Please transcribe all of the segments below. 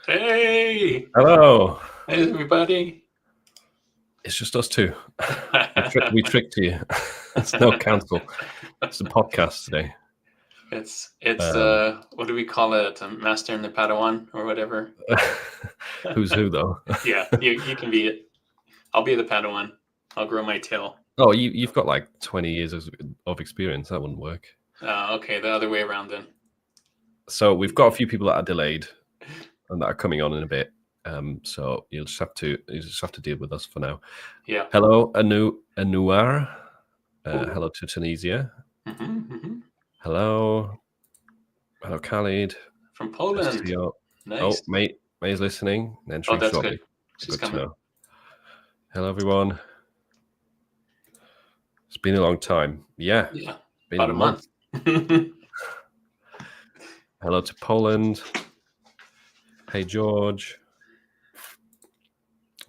Hey, Hello. hey, everybody. It's just us two. We tricked you. It's no council. It's a podcast today. It's what do we call it? Master and the Padawan or whatever. Who's who, though? Yeah, you can be it. I'll be the Padawan. I'll grow my tail. Oh, you've got like 20 years of experience. That wouldn't work. Okay, the other way around then. So we've got a few people that are delayed and that are coming on in a bit. So you'll just have to deal with us for now. Yeah. Hello, Anouar. Hello to Tunisia. Hello, Khalid. From Poland. Nice. Oh, May's listening. Entering that's shortly. good. She's Good coming. to know. Hello, everyone. It's been a long time. Yeah. Been about a month. Hello to Poland. Hey, George.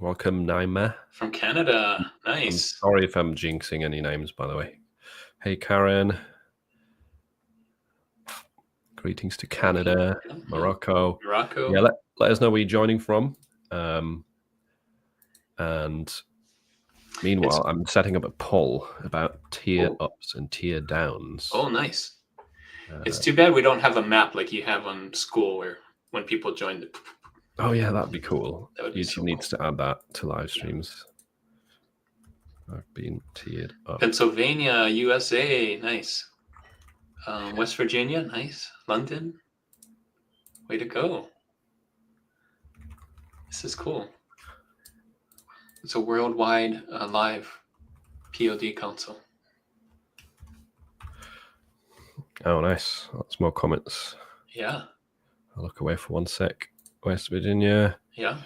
Welcome, Naima. From Canada. Nice. I'm sorry if I'm jinxing any names, by the way. Hey, Karen. Greetings to Canada, Morocco. Yeah, let us know where you're joining from. And meanwhile, I'm setting up a poll about tier ups and tier downs. Oh, nice. It's too bad we don't have a map like you have on school where when people join the... Oh, yeah, that'd be cool. That would be YouTube needs to add that to live streams. I've been tiered up. Pennsylvania, USA, nice. West Virginia, nice. London, way to go. This is cool. It's a worldwide live POD console. Oh, nice. Lots more comments. Yeah. I'll look away for one sec. West Virginia. Yeah.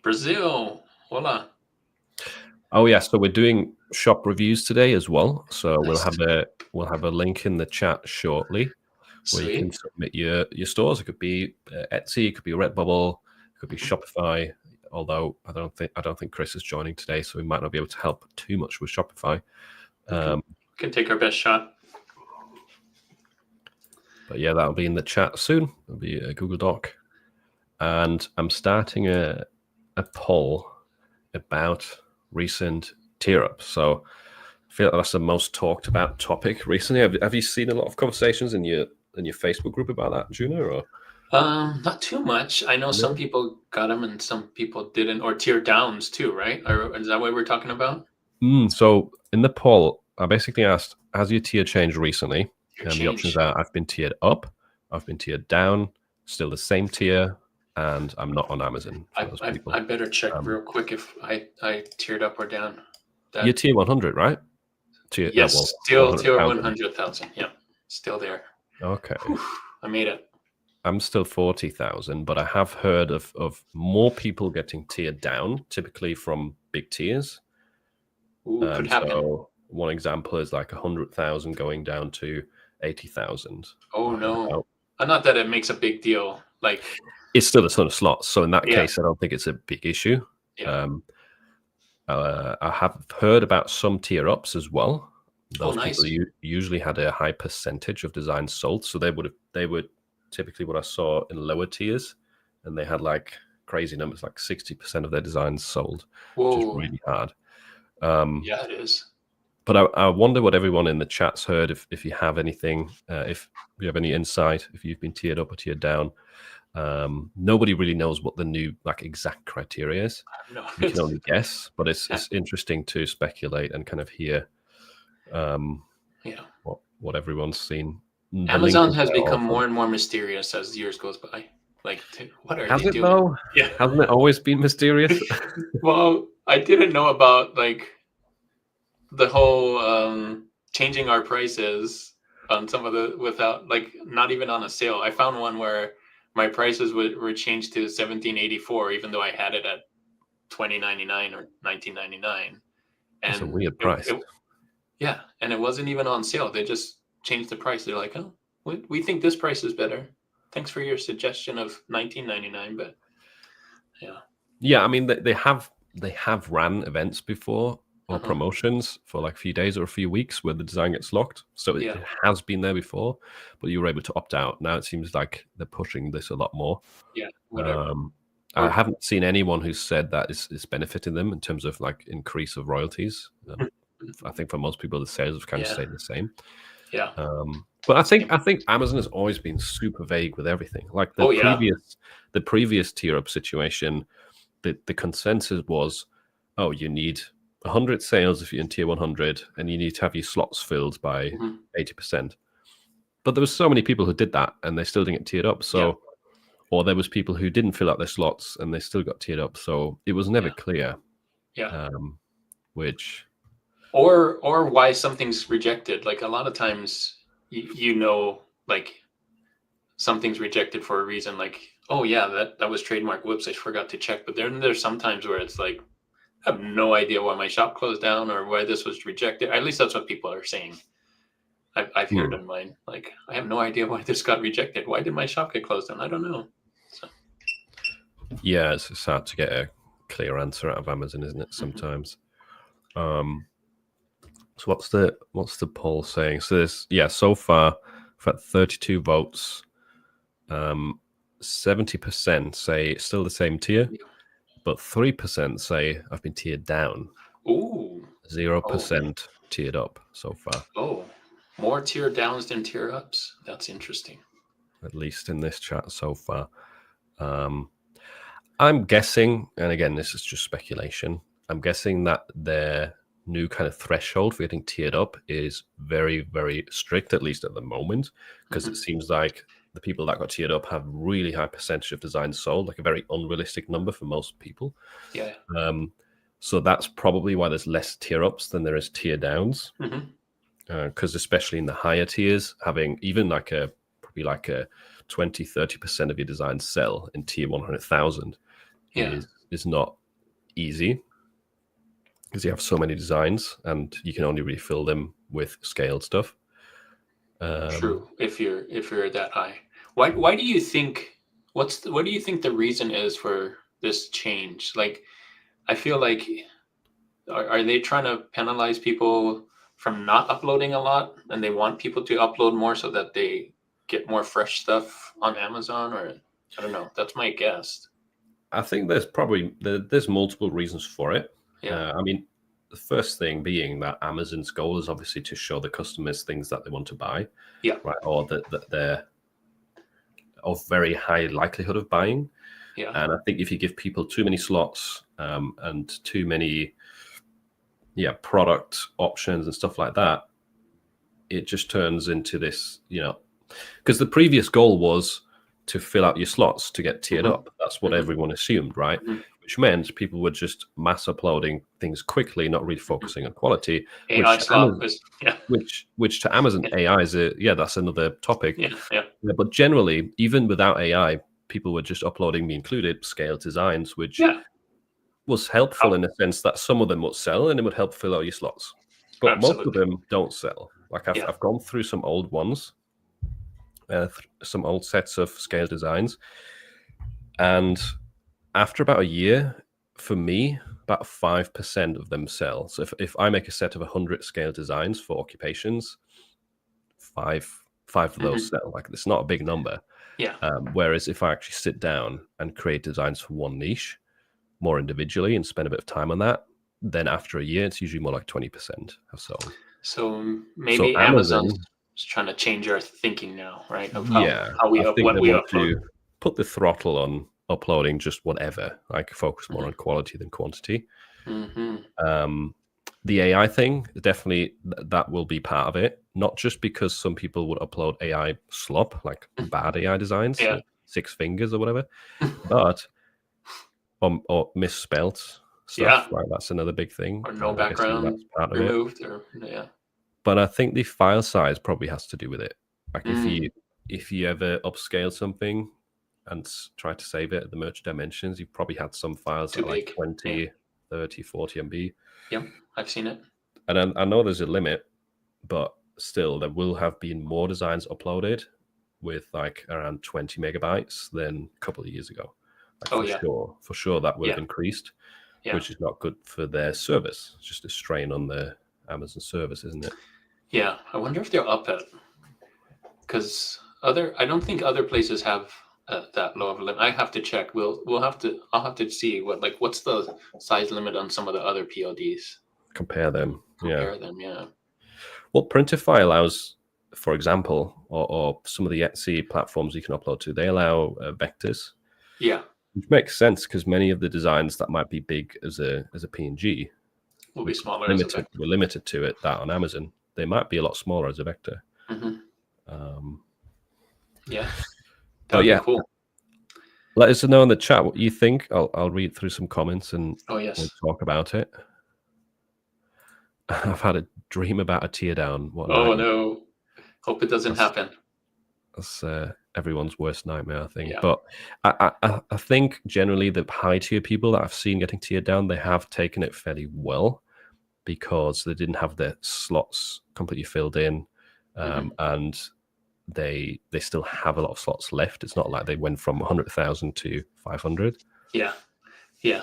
Brazil. Hola. Oh, yeah. So we're doing shop reviews today as well. So nice. we'll have a link in the chat shortly. Sweet. Where you can submit your stores. It could be Etsy, it could be Redbubble, it could be Shopify. Although I don't think Chris is joining today, so we might not be able to help too much with Shopify. We can take our best shot. But yeah, that'll be in the chat soon. It'll be a Google Doc, and I'm starting a poll about recent tier ups. So I feel like that's the most talked about topic recently. Have you seen a lot of conversations in your Facebook group about that, Juno? Or not too much. I know some people got them and some people didn't, or tier downs too, right? Or is that what we're talking about? So in the poll, I basically asked, has your tier changed recently? And the options are: I've been tiered up, I've been tiered down, still the same tier, and I'm not on Amazon. I better check real quick if I tiered up or down. You're tier 100, right? Yes, still tier 100,000. Yeah, still there. Okay. Whew, I made it. I'm still 40,000, but I have heard of more people getting tiered down, typically from big tiers. Ooh, could happen. So one example is like 100,000 going down to 80,000. Oh no! Not that it makes a big deal. Like it's still a ton of slots. So in that case, I don't think it's a big issue. Yeah. I have heard about some tier ups as well. Those nice. people usually had a high percentage of designs sold, so they were typically what I saw in lower tiers, and they had like crazy numbers, like 60% of their designs sold, which is really hard. Yeah, it is. But I wonder what everyone in the chat's heard. If you have anything, if you have any insight, if you've been tiered up or tiered down. Nobody really knows what the new exact criteria is. No, we can only guess, but it's interesting to speculate and kind of hear what everyone's seen. Amazon has become more and more mysterious as years goes by. Like, what are they doing? Though? Yeah, hasn't it always been mysterious? Well, I didn't know about the whole changing our prices on some of the without not even on a sale. I found one where my prices were changed to $17.84, even though I had it at $20.99 or $19.99. That's a weird price. Yeah, and it wasn't even on sale. They just changed the price. They're like, "Oh, we think this price is better. Thanks for your suggestion of $19.99." But yeah. I mean, they have ran events before or promotions for like a few days or a few weeks where the design gets locked. So it has been there before, but you were able to opt out. Now it seems like they're pushing this a lot more. Yeah, whatever. I haven't seen anyone who's said that it's benefiting them in terms of like increase of royalties. I think for most people, the sales have kind of stayed the same. Yeah. But I think Amazon has always been super vague with everything. Like the previous tier up situation, the consensus was, oh, you need 100 sales if you're in tier 100, and you need to have your slots filled by 80%. But there was so many people who did that, and they still didn't get tiered up. So, or there was people who didn't fill out their slots, and they still got tiered up. So it was never clear. Yeah. Which. Or why something's rejected. Like a lot of times, like something's rejected for a reason. Like, oh yeah, that was trademark. Whoops, I forgot to check. But then there's sometimes where it's like, I have no idea why my shop closed down or why this was rejected. At least that's what people are saying. I've heard in mine. Like, I have no idea why this got rejected. Why did my shop get closed down? I don't know. So. Yeah, it's hard to get a clear answer out of Amazon, isn't it? Sometimes. So what's the poll saying? So so far we've had 32 votes. 70% say it's still the same tier, but 3% say I've been tiered down. Ooh. 0% tiered up so far. Oh, more tier downs than tier ups. That's interesting. At least in this chat so far. I'm guessing, and again, this is just speculation, I'm guessing that their new kind of threshold for getting tiered up is very, very strict, at least at the moment, because it seems like the people that got tiered up have really high percentage of designs sold, like a very unrealistic number for most people. Yeah. So that's probably why there's less tier ups than there is tier downs, because especially in the higher tiers, having even probably like a 20-30% of your designs sell in tier 100,000 is not easy, because you have so many designs and you can only refill them with scaled stuff. True. If you're that high, why do you think? What do you think the reason is for this change? Like, I feel like are they trying to penalize people from not uploading a lot, and they want people to upload more so that they get more fresh stuff on Amazon? Or I don't know. That's my guess. I think there's multiple reasons for it. Yeah. I mean, the first thing being that Amazon's goal is obviously to show the customers things that they want to buy. Yeah. Right. Or that they're of very high likelihood of buying. Yeah. And I think if you give people too many slots and too many product options and stuff like that, it just turns into this, because the previous goal was to fill out your slots to get tiered up. That's what everyone assumed, right? Which meant people were just mass uploading things quickly, not really focusing on quality. AI which to Amazon AI is that's another topic. Yeah. But generally, even without AI, people were just uploading, me included, scaled designs, which was helpful in the sense that some of them would sell and it would help fill out your slots. But most of them don't sell. Like I've gone through some old ones, some old sets of scale designs, and after about a year, for me, about 5% of them sell. So if I make a set of 100 scale designs for occupations, five of those sell. Like, it's not a big number. Yeah. Whereas if I actually sit down and create designs for one niche more individually and spend a bit of time on that, then after a year, it's usually more like 20% have sold. So maybe Amazon's trying to change our thinking now, right? Of how we upload. To put the throttle on uploading just whatever, like focus more on quality than quantity. The AI thing, definitely that will be part of it, not just because some people would upload AI slop, like bad AI designs, like 6 fingers or whatever, but or misspelt stuff, right? That's another big thing. Or no background removed, But I think the file size probably has to do with it. Like if you ever upscale something and try to save it at the merge dimensions, you've probably had some files that are like 20, 30, 40 MB. Yep, I've seen it. And I know there's a limit, but still there will have been more designs uploaded with like around 20 megabytes than a couple of years ago. Like for sure that would have increased. which is not good for their service. It's just a strain on the Amazon service, isn't it? Yeah, I wonder if they're up at, because I don't think other places have that low of a limit. I have to check. I'll have to see what's the size limit on some of the other PLDs. Compare them. Yeah. Well, Printify allows, for example, or some of the Etsy platforms you can upload to, they allow vectors. Yeah. Which makes sense because many of the designs that might be big as a PNG will be smaller. We're limited to it. That on Amazon, they might be a lot smaller as a vector. Yeah, that would be cool. Let us know in the chat what you think. I'll read through some comments and we'll talk about it. I've had a dream about a tear down. No! Hope it doesn't happen. That's everyone's worst nightmare, I think. Yeah. But I think generally the high tier people that I've seen getting teared down, they have taken it fairly well because they didn't have their slots completely filled in, and they still have a lot of slots left. It's not like they went from 100,000 to 500. Yeah,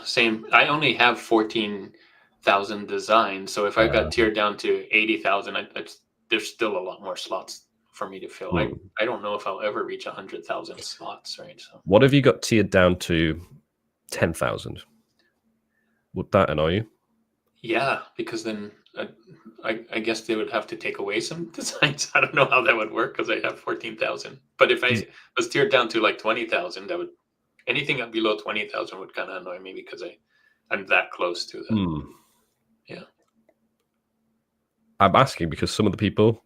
same. I only have 14,000 designs, so if I got tiered down to 80,000, there's still a lot more slots for me to fill. I don't know if I'll ever reach 100,000 slots, right? So what if you got tiered down to 10,000? Would that annoy you? Yeah, because then I guess they would have to take away some designs. I don't know how that would work because I have 14,000. But if I was tiered down to like 20,000, that would anything below 20,000 would kind of annoy me because I'm that close to them. Yeah. I'm asking because some of the people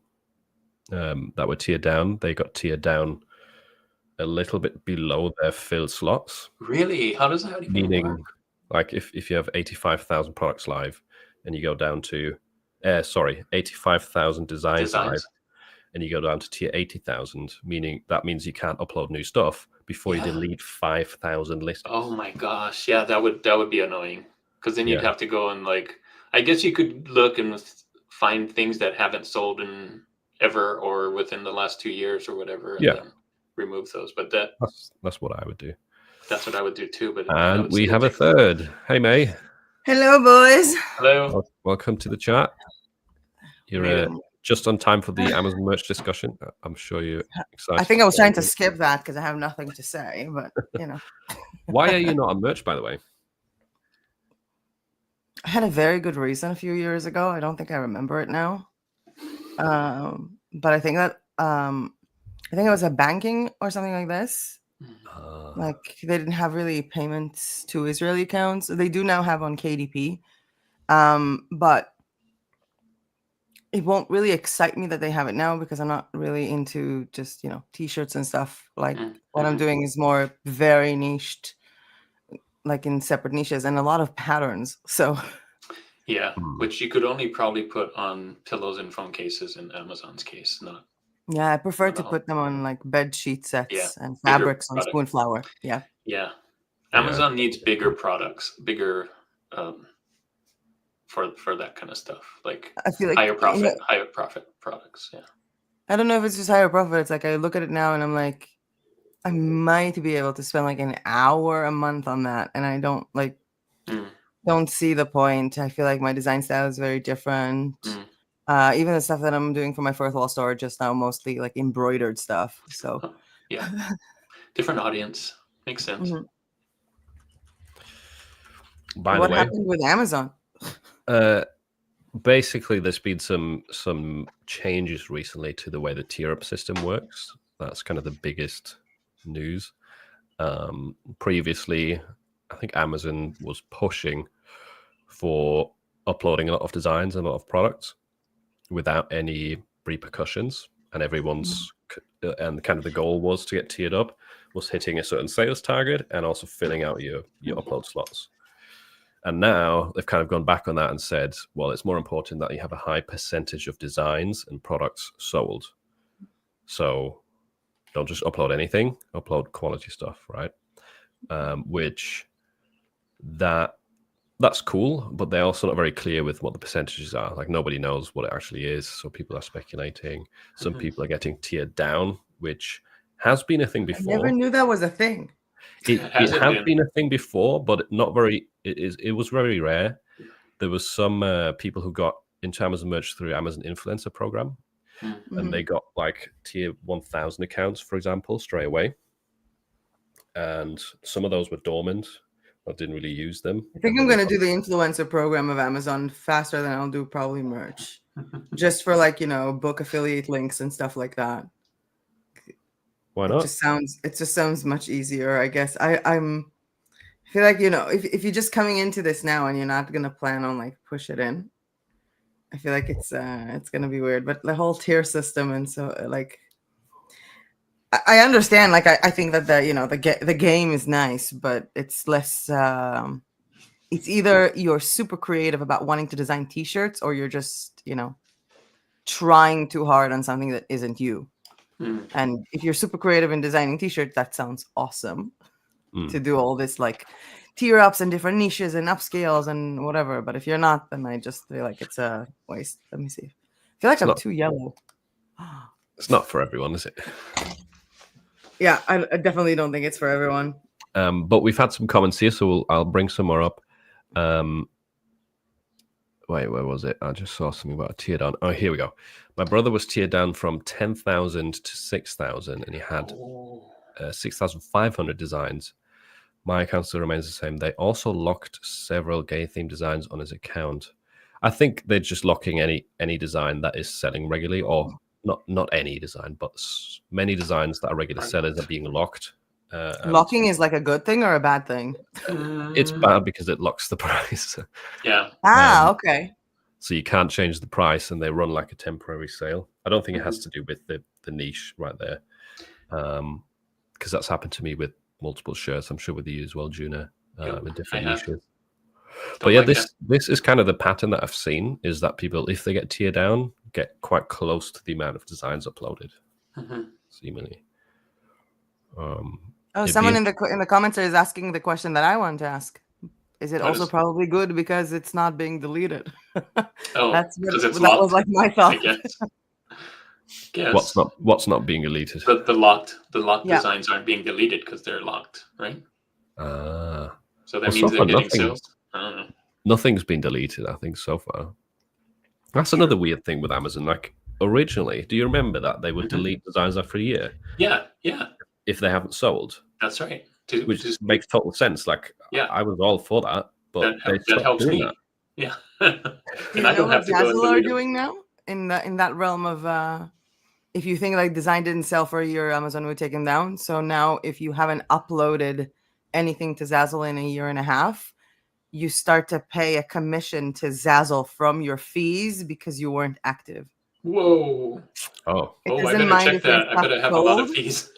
that were tiered down, they got tiered down a little bit below their filled slots. Really? How does that even work? Like if you have 85,000 products live and you go down to 85,000 designs live and you go down to tier 80,000, that means you can't upload new stuff before you delete 5,000 listings. Oh my gosh. Yeah, that would be annoying because then you'd have to go and I guess you could look and find things that haven't sold in ever or within the last 2 years or whatever and then remove those. But that's what I would do. That's what I would do too. But and we have a third. Hey, May. Hello, boys. Hello. Welcome to the chat. You're just on time for the Amazon merch discussion. I'm sure you're excited. I think I was trying to skip that because I have nothing to say, but Why are you not on merch, by the way? I had a very good reason a few years ago. I don't think I remember it now. But I think that it was a banking or something like this. Like they didn't have really payments to Israeli accounts. They do now have on KDP, but it won't really excite me that they have it now because I'm not really into just t-shirts and stuff. Like what I'm doing is more very niched, like in separate niches and a lot of patterns. So yeah, which you could only probably put on pillows and phone cases in Amazon's case, not. Yeah, I prefer to put them on like bed sheet sets and fabrics on Spoonflower. Yeah. Yeah. Amazon needs bigger products, bigger for that kind of stuff. Like I feel like higher profit products. Yeah. I don't know if it's just higher profit. It's like I look at it now and I'm like, I might be able to spend like an hour a month on that. And I don't don't see the point. I feel like my design style is very different. Even the stuff that I'm doing for my fourth wall store just now, mostly like embroidered stuff. So different audience. Makes sense. By what the way, happened with Amazon? Basically, there's been some changes recently to the way the tier up system works. That's kind of the biggest news. Previously, I think Amazon was pushing for uploading a lot of designs and a lot of products without any repercussions, and and kind of the goal was to get tiered up, was hitting a certain sales target and also filling out your upload slots. And now they've kind of gone back on that and said, well, it's more important that you have a high percentage of designs and products sold. So don't just upload anything, upload quality stuff, right? Which that's cool, but they're also not very clear with what the percentages are. Like nobody knows what it actually is, so people are speculating. Some people are getting tiered down, which has been a thing before. I never knew that was a thing. It hasn't has been. been a thing before, but not very. It was very rare. There was some people who got into Amazon merch through Amazon Influencer Program, and they got like tier 1,000 accounts, for example, straight away. And some of those were dormant. I didn't really use them. I think I'm going to do the influencer program of Amazon faster than I'll do probably merch. Just for like, book affiliate links and stuff like that. Why not? It just sounds much easier, I guess. I feel like, if you're just coming into this now and you're not going to plan on like push it in, I feel like it's going to be weird. But the whole tier system, and so like, I understand. Like, I think that the game is nice, but it's less. It's either you're super creative about wanting to design T-shirts, or you're just trying too hard on something that isn't you. And if you're super creative in designing T-shirts, that sounds awesome to do all this like tier ups and different niches and upscales and whatever. But if you're not, then I just feel like it's a waste. Let me see. I feel like I'm too yellow. It's not for everyone, is it? Yeah, I definitely don't think it's for everyone. But we've had some comments here, so I'll bring some more up. Wait, where was it? I just saw something about a tear down. Oh, here we go. My brother was tiered down from 10,000 to 6,000, and he had 6,500 designs. My account still remains the same. They also locked several gay-themed designs on his account. I think they're just locking any design that is selling regularly, or not any design, but many designs that are regular sellers are being locked. Locking is like a good thing or a bad thing? It's bad because it locks the price. Yeah. Okay. So you can't change the price, and they run like a temporary sale. I don't think it has to do with the niche right there, because that's happened to me with multiple shirts. I'm sure with you as well, Juna, in different niches. But yeah, this is kind of the pattern that I've seen, is that people, if they get tier down, get quite close to the amount of designs uploaded, seemingly. Someone in the comments is asking the question that I want to ask. Is it also probably good because it's not being deleted? That was like my thought. Yes. What's not being deleted? The locked designs aren't being deleted because they're locked, right? So that means they're getting sales. I don't know. Nothing's been deleted, I think, so far. That's another weird thing with Amazon. Like, originally, do you remember that they would delete designs after a year? Yeah. If they haven't sold. That's right. Which makes total sense. Like, I was all for that, but that helps me. That. Yeah. And I don't have to go. Are doing now in that realm of if you think like design didn't sell for a year, Amazon would take them down. So now, if you haven't uploaded anything to Zazzle in a year and a half, you start to pay a commission to Zazzle from your fees because you weren't active. Whoa. Oh, I better check that. I better have a lot of fees.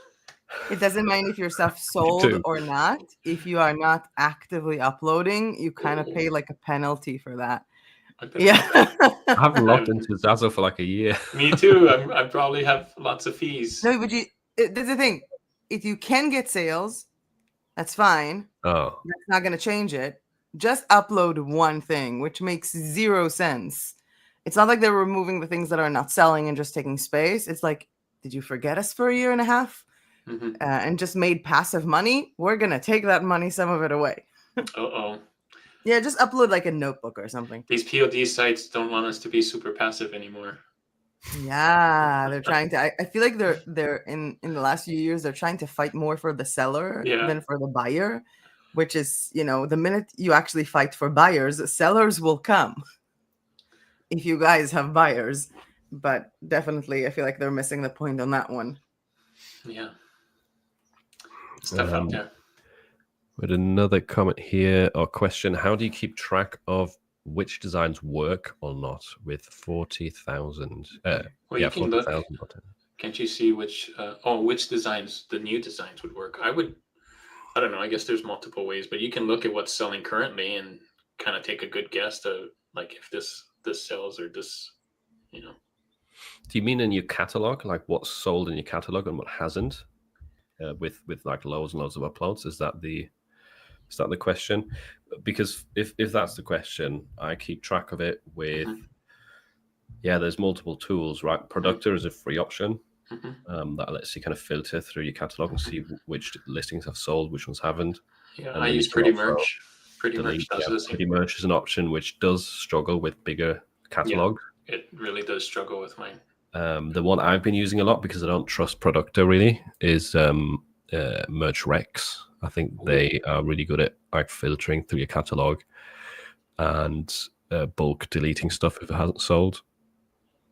It doesn't mind if your stuff sold or not. If you are not actively uploading, you kind of pay like a penalty for that. Yeah. I haven't logged into Zazzle for like a year. Me too. I probably have lots of fees. No, but there's the thing. If you can get sales, that's fine. Oh. That's not going to change it. Just upload one thing, which makes zero sense. It's not like they're removing the things that are not selling and just taking space. It's like, did you forget us for a year and a half? And just made passive money? We're going to take that money, some of it away. Yeah, just upload like a notebook or something. These POD sites don't want us to be super passive anymore. Yeah, they're trying to. I feel like they're in the last few years, they're trying to fight more for the seller than for the buyer, which is, the minute you actually fight for buyers, sellers will come if you guys have buyers. But definitely, I feel like they're missing the point on that one. Yeah. Stuff out there. With another comment here or question: how do you keep track of which designs work or not with 40,000? Well, you can look. Can't you see which designs, the new designs, would work? I don't know. I guess there's multiple ways, but you can look at what's selling currently and kind of take a good guess to like if this sells or this, Do you mean in your catalog, like what's sold in your catalog and what hasn't? With like loads and loads of uploads, is that the question? Because if that's the question, I keep track of it with there's multiple tools, right? Productor is a free option, That lets you kind of filter through your catalog and see which listings have sold, which ones haven't. Yeah, and I then use you can Pretty also Merch. Pretty Merch does this. Pretty Merch is an option which does struggle with bigger catalogs. Yeah, it really does struggle with mine. The one I've been using a lot because I don't trust Producta really is Merch Rex. I think they are really good at like filtering through your catalog and bulk deleting stuff if it hasn't sold.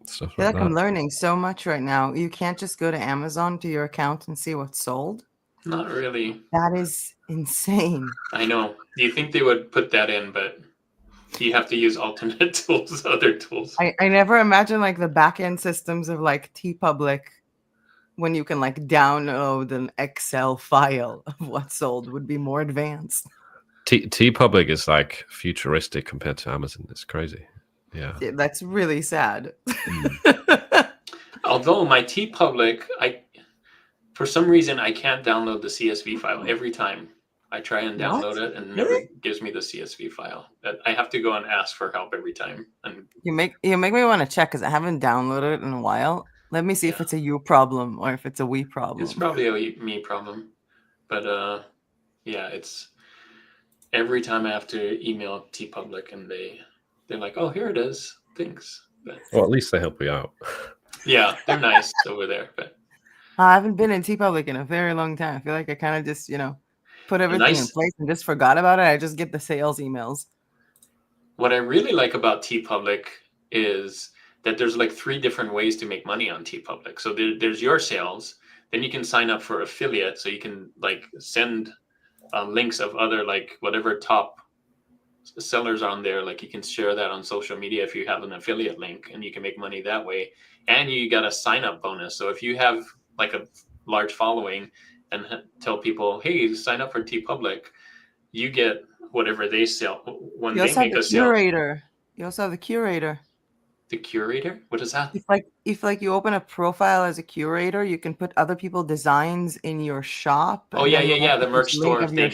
Stuff I feel like that. I'm learning so much right now. You can't just go to Amazon to your account and see what's sold. Not really. That is insane. I know. You think they would put that in, but you have to use alternate tools, other tools. I never imagined like the back-end systems of like TeePublic when you can like download an Excel file of what sold would be more advanced. TeePublic is like futuristic compared to Amazon. It's crazy. Yeah. That's really sad. Although my TeePublic, for some reason I can't download the CSV file every time I try and download it, and never gives me the CSV file. I have to go and ask for help every time. And you make me want to check because I haven't downloaded it in a while. Let me see if it's a you problem or if it's a we problem. It's probably a me problem, but yeah, it's every time I have to email TeePublic and they're like, "Oh, here it is. Thanks." But, well, at least they help you out. Yeah, they're nice over there. But I haven't been in TeePublic in a very long time. I feel like I kind of just, put everything in place and just forgot about it. I just get the sales emails. What I really like about TeePublic is that there's like 3 different ways to make money on TeePublic. So there's your sales, then you can sign up for affiliate, so you can like send links of other like whatever top sellers on there. Like you can share that on social media if you have an affiliate link, and you can make money that way. And you got a sign up bonus. So if you have like a large following and tell people, hey, sign up for TeePublic, you get whatever they sell when they make a sale. You also have the curator. The curator? What is that? If you open a profile as a curator, you can put other people's designs in your shop. Oh yeah, the merch store thing.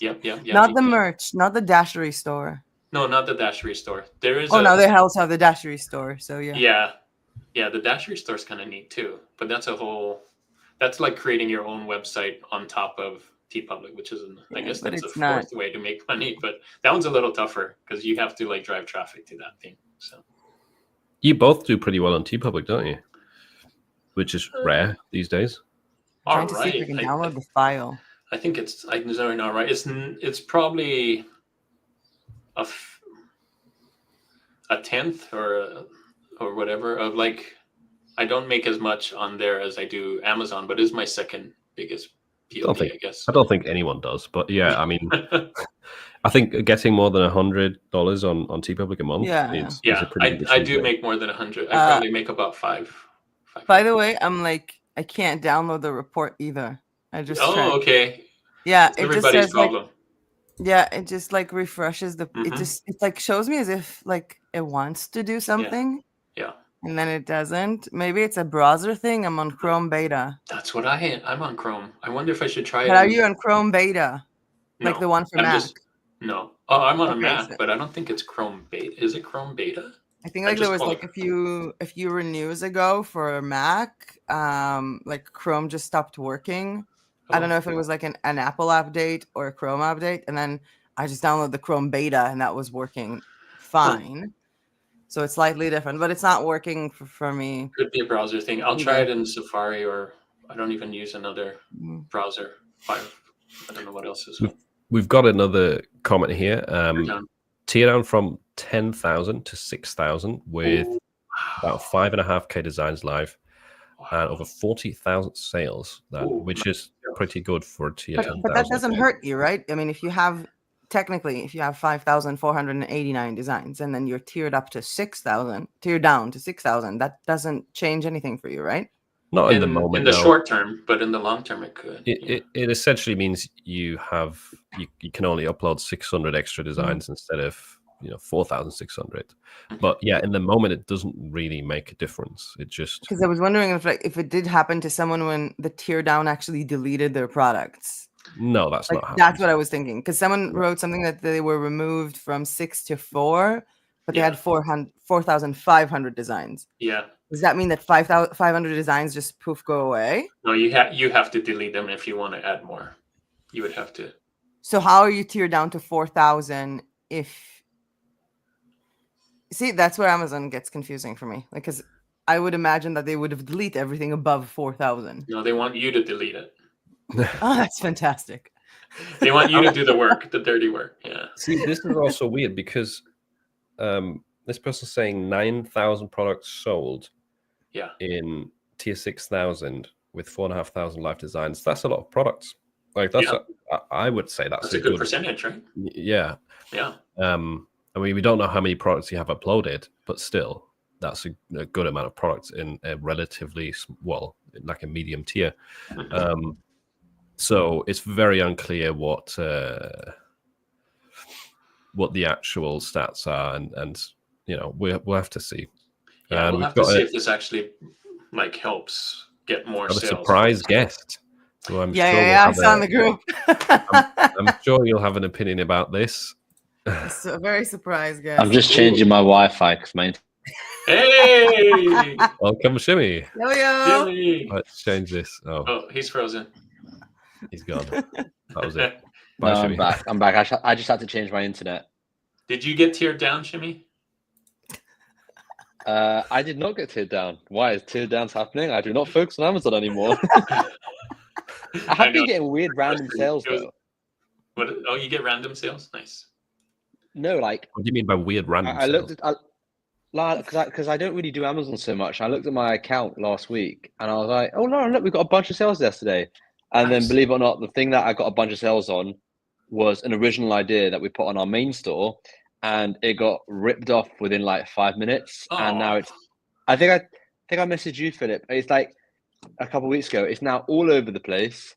Yep. Not the merch, not the Dashery store. No, not the Dashery store. There is. No, they also have the Dashery store. So yeah. Yeah, the Dashery store is kind of neat too. But that's like creating your own website on top of TeePublic, which is I guess that's the fourth way to make money. But that one's a little tougher because you have to like drive traffic to that thing. So you both do pretty well on TeePublic, don't you? Which is rare these days. Trying to see if we can download the file. I think I'm doing all right. It's probably a tenth or whatever of like. I don't make as much on there as I do Amazon, but it's my second biggest PLD, I guess. I don't think anyone does, but yeah, I mean, I think getting more than $100 on TeePublic a month is a pretty good I do make more than 100. I probably make about 5. By the way, I'm like, I can't download the report either. I just tried. Okay. Yeah, it's everybody's problem. It just like refreshes it like shows me as if like it wants to do something. Yeah. And then it doesn't. Maybe it's a browser thing. I'm on Chrome beta. That's what I'm on Chrome. I wonder if I should try it. But are you on Chrome beta? No, like the one for Mac? No. Oh, I'm on a Mac, but I don't think it's Chrome beta. Is it Chrome beta? I think like there was like a few renews ago for Mac. Like Chrome just stopped working. I don't know if it was like an Apple update or a Chrome update. And then I just downloaded the Chrome beta and that was working fine. So it's slightly different, but it's not working for me. Could be a browser thing. I'll try it in Safari, or I don't even use another browser. I don't know what else is. We've got another comment here. Tear down from 10,000 to 6,000 with about 5.5K designs live and over 40,000 sales, which is pretty good for a tier 10,000. But that doesn't hurt you, right? I mean, if you have 5,489 designs and then you're tiered up to 6,000, tiered down to 6,000, that doesn't change anything for you, right? Not in the moment. In the short term, but in the long term, it could. It essentially means you can only upload 600 extra designs instead of 4,600. But yeah, in the moment, it doesn't really make a difference. It just because I was wondering if it did happen to someone when the tier down actually deleted their products. No, that's not happening. That's what I was thinking. Because someone wrote something that they were removed from 6 to 4, but they had 4,500 designs. Yeah. Does that mean that 500 designs just poof go away? No, you have to delete them if you want to add more. You would have to. So how are you tiered down to 4,000 if... See, that's where Amazon gets confusing for me. Like, because I would imagine that they would have deleted everything above 4,000. No, they want you to delete it. Oh, that's fantastic. They want you to do the work, the dirty work. Yeah. See, this is also weird because this person's saying 9,000 products sold. Yeah. In tier 6,000 with 4,500 live designs. That's a lot of products. Like that's, I would say that's a good percentage, right? Yeah. Yeah. I mean, we don't know how many products you have uploaded, but still, that's a good amount of products in a relatively like a medium tier. So it's very unclear what the actual stats are, and we'll have to see. Yeah, we'll have to see if this actually like helps get more sales. A surprise guest. So I'm sure I saw in the group. I'm sure you'll have an opinion about this. It's a very surprised guest. I'm just changing my Wi-Fi because my. Hey! Welcome, Shimmy. Yo. Let's change this. Oh, he's frozen. He's gone. That was it. Bye, Shimmy. I'm back. I just had to change my internet. Did you get tiered down, Shimmy? I did not get tiered down. Why is tiered downs happening? I do not focus on Amazon anymore. I have been getting weird random sales though. What? Oh, you get random sales? Nice. No, like. What do you mean by weird random sales? I looked at because I don't really do Amazon so much. I looked at my account last week and I was like, oh no, look, we got a bunch of sales yesterday. And then, believe it or not, the thing that I got a bunch of sales on was an original idea that we put on our main store, and it got ripped off within like 5 minutes. Oh. And now it's, I think I messaged you, Philip. It's like a couple of weeks ago. It's now all over the place.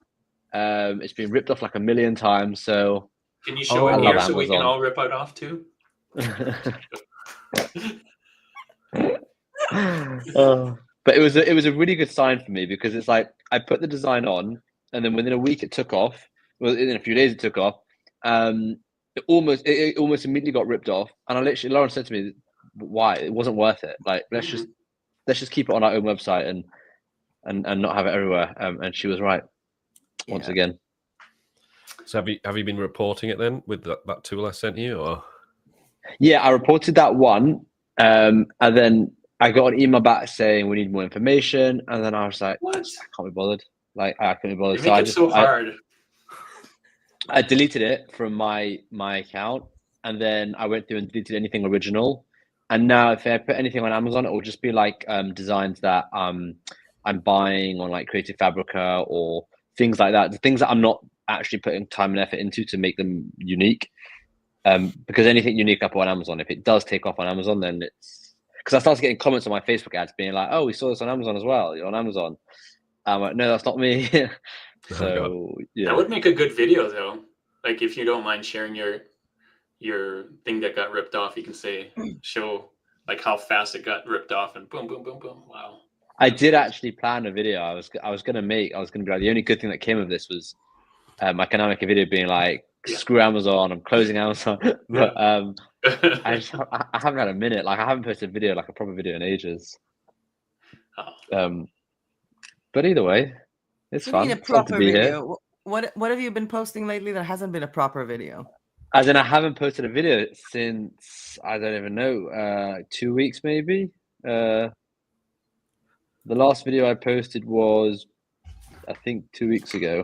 It's been ripped off like a million times. So can you show it here so we can all rip it off too? But it was a really good sign for me because it's like I put the design on, and then within a week it took off. Well, in a few days it took off. It almost immediately got ripped off, and Lauren said to me, "Why? It wasn't worth it. Like let's just keep it on our own website and not have it everywhere." And she was right once again. So have you been reporting it then with that tool I sent you, or? Yeah, I reported that one, and then I got an email back saying we need more information, and then I was like, "What? I can't be bothered." Like I couldn't be bothered. So it's so hard. I deleted it from my account, and then I went through and deleted anything original. And now if I put anything on Amazon, it will just be like designs that I'm buying on like Creative Fabrica or things like that. The things that I'm not actually putting time and effort into to make them unique. Because anything unique I put on Amazon, if it does take off on Amazon, then it's because I started getting comments on my Facebook ads being like, "Oh, we saw this on Amazon as well. You're on Amazon." I'm like, "No, that's not me." So yeah, that would make a good video though. Like if you don't mind sharing your thing that got ripped off, you can show like how fast it got ripped off and boom, boom, boom, boom. Wow. I did actually plan a video. I was gonna be like, the only good thing that came of this was I can now make a video being like, screw Amazon, I'm closing Amazon. But I haven't had a minute. Like I haven't posted a video, like a proper video in ages. But either way, it's fun. A proper video. What have you been posting lately that hasn't been a proper video? As in, I haven't posted a video since I don't even know, 2 weeks maybe. The last video I posted was, I think, 2 weeks ago.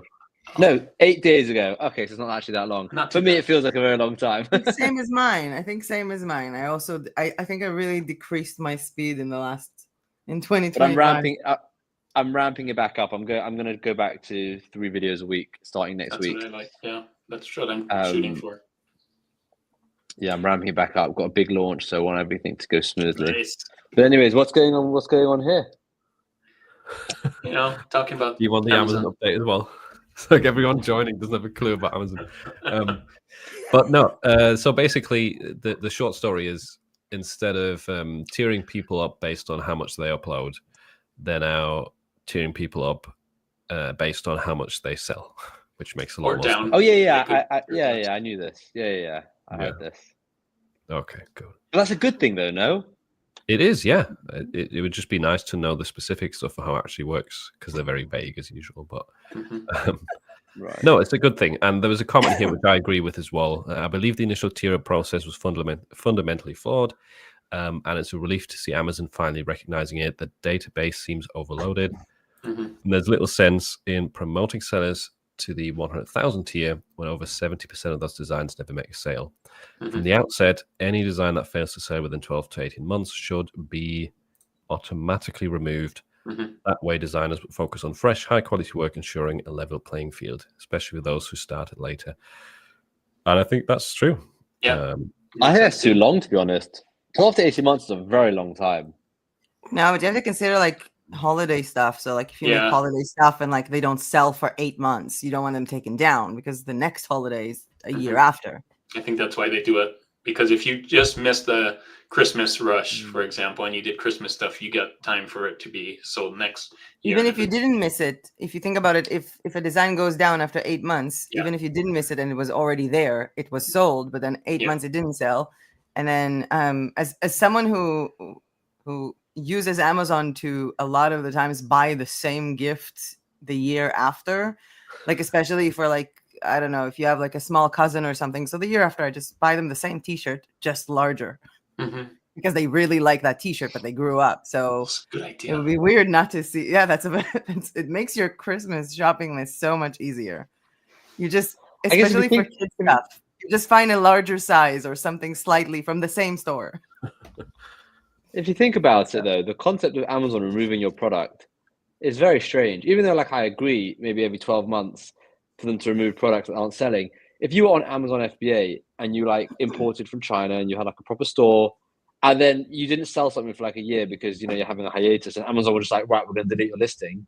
No, 8 days ago. Okay, so it's not actually that long. For me, it feels like a very long time. Same as mine. I think same as mine. I also, I think I really decreased my speed in 2020. But I'm ramping it back up. I'm going to go back to 3 videos a week starting next week. What I like. Yeah, that's what I'm shooting for. Yeah, I'm ramping it back up. I've got a big launch, so I want everything to go smoothly. Nice. But anyways, what's going on? What's going on here? Talking about. Do you want the Amazon update as well? It's like everyone joining doesn't have a clue about Amazon. But no. So basically, the short story is instead of tiering people up based on how much they upload, they're now tiering people up based on how much they sell, which makes a lot more sense. Oh yeah. I knew this. Yeah. I heard this. Okay, good. But that's a good thing though, no? It is, yeah. It would just be nice to know the specific stuff for how it actually works, because they're very vague as usual. But Right. no, it's a good thing. And there was a comment here which I agree with as well. I believe the initial tier up process was fundamentally flawed, and it's a relief to see Amazon finally recognizing it. The database seems overloaded. And there's little sense in promoting sellers to the 100,000 tier when over 70% of those designs never make a sale. From the outset, any design that fails to sell within 12 to 18 months should be automatically removed. That way, designers will focus on fresh, high-quality work, ensuring a level playing field, especially with those who started later. And I think that's true. Yeah. I think that's too long, to be honest. 12 to 18 months is a very long time. No, but you have to consider like holiday stuff. So like if you make holiday stuff and like they don't sell for 8 months, you don't want them taken down because the next holiday is a year after. I think that's why they do it. Because if you just miss the Christmas rush, for example, and you did Christmas stuff, you got time for it to be sold next year. Even if you didn't miss it, if you think about it, if a design goes down after 8 months, even if you didn't miss it and it was already there, it was sold, but then 8 months it didn't sell. And then as someone who uses Amazon to a lot of the times buy the same gift the year after, like especially for like, I don't know, if you have like a small cousin or something. So the year after, I just buy them the same T-shirt, just larger, because they really like that T-shirt, but they grew up. So that's a good idea. It would be weird not to see. Yeah, it makes your Christmas shopping list so much easier. You just, especially for kids stuff, you just find a larger size or something slightly from the same store. If you think about it, though, the concept of Amazon removing your product is very strange. Even though, like, I agree, maybe every 12 months for them to remove products that aren't selling. If you were on Amazon FBA and you like imported from China and you had like a proper store, and then you didn't sell something for like a year because you're having a hiatus, and Amazon was just like, right, we're going to delete your listing.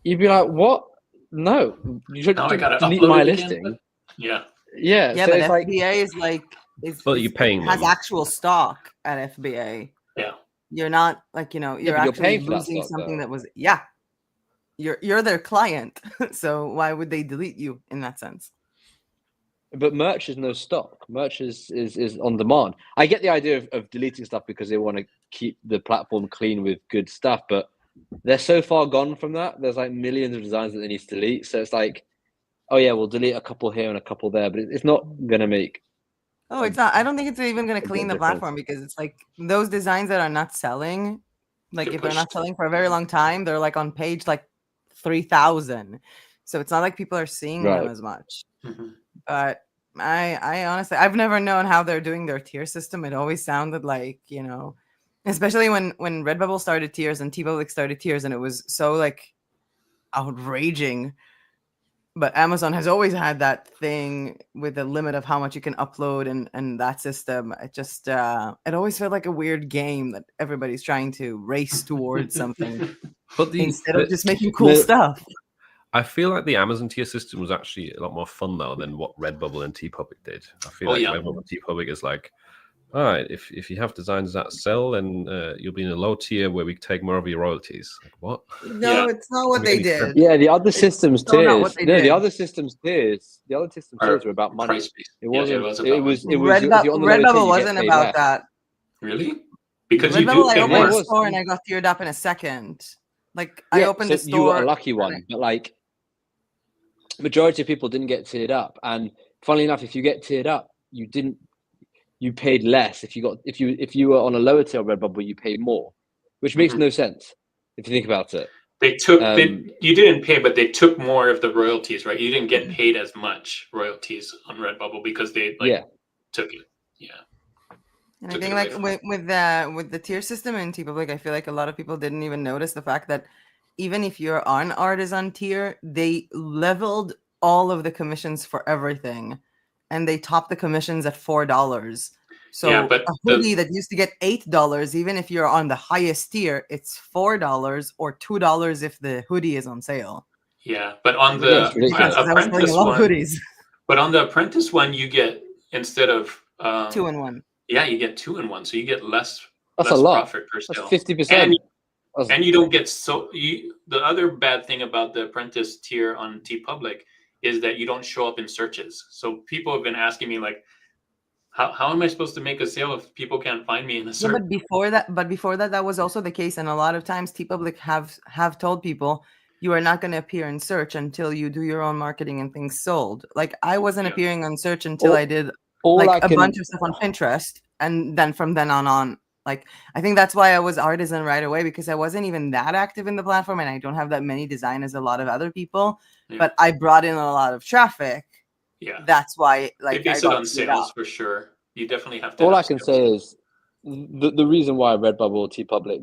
You'd be like, what? No, you should delete my listing. Yeah. Yeah, so but it's FBA is like, you're paying has them. actual stock at FBA. Yeah. You're not like, you're actually paying for losing stock, something though. that was, you're their client. So why would they delete you in that sense? But merch is no stock. Merch is on demand. I get the idea of deleting stuff because they want to keep the platform clean with good stuff, but they're so far gone from that. There's like millions of designs that they need to delete. So it's like, oh yeah, we'll delete a couple here and a couple there, but it's not going to make... Oh, it's not. I don't think it's even going to clean the platform, because it's like those designs that are not selling, like if they're not selling for a very long time, they're like on page like 3,000. So it's not like people are seeing them as much. But I honestly, I've never known how they're doing their tier system. It always sounded like, especially when Redbubble started tiers and TeePublic started tiers, and it was so like outraging. But Amazon has always had that thing with the limit of how much you can upload and that system. It just, it always felt like a weird game that everybody's trying to race towards something instead of just making cool stuff. I feel like the Amazon tier system was actually a lot more fun, though, than what Redbubble and TeePublic did. I feel like Redbubble and TeePublic is like, all right, if you have designs that sell, then you'll be in a low tier where we take more of your royalties. Like, what? No, it's not what they did. Yeah, the other systems tiers. The other systems tiers were about money. It wasn't. It was Redbubble wasn't about that. Really? Because Redbubble, I opened a store and I got tiered up in a second. Like I opened a store. You were a lucky one, but like majority of people didn't get tiered up. And funnily enough, if you get tiered up, you paid less. If you were on a lower tier of Redbubble, you paid more, which makes no sense if you think about it. They took you didn't pay, but they took more of the royalties, right? You didn't get paid as much royalties on Redbubble because they took it. Yeah. And I think like with the tier system in TeePublic, I feel like a lot of people didn't even notice the fact that even if you're on artisan tier, they leveled all of the commissions for everything, and they topped the commissions at $4. So a hoodie that used to get $8, even if you're on the highest tier, it's $4 or $2 if the hoodie is on sale. Yeah, but on the apprentice one, but on the apprentice one, you get instead of 2-in-1. Yeah, you get 2-in-1, so you get less. That's a lot. Profit per sale. 50%. And you don't get the other bad thing about the apprentice tier on TeePublic is that you don't show up in searches. So people have been asking me like, How am I supposed to make a sale if people can't find me in a Yeah, search? but before that, that was also the case, and a lot of times, TeePublic have told people you are not going to appear in search until you do your own marketing and things sold. Like I wasn't Yeah. appearing on search until I did All like I a can bunch of stuff on Pinterest, and then from then on, like I think that's why I was artisan right away, because I wasn't even that active in the platform, and I don't have that many design as a lot of other people. Yeah. But I brought in a lot of traffic. Yeah. That's why, They like, I base it got on stood sales out. for sure. You definitely have to. all have I can sales. say is the reason why Redbubble, TeePublic,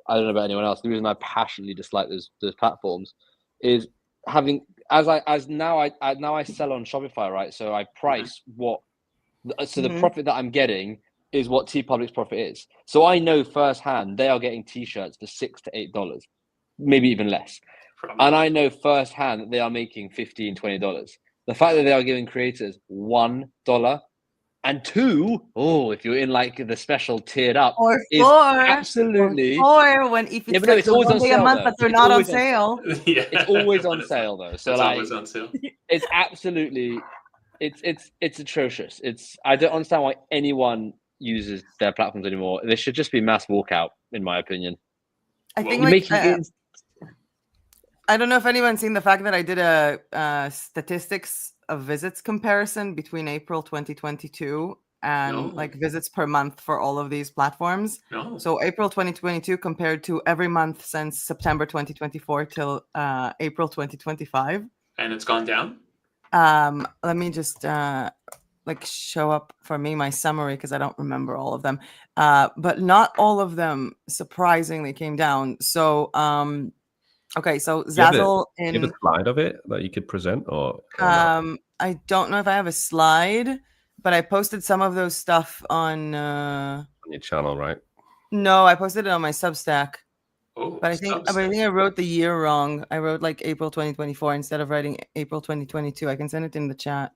I don't know about anyone else. The reason I passionately dislike those platforms is having now I sell on Shopify, right? So I price what so the Mhm. profit that I'm getting is what TeePublic's profit is. So I know firsthand they are getting t-shirts for $6 to $8, maybe even less. Probably. And I know firsthand that they are making $15, $20. The fact that they are giving creators $1 and $2, if you're in like the special tiered up, Or is four, absolutely. or when if Yeah, it's but no, like it's the always one on day a sale month, though. but they're It's not on always on sale. Yeah. It's always But on it's not- sale though. So It's like, always on sale. it's absolutely, it's atrocious. I don't understand why anyone uses their platforms anymore. There should just be mass walkout, in my opinion. I think Well, You're like making it. I don't know if anyone's seen the fact that I did a statistics of visits comparison between April 2022 and No. like visits per month for all of these platforms. No. So April 2022 compared to every month since September 2024 till April 2025. And it's gone down. Let me just like show up for me my summary because I don't remember all of them. But not all of them surprisingly came down. So okay, so Do you have Zazzle a slide of it that you could present, or not? I don't know if I have a slide, but I posted some of those stuff on On your channel, right? no, I posted it on my Substack. Oh, But I think I wrote the year wrong. I wrote like April 2024 instead of writing April 2022. I can send it in the chat.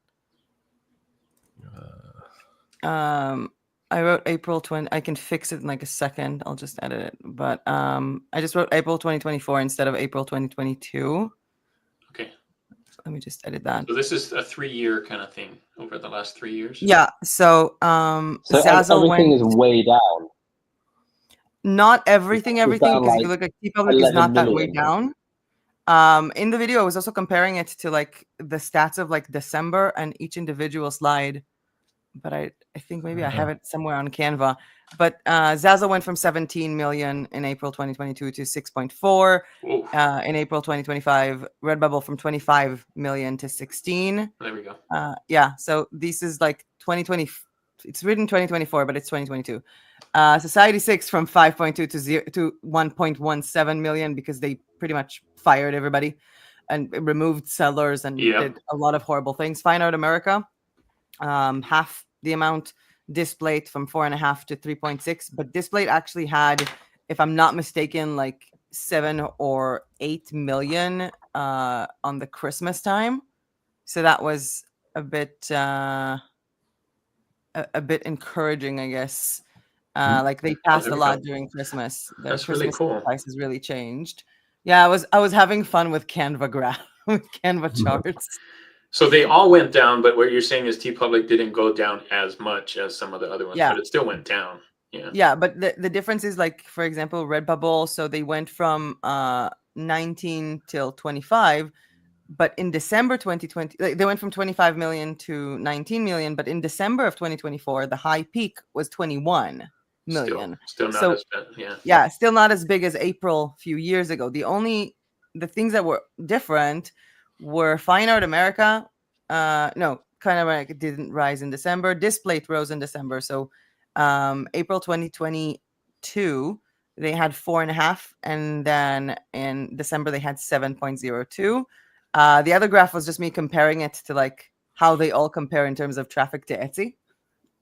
I wrote April 20. I can fix it in like a second. I'll just edit it. But I just wrote April 2024 instead of April 2022. Okay. Let me just edit that. So this is a 3-year kind of thing over the last 3 years. Yeah. So So Zazzle everything went is way down. not everything, down because if like you look at TeePublic, is 11 not that way million. down. In the video, I was also comparing it to like the stats of like December and each individual slide. But I think maybe I have it somewhere on Canva. But Zazzle went from 17 million in April 2022 to 6.4 in April 2025. Redbubble from 25 million to 16. There we go. Yeah, so this is like 2020. It's written 2024, but it's 2022. Society 6 from 5.2 to 1.17 million because they pretty much fired everybody and removed sellers and did a lot of horrible things. Fine Art America, half the amount. Displayed from 4.5 to 3.6, but Displayed actually had, if I'm not mistaken, like 7 or 8 million on the Christmas time. So that was a bit encouraging, I guess. Like they passed a lot during Christmas. Their That's Christmas really cool. prices really changed. Yeah, I was having fun with Canva graph with Canva charts. So they all went down, but what you're saying is TeePublic didn't go down as much as some of the other ones, but it still went down. Yeah. Yeah, but the difference is like, for example, Redbubble. So they went from 19 till 25, but in December 2020, they went from 25 million to 19 million. But in December of 2024, the high peak was 21 million. Still not as bad. Yeah. Yeah, still not as big as April a few years ago. The things that were different were Fine Art America. No, Fine Art America didn't rise in December. Displayed rose in December. So April 2022, they had 4.5, and then in December they had 7.02. The other graph was just me comparing it to like how they all compare in terms of traffic to Etsy.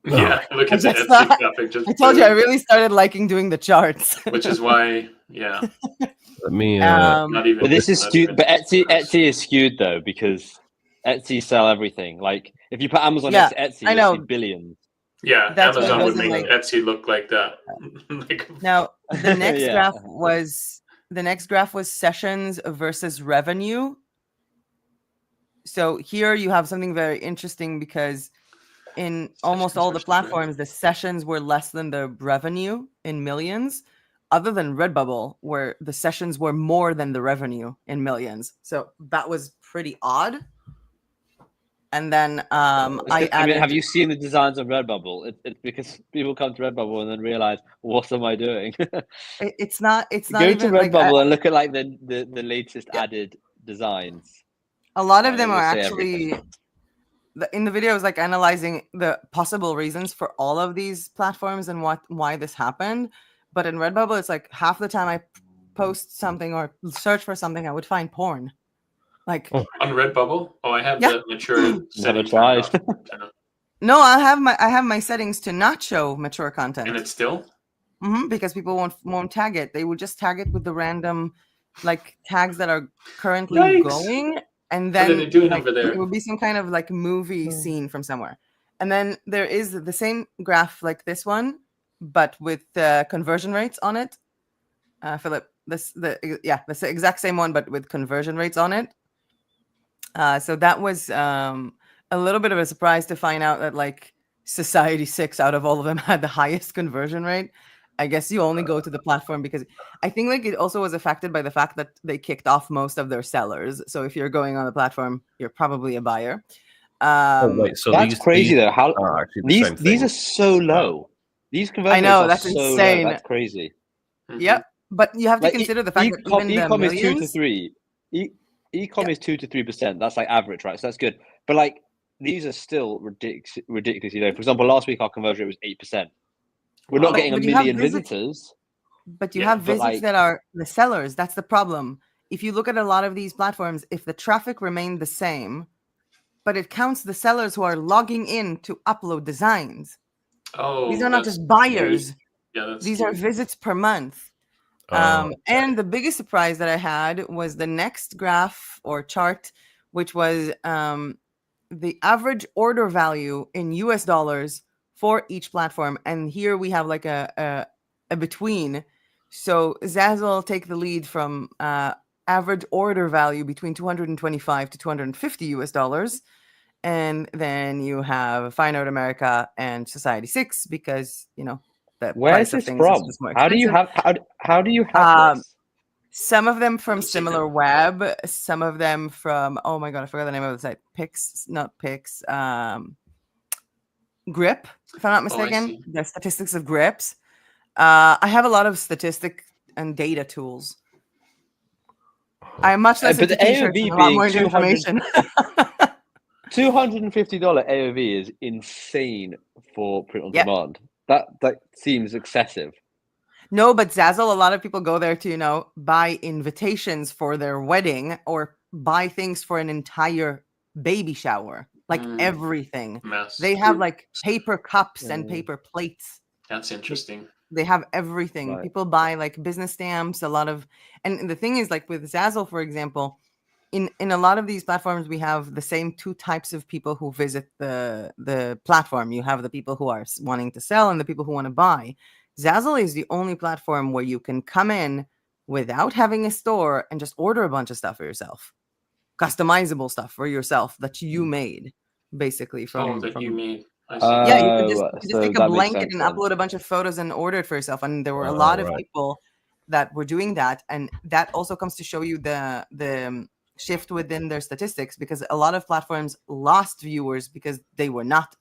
Yeah, look at the Etsy traffic. I told you I really started liking doing the charts, which is why, yeah. Let me. Not even. But this is skewed. But Etsy is skewed though because Etsy sell everything. Like if you put Amazon next to Etsy, I know. you'll see billions. Yeah, that's Amazon would make Etsy look like that. Now the next graph was sessions versus revenue. So here you have something very interesting because in almost Sessions all are the still good. platforms, the sessions were less than the revenue in millions, other than Redbubble, where the sessions were more than the revenue in millions. So that was pretty odd. And then I added. have you seen the designs on Redbubble? It's because people come to Redbubble and then realize, what am I doing? It's not Go to even like Redbubble and look at like the latest added designs. a lot of And them it will are say actually everything. in the video. I was like analyzing the possible reasons for all of these platforms and why this happened. But in Redbubble, it's like half the time I post something or search for something, I would find porn. Like On Redbubble? Oh, I have Yeah. the mature setting tried. turned off. no, I have my settings to not show mature content. And it's still? Because people won't tag it. They would just tag it with the random like tags that are currently Yikes. going, and What are then they doing like, over there? it would be some kind of like movie scene from somewhere. And then there is the same graph like this one, but with conversion rates on it. Philip, that's the exact same one, but with conversion rates on it. So that was a little bit of a surprise to find out that like Society 6 out of all of them had the highest conversion rate. I guess you only go to the platform because I think like it also was affected by the fact that they kicked off most of their sellers. So if you're going on the platform, you're probably a buyer. Wait, so That's crazy though. How are actually the same these thing. are so low. These conversion I know, rates that's are so insane. low. That's crazy. Mhm. Yep. But you have to Like consider the fact that even the e-com is 2 to millions, 3. E-com Yeah. is 2 to 3%. That's like average, right? So that's good. But like these are still ridiculously low. For example, last week our conversion rate was 8%. We're not Wow. getting a But you have million visits- visitors. but you Yeah, have but, visits like- that are the sellers. That's the problem. If you look at a lot of these platforms, if the traffic remained the same, but it counts the sellers who are logging in to upload designs. Oh, These are not that's just buyers. skewed. Yeah, that's These are skewed. visits per month. Oh, And the biggest surprise that I had was the next graph or chart, which was the average order value in US dollars for each platform. And here we have like a between. So Zazzle take the lead from average order value between 225 to 250 US dollars. And then you have Fine Art America and Society 6 because, you know, the Where's price of this things from? is just more How do you expensive. have how do you have this? Some of them from Let's see Similar them. Web, some of them from, oh my God, I forgot the name of the site. Grip, if I'm not mistaken. see. The statistics of grips. I have a lot of statistic and data tools. I'm much less But into the t-shirts AOV and a lot being more into information. $250 AOV is insane for print on Yeah. demand. That seems excessive. No, but Zazzle, a lot of people go there to, you know, buy invitations for their wedding or buy things for an entire baby shower, like everything. Mess. They have like paper cups and paper plates. That's interesting. They have everything. Right. People buy like business stamps, a lot of, and the thing is, like with Zazzle, for example, in a lot of these platforms, we have the same two types of people who visit the platform. You have the people who are wanting to sell and the people who want to buy. Zazzle is the only platform where you can come in without having a store and just order a bunch of stuff for yourself, customizable stuff for yourself that you made, basically from. You made. I see. Yeah, you could just so take a that makes blanket sense and then. upload a bunch of photos and order it for yourself. And there were a lot of right. people that were doing that, and that also comes to show you the shift within their statistics, because a lot of platforms lost viewers because they were not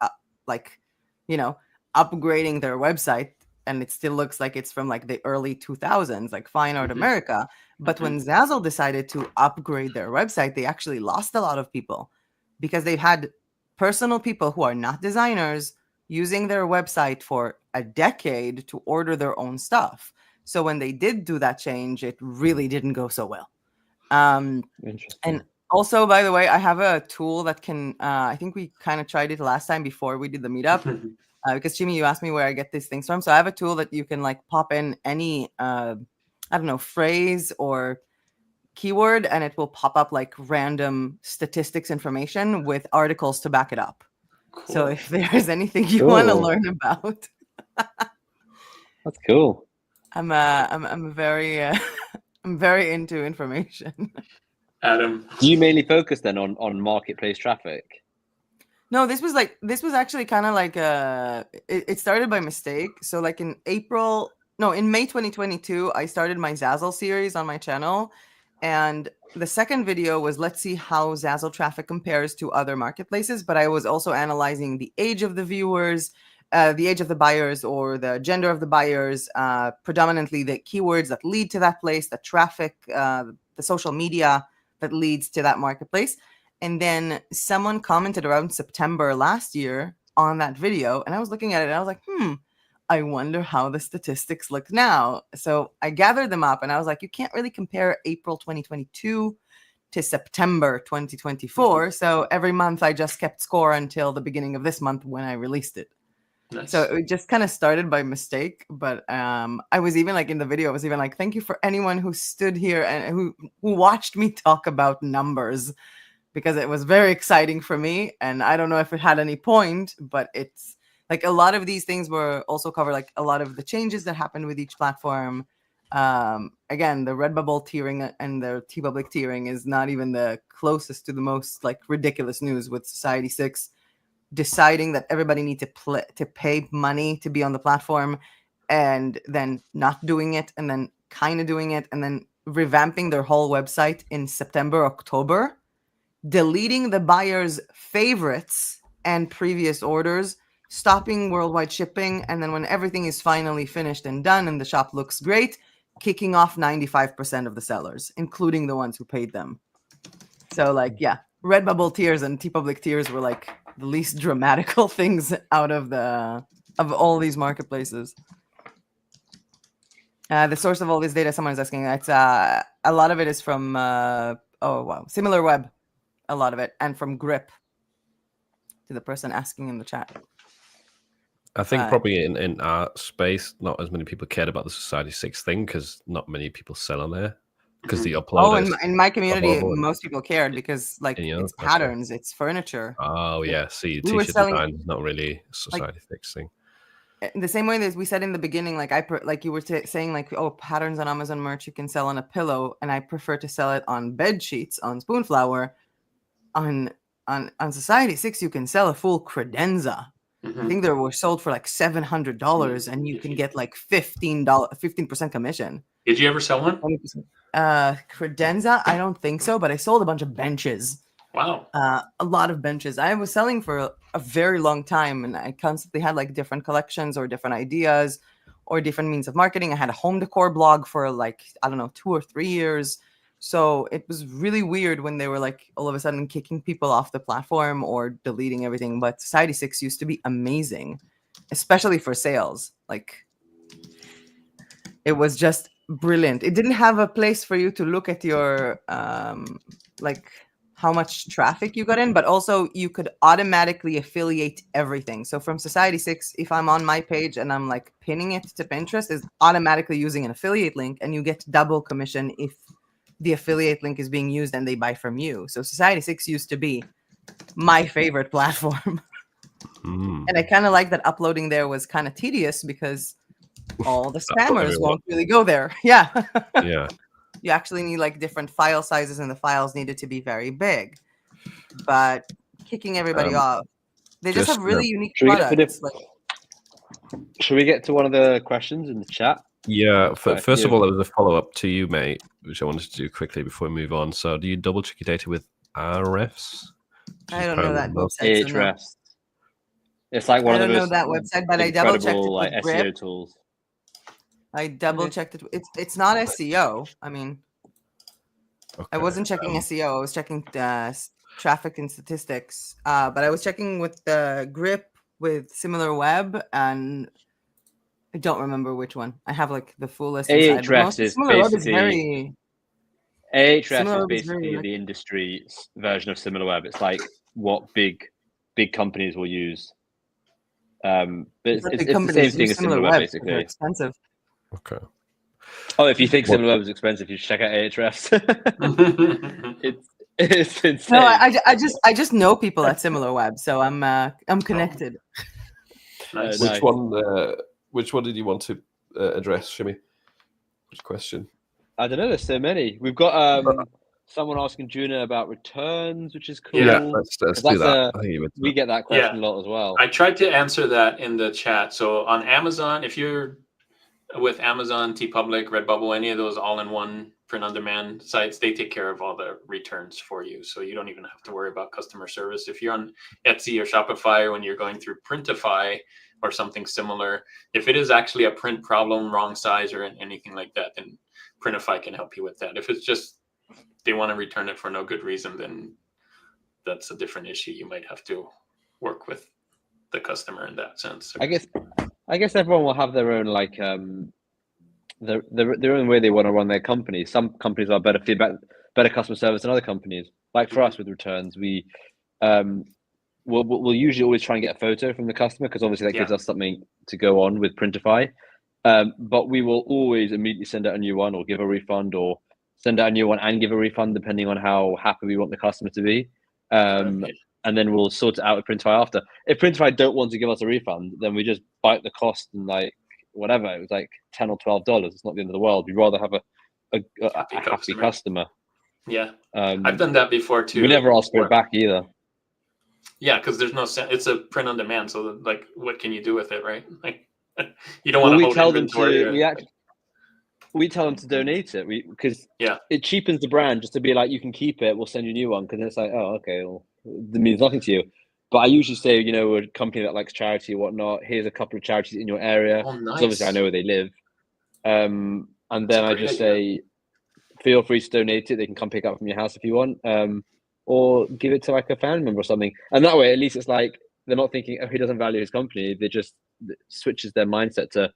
upgrading their website, and it still looks like it's from like the early 2000s, like Fine Art America. But when Zazzle decided to upgrade their website, they actually lost a lot of people because they've had personal people who are not designers using their website for a decade to order their own stuff. So when they did do that change, it really didn't go so well. Interesting. And also, by the way, I have a tool that can, I think we kind of tried it last time before we did the meetup, because Jimmy, you asked me where I get these things from. So I have a tool that you can like pop in any, phrase or keyword, and it will pop up like random statistics information with articles to back it up. Cool. So if there's anything you want to Cool. learn about, That's cool. I'm very I'm very into information. Adam, Do you mainly focus then on marketplace traffic? No, this was actually kind of like it started by mistake. So like in May 2022, I started my Zazzle series on my channel, and the second video was let's see how Zazzle traffic compares to other marketplaces. But I was also analyzing the age of the viewers, the age of the buyers, or the gender of the buyers, predominantly the keywords that lead to that place, the traffic, the social media that leads to that marketplace. And then someone commented around September last year on that video, and I was looking at it and I was like, I wonder how the statistics look now. So I gathered them up and I was like, you can't really compare April 2022 to September 2024. So every month I just kept score until the beginning of this month when I released it. Nice. So it just kind of started by mistake, but I was even like in the video, I was even like, thank you for anyone who stood here and who watched me talk about numbers, because it was very exciting for me. And I don't know if it had any point, but it's like a lot of these things were also covered, like a lot of the changes that happened with each platform. Again, the Redbubble tiering and the TeePublic tiering is not even the closest to the most like ridiculous news, with Society6 deciding that everybody needs to pay money to be on the platform, and then not doing it, and then kind of doing it, and then revamping their whole website in September, October, deleting the buyer's favorites and previous orders, stopping worldwide shipping, and then when everything is finally finished and done and the shop looks great, kicking off 95% of the sellers, including the ones who paid them. So like, yeah, Redbubble tiers and TeePublic tiers were like the least dramatical things out of all these marketplaces. The source of all this data, someone is asking, it's a lot of it is from SimilarWeb, a lot of it, and from Grip, to the person asking in the chat. I think probably in our space, not as many people cared about the Society6 thing because not many people sell on there because the uploaders. Oh, in my community, most people cared because like it's patterns, it's furniture. Oh yeah, see, t-shirt design is not really a Society6 thing. The same way that we said in the beginning, like you were saying, like, oh, patterns on Amazon merch you can sell on a pillow, and I prefer to sell it on bed sheets, on Spoonflower. On Society6, you can sell a full credenza. I think they were sold for like $700, and you can get like $15% commission. Did you ever sell one? Credenza, I don't think so, but I sold a bunch of benches. Wow. A lot of benches. I was selling for a very long time, and I constantly had like different collections or different ideas or different means of marketing. I had a home decor blog for like, I don't know, 2 or 3 years. So it was really weird when they were like all of a sudden kicking people off the platform or deleting everything. But Society6 used to be amazing, especially for sales. Like, it was just brilliant. It didn't have a place for you to look at your like how much traffic you got in, but also you could automatically affiliate everything. So from Society6, if I'm on my page and I'm like pinning it to Pinterest, is automatically using an affiliate link, and you get double commission if the affiliate link is being used and they buy from you. So Society6 used to be my favorite platform. And I kind of like that uploading there was kind of tedious because all the spammers won't really go there. Yeah. Yeah. You actually need like different file sizes, and the files needed to be very big. But kicking everybody off, they just have really unique products. Should we get to one of the questions in the chat? Yeah. First of all, there was a follow-up to you, mate, which I wanted to do quickly before we move on. So do you double check your data with RFs? I don't know that website. Ahrefs. It's like one of the most that website, but I double checked it like with SEO Grip. tools. I double checked it. It's not SEO. I mean, I wasn't checking SEO. I was checking traffic and statistics. But I was checking with the Grip, with SimilarWeb, and I don't remember which one. I have like the full list. Ahrefs is basically Ahrefs is basically the industry version of SimilarWeb. It's like what big companies will use. But it's the same thing as SimilarWeb, basically. They're expensive. Okay. Oh, if you think SimilarWeb is expensive, you should check out Ahrefs. it's insane. No, I just know people at SimilarWeb, so I'm connected. Nice. Which one did you want to address, Shimmy? Which question? I don't know. There's so many. We've got Someone asking Juna about returns, which is cool. Yeah, let's do that. I think we get that question a lot as well. I tried to answer that in the chat. So on Amazon, if you're with Amazon, TeePublic, Redbubble, any of those all-in-one print-on-demand sites, they take care of all the returns for you. So you don't even have to worry about customer service. If you're on Etsy or Shopify, or when you're going through Printify or something similar, if it is actually a print problem, wrong size, or anything like that, then Printify can help you with that. If it's just they want to return it for no good reason, then that's a different issue. You might have to work with the customer in that sense. I guess everyone will have their own like their own way they want to run their company. Some companies are better feedback, better customer service than other companies. Like for us with returns, we'll usually always try and get a photo from the customer, because obviously that gives us something to go on with Printify. But we will always immediately send out a new one, or give a refund, or send out a new one and give a refund, depending on how happy we want the customer to be. And then we'll sort it out with Printify after. If Printify don't want to give us a refund, then we just bite the cost and like whatever. It was like $10 or $12. It's not the end of the world. We'd rather have a happy customer. Yeah, I've done that before too. We never ask for it back either. Yeah, because there's no sense. It's a print on demand, so like, what can you do with it, right? Like, you don't want to hold inventory. We tell them to donate it, because it cheapens the brand just to be like, you can keep it, we'll send you a new one, because it's like, oh, okay, well, it means nothing to you. But I usually say, we're a company that likes charity or whatnot. Here's a couple of charities in your area. Oh, nice. Because obviously I know where they live. And then I just say, feel free to donate it. They can come pick up from your house if you want, or give it to like a family member or something. And that way, at least it's like, they're not thinking, oh, he doesn't value his company. They just switches their mindset to,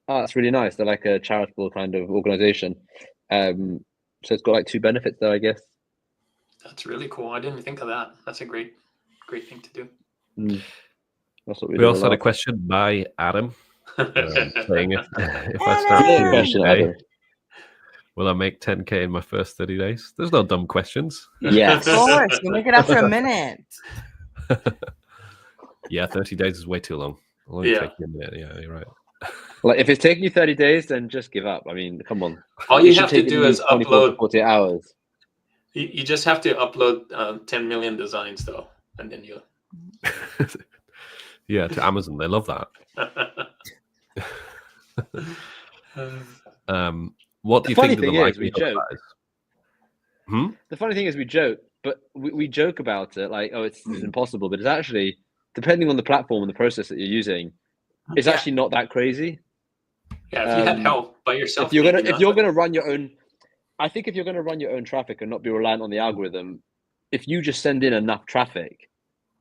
oh, that's really nice. They're like a charitable kind of organization. So it's got like two benefits there, I guess. That's really cool. I didn't think of that. That's a great thing to do. That's what we also had a question by Adam saying if I start today, will I make 10K in my first 30 days? There's no dumb questions. Yes. Of course. You make it after a minute. Yeah, 30 days is way too long. It'll only take you a minute. Yeah, you're right. Like if it's taking you 30 days, then just give up. I mean, come on. All you have to do is upload 40 hours. You just have to upload 10 million designs, though, and then you. Yeah, to Amazon, they love that. What do you think of the likelihood? The funny thing is, we joke, but we joke about it like, oh, it's impossible. But it's actually, depending on the platform and the process that you're using, it's actually not that crazy. Yeah, if you had help by yourself, if you're gonna run your own, I think if you're gonna run your own traffic and not be reliant on the algorithm, if you just send in enough traffic,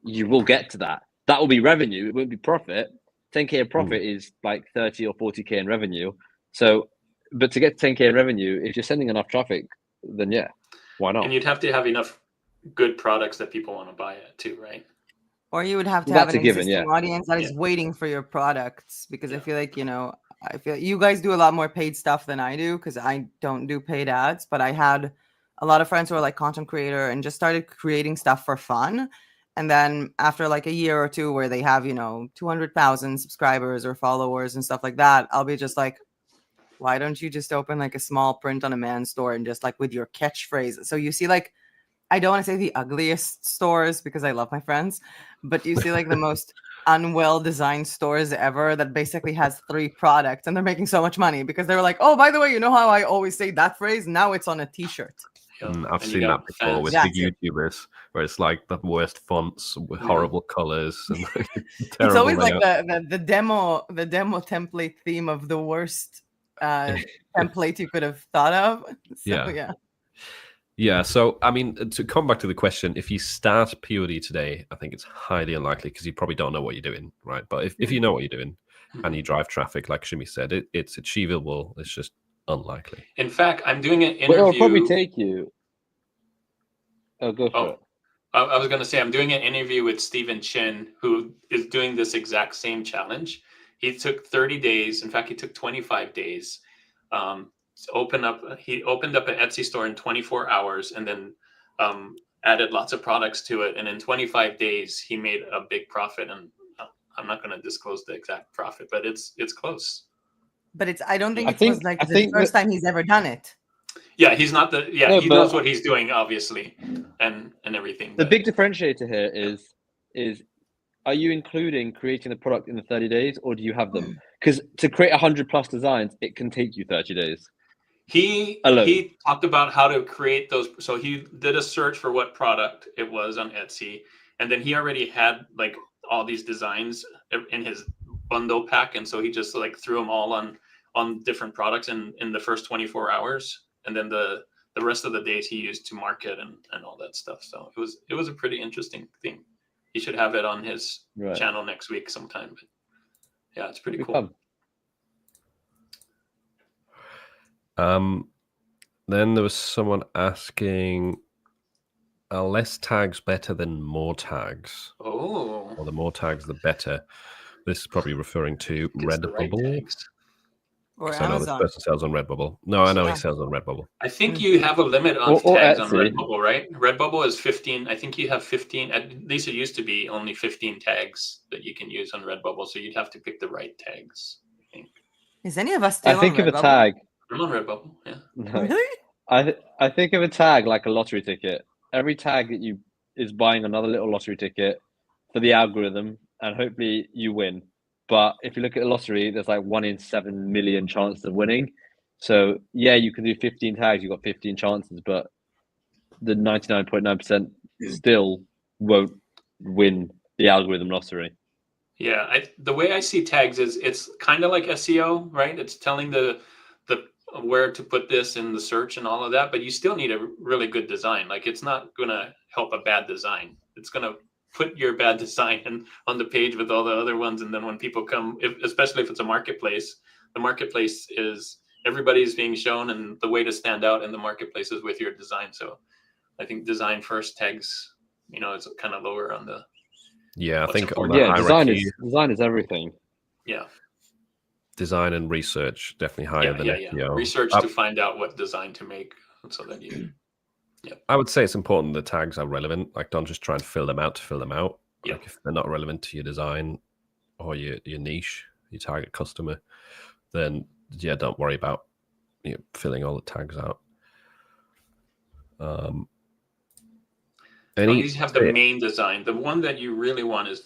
you will get to that. That will be revenue. It won't be profit. 10K of profit is like 30 or 40K in revenue. So, but to get 10K in revenue, if you're sending enough traffic, then yeah, why not? And you'd have to have enough good products that people want to buy it too, right? Or you would have to have an existing audience that is waiting for your products, because I feel like, I feel you guys do a lot more paid stuff than I do, because I don't do paid ads, but I had a lot of friends who are like content creator and just started creating stuff for fun. And then after like a year or two where they have, 200,000 subscribers or followers and stuff like that, I'll be just like, why don't you just open like a small print on demand store and just like with your catchphrase? So you see, like, I don't want to say the ugliest stores because I love my friends, but you see like the most unwell designed stores ever that basically has 3 products and they're making so much money because they're like, oh, by the way, you know how I always say that phrase? Now it's on a t-shirt. I've seen that before with big YouTubers where it's like the worst fonts with horrible colors and it's always like the demo template theme of the worst template you could have thought of. So, yeah. So I mean, to come back to the question, if you start POD today, I think it's highly unlikely because you probably don't know what you're doing, right? But if you know what you're doing and you drive traffic, like Shimi said, it's achievable. It's just unlikely. In fact, I'm doing an interview. It'll probably take you. Oh, go for it. I was going to say I'm doing an interview with Stephen Chin, who is doing this exact same challenge. He took 30 days. In fact, he took 25 days. He opened up an Etsy store in 24 hours, and then added lots of products to it. And in 25 days, he made a big profit. And I'm not going to disclose the exact profit, but it's close. But I don't think it was like the first time he's ever done it. Yeah, he's not the. Yeah, No, he knows what he's doing, obviously, and everything. The big differentiator here is are you including creating the product in the 30 days, or do you have them? Because to create 100+ designs, it can take you 30 days. He talked about how to create those. So he did a search for what product it was on Etsy, and then he already had like all these designs in his bundle pack, and so he just like threw them all on different products in the first 24 hours, and then the rest of the days he used to market and all that stuff. So it was a pretty interesting thing. He should have it on his channel next week sometime. But yeah, it's pretty cool. Then there was someone asking, are less tags better than more tags? Oh. Or the more tags, the better. This is probably referring to Redbubble. Or Amazon. I know this person sells on Redbubble. No, I know he sells on Redbubble. I think you have a limit on tags on Redbubble, right? Redbubble is 15. I think you have 15. At least it used to be only 15 tags that you can use on Redbubble. So you'd have to pick the right tags, I think. Is any of us still I think on of Redbubble? a tag. I'm on Redbubble, yeah. No. Really? I think of a tag like a lottery ticket. Every tag that you is buying another little lottery ticket for the algorithm, and hopefully you win. But if you look at the lottery, there's like 1 in 7 million chance of winning. So yeah, you can do 15 tags, you've got 15 chances, but the 99.9% still won't win the algorithm lottery. Yeah, the way I see tags is it's kind of like SEO, right? It's telling the where to put this in the search and all of that, but you still need a really good design. Like it's not going to help a bad design. It's going to put your bad design on the page with all the other ones, and then when people come, especially if it's a marketplace, the marketplace is everybody's being shown, and the way to stand out in the marketplace is with your design. So I think design first tags, it's kind of lower on the. Yeah, I think on the hierarchy, design is everything. Yeah. Design and research definitely higher than SEO. Research to find out what design to make, so that you. Yeah. I would say it's important the tags are relevant. Like, don't just try and fill them out to fill them out. Yeah. Like, if they're not relevant to your design or your niche, your target customer, then yeah, don't worry about filling all the tags out. You have the main design. The one that you really want is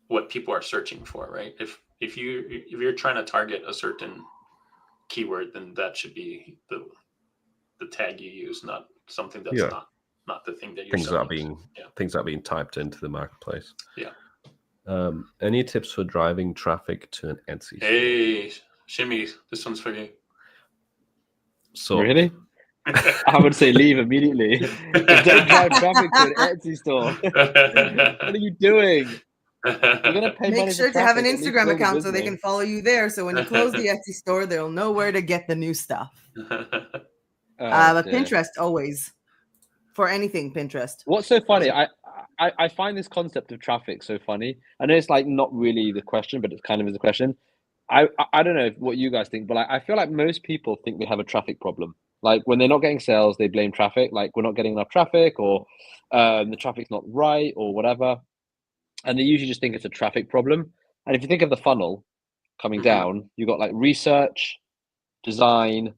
what people are searching for, right? If you're trying to target a certain keyword, then that should be the tag you use, not something that's not the thing that you're selling. Things that are being typed into the marketplace. Yeah. Any tips for driving traffic to an Etsy store? Hey, Shimmy, this one's for you. So really? I would say leave immediately. Don't drive traffic to an Etsy store. What are you doing? You're gonna pay Make money sure for to have an traffic, Instagram account so they can follow you there. So when you close the Etsy store, they'll know where to get the new stuff. But Pinterest always. For anything, Pinterest. What's so funny? I find this concept of traffic so funny. I know it's like not really the question, but it kind of is a question. I don't know what you guys think, but I feel like most people think they have a traffic problem. Like when they're not getting sales, they blame traffic. Like we're not getting enough traffic, or the traffic's not right, or whatever. And they usually just think it's a traffic problem. And if you think of the funnel coming down, you've got like research, design,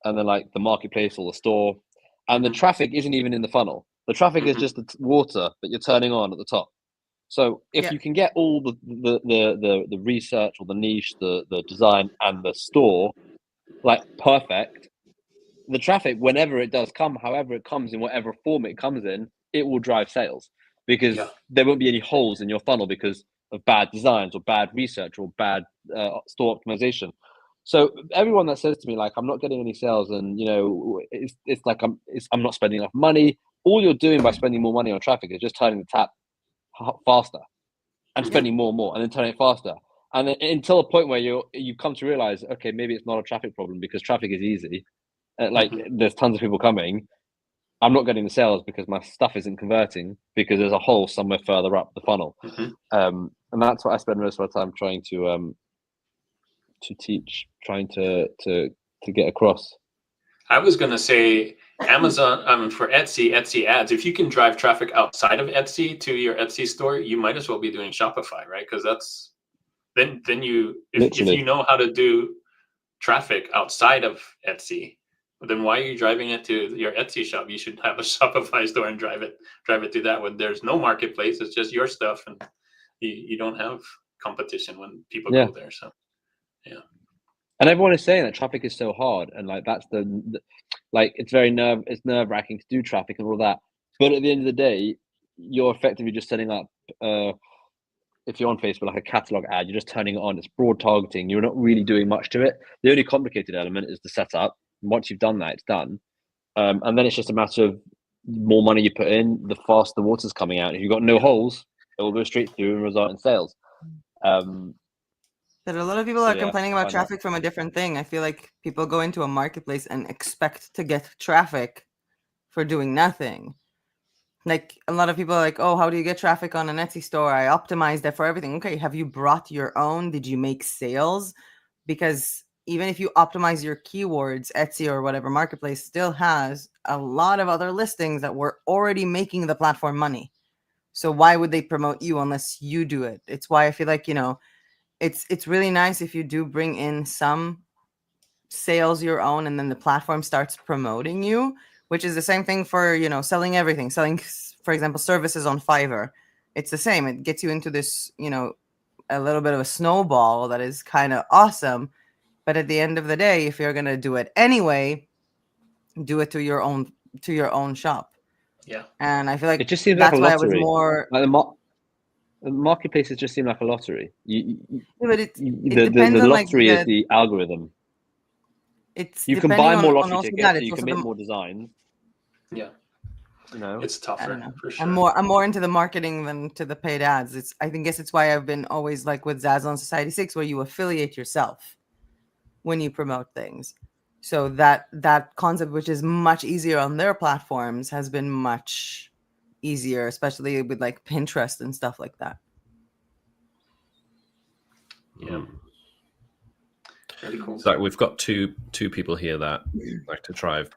and then like the marketplace or the store. And the traffic isn't even in the funnel. The traffic is just the water that you're turning on at the top. So if you can get all the research or the niche, the design and the store, like perfect, the traffic, whenever it does come, however it comes, in whatever form it comes in, it will drive sales, because there won't be any holes in your funnel because of bad designs or bad research or bad store optimization. So everyone that says to me like I'm not getting any sales and it's like I'm not spending enough money, all you're doing by spending more money on traffic is just turning the tap faster and spending more and more and then turning it faster, and then until a point where you come to realize, okay, maybe it's not a traffic problem because traffic is easy. Like there's tons of people coming. I'm not getting the sales because my stuff isn't converting because there's a hole somewhere further up the funnel. And that's what I spend most of my time trying to teach, trying to get across. I was going to say Amazon, for Etsy ads, if you can drive traffic outside of Etsy to your Etsy store, you might as well be doing Shopify, right? Because that's if you know how to do traffic outside of Etsy, then why are you driving it to your Etsy shop? You should have a Shopify store and drive it to that when there's no marketplace. It's just your stuff, and you don't have competition when people go there. So yeah. And everyone is saying that traffic is so hard, and like that's the like it's nerve wracking to do traffic and all that. But at the end of the day, you're effectively just setting up. If you're on Facebook, like a catalog ad, you're just turning it on. It's broad targeting. You're not really doing much to it. The only complicated element is the setup. Once you've done that, it's done. And then it's just a matter of more money you put in, the faster the water's coming out. If you've got no holes, it will go straight through and result in sales. But a lot of people are complaining about traffic from a different thing. I feel like people go into a marketplace and expect to get traffic for doing nothing. Like a lot of people are like, oh, how do you get traffic on an Etsy store? I optimized it for everything. Okay, have you brought your own? Did you make sales? Because even if you optimize your keywords, Etsy or whatever marketplace still has a lot of other listings that were already making the platform money. So why would they promote you unless you do it? It's why I feel like, it's really nice if you do bring in some sales your own and then the platform starts promoting you, which is the same thing for, selling everything, selling, for example, services on Fiverr. It's the same. It gets you into this, a little bit of a snowball that is kind of awesome. But at the end of the day, if you're going to do it anyway, do it to your own shop. Yeah. And I feel like it just seems that's like a why lottery. I was more like the marketplaces just seem like a lottery. But it the depends on lottery is the algorithm. You can buy more lottery tickets, so you can make more designs. Yeah. It's tougher for sure. I'm more into the marketing than to the paid ads. I guess it's why I've been always like with Zazzle and Society 6, where you affiliate yourself when you promote things. So that concept, which is much easier on their platforms, has been much easier, especially with like Pinterest and stuff like that. Yeah. Really cool. So we've got two people here that like to drive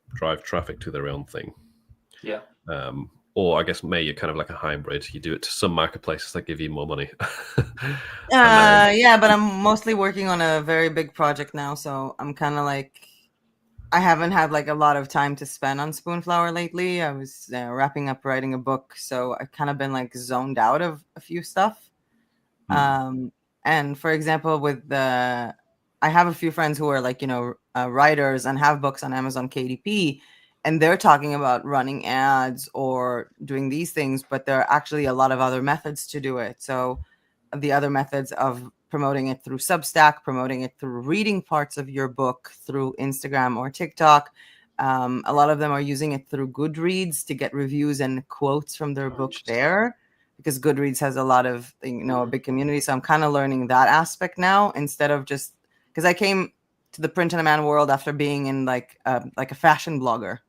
traffic to their own thing. Yeah. Or I guess, May, you're kind of like a hybrid. You do it to some marketplaces that give you more money. Yeah, but I'm mostly working on a very big project now, so I'm kind of like, I haven't had like a lot of time to spend on Spoonflower lately. I was wrapping up writing a book, so I've kind of been like zoned out of a few stuff. And for example, I have a few friends who are like, writers and have books on Amazon KDP, and they're talking about running ads or doing these things, but there are actually a lot of other methods to do it. So the other methods of promoting it through Substack, promoting it through reading parts of your book through Instagram or TikTok. A lot of them are using it through Goodreads to get reviews and quotes from their book there, because Goodreads has a lot of, a big community. So I'm kind of learning that aspect now, instead of just, because I came to the print on demand world after being in like a fashion blogger,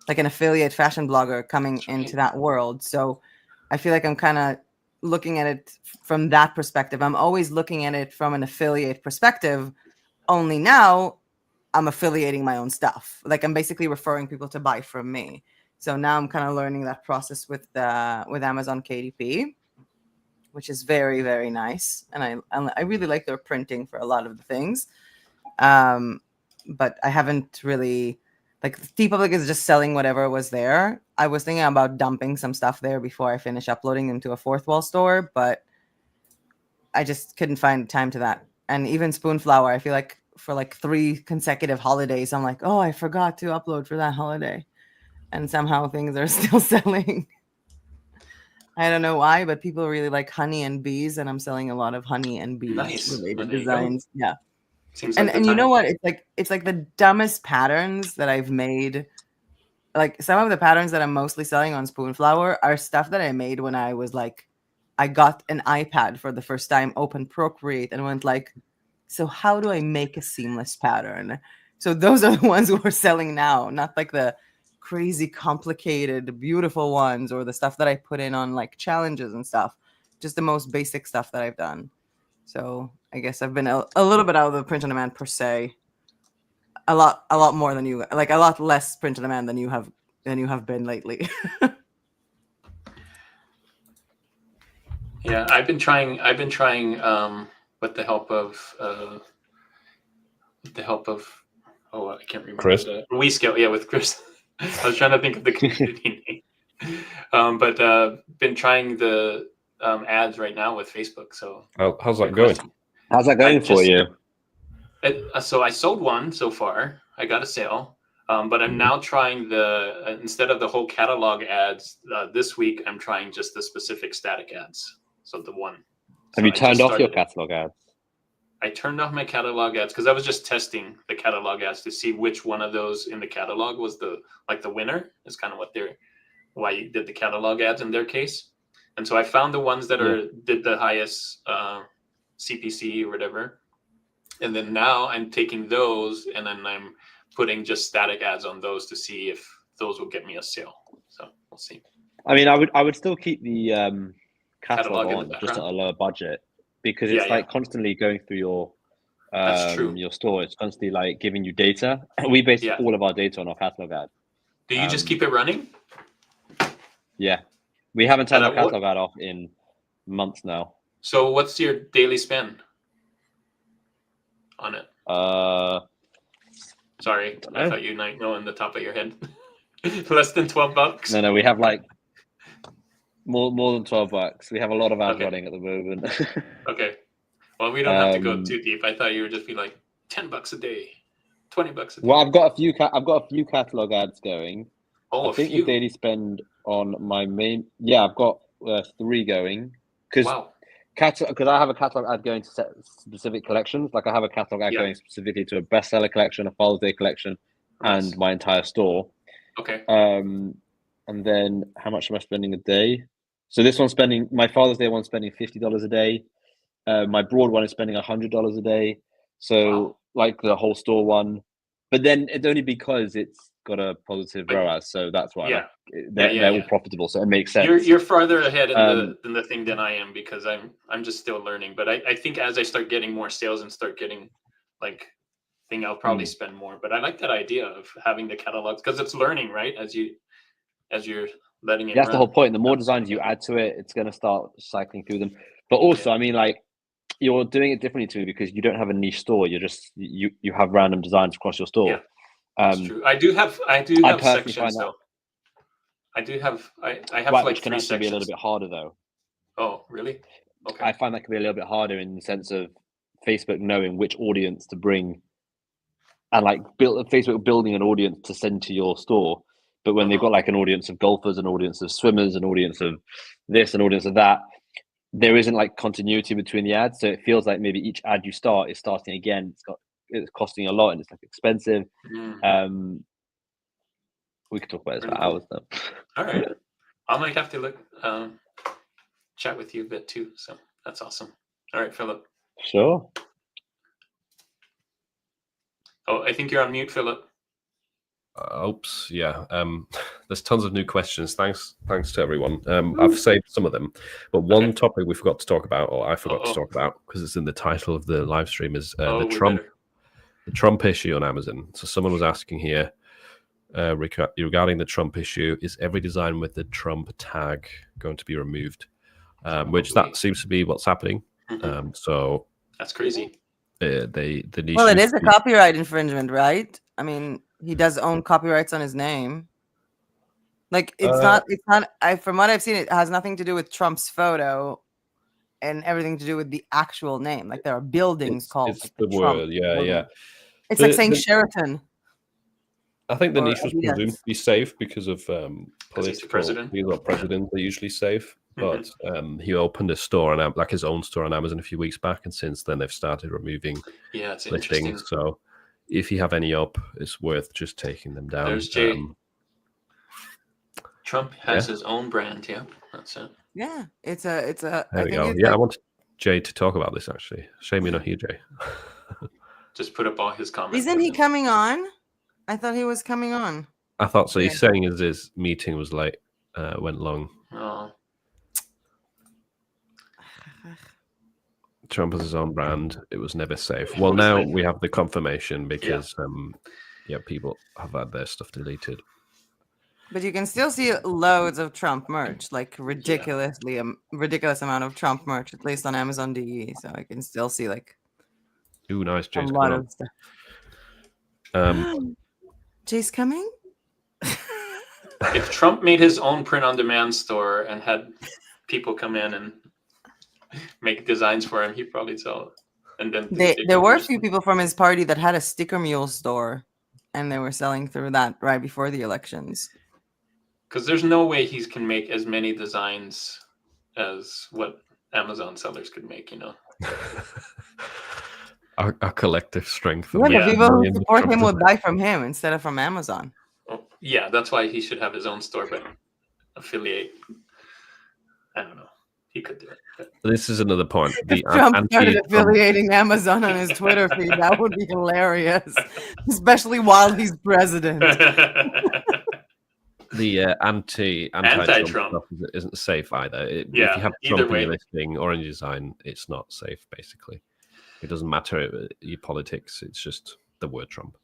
like an affiliate fashion blogger coming into that world. So I feel like I'm kind of looking at it from that perspective. I'm always looking at it from an affiliate perspective, only now I'm affiliating my own stuff. Like I'm basically referring people to buy from me. So now I'm kind of learning that process with Amazon KDP, which is very, very nice. And I really like their printing for a lot of the things. But I haven't really, like, TeePublic is just selling whatever was there. I was thinking about dumping some stuff there before I finish uploading them to a fourth wall store, but I just couldn't find time to that. And even Spoonflower, I feel like for like 3 consecutive holidays, I'm like, oh, I forgot to upload for that holiday. And somehow things are still selling. I don't know why, but people really like honey and bees, and I'm selling a lot of honey and bees related designs. Yeah. Seems and like and you know what? It's like the dumbest patterns that I've made. Like some of the patterns that I'm mostly selling on Spoonflower are stuff that I made when I was like, I got an iPad for the first time, opened Procreate, and went like, so how do I make a seamless pattern? So those are the ones we're selling now, not like the crazy complicated, beautiful ones or the stuff that I put in on like challenges and stuff. Just the most basic stuff that I've done. So I guess I've been a little bit out of the print on demand per se. A lot more than you, like a lot less print on demand than you have been lately. Yeah, I've been trying with the help of I can't remember. Chris? We Scale, yeah, with Chris. I was trying to think of the community name. But been trying the ads right now with Facebook. So How's that going? How's that going for you? So I sold one so far. I got a sale. But I'm now trying instead of the whole catalog ads this week, I'm trying just the specific static ads. So the one. Have you turned off your catalog ads? I turned off my catalog ads because I was just testing the catalog ads to see which one of those in the catalog was the winner. Is kind of why you did the catalog ads in their case. And so I found the ones that did the highest CPC or whatever. And then now I'm taking those and then I'm putting just static ads on those to see if those will get me a sale. So we'll see. I mean, I would still keep the catalog on just at a lower budget because it's constantly going through your store. It's constantly like giving you data. We base all of our data on our catalog ad. Do you just keep it running? Yeah, we haven't turned our catalog ad off in months now. So what's your daily spend on it? Sorry, I thought you might know on the top of your head. Less than $12? No, we have like more than $12. We have a lot of ads running at the moment. Okay. Well, we don't have to go too deep. I thought you would just be like $10 a day, $20 a day. Well, I've got a few catalog ads going. Oh, I think the daily spend on my main. Yeah, I've got 3 going because I have a catalog ad going to set specific collections. Like I have a catalog ad going specifically to a bestseller collection, a Father's Day collection, and my entire store. Okay. And then how much am I spending a day? So this one's my Father's Day one's spending $50 a day. My broad one is spending $100 a day. So like the whole store one, but then it's only because it's got a positive ROAS. So that's why they're all profitable. So it makes sense. You're farther ahead in the thing than I am because I'm just still learning. But I think as I start getting more sales and start getting I'll probably spend more. But I like that idea of having the catalogs because it's learning, right? As you're letting it. That's the whole point. The more designs you add to it, it's going to start cycling through them. But also, I mean, like you're doing it differently to me because you don't have a niche store. You're just you have random designs across your store. Yeah, that's true. I do have sections though. I have which can actually be a little bit harder though. Oh, really? Okay. I find that can be a little bit harder in the sense of Facebook knowing which audience to bring and like Facebook building an audience to send to your store. But when they've got like an audience of golfers, an audience of swimmers, an audience of this, an audience of that, there isn't like continuity between the ads. So it feels like maybe each ad you start is starting again. It's costing a lot and it's like expensive. We could talk about this for hours though. All right. I might have to look chat with you a bit too. So that's awesome. All right, Philip. Sure. Oh, I think you're on mute, Philip. Oops, yeah. There's tons of new questions. Thanks to everyone. I've saved some of them, but one topic we forgot to talk about, or I forgot to talk about, because it's in the title of the live stream, is the Trump issue on Amazon. So someone was asking here regarding the Trump issue: is every design with the Trump tag going to be removed? Which that seems to be what's happening. So that's crazy. Well, it is a copyright infringement, right? I mean, he does own copyrights on his name. Like it's not. From what I've seen, it has nothing to do with Trump's photo, and everything to do with the actual name. Like there are buildings called. It's like the word, yeah. It's like saying Sheraton. I think the niche was presumed to be safe because of political. President. He's not president. They're usually safe. But he opened a store on like his own store on Amazon a few weeks back, and since then they've started removing it's listings. So if you have any up, it's worth just taking them down. There's Jay. Trump has his own brand. Yeah, that's it. Yeah, it's a. There we go. Yeah, I want Jay to talk about this actually. Shame you're not here, Jay. Just put up all his comments. Isn't he coming on? I thought he was coming on. I thought so. He's saying his meeting was late, went long. Oh. Trump has his own brand. It was never safe. Well, now we have the confirmation because people have had their stuff deleted. But you can still see loads of Trump merch, like ridiculous amount of Trump merch, at least on Amazon.de. So I can still see like nice, Jay's a lot of stuff. Jay's coming? If Trump made his own print-on-demand store and had people come in and make designs for him, he'd probably sell it. And then There were a few people from his party that had a sticker mule store, and they were selling through that right before the elections. Because there's no way he can make as many designs as what Amazon sellers could make, you know. Our collective strength. Yeah, the people who millions of support Trump him would designers. buy from him instead of from Amazon. Oh, yeah, that's why he should have his own store, but affiliate. I don't know. He could do it. But... This is another point. The Trump started affiliating Amazon on his Twitter feed. That would be hilarious, especially while he's president. The anti-Trump stuff isn't safe either. If you have Trump in your listing or in your design, it's not safe. Basically, it doesn't matter your politics. It's just the word Trump.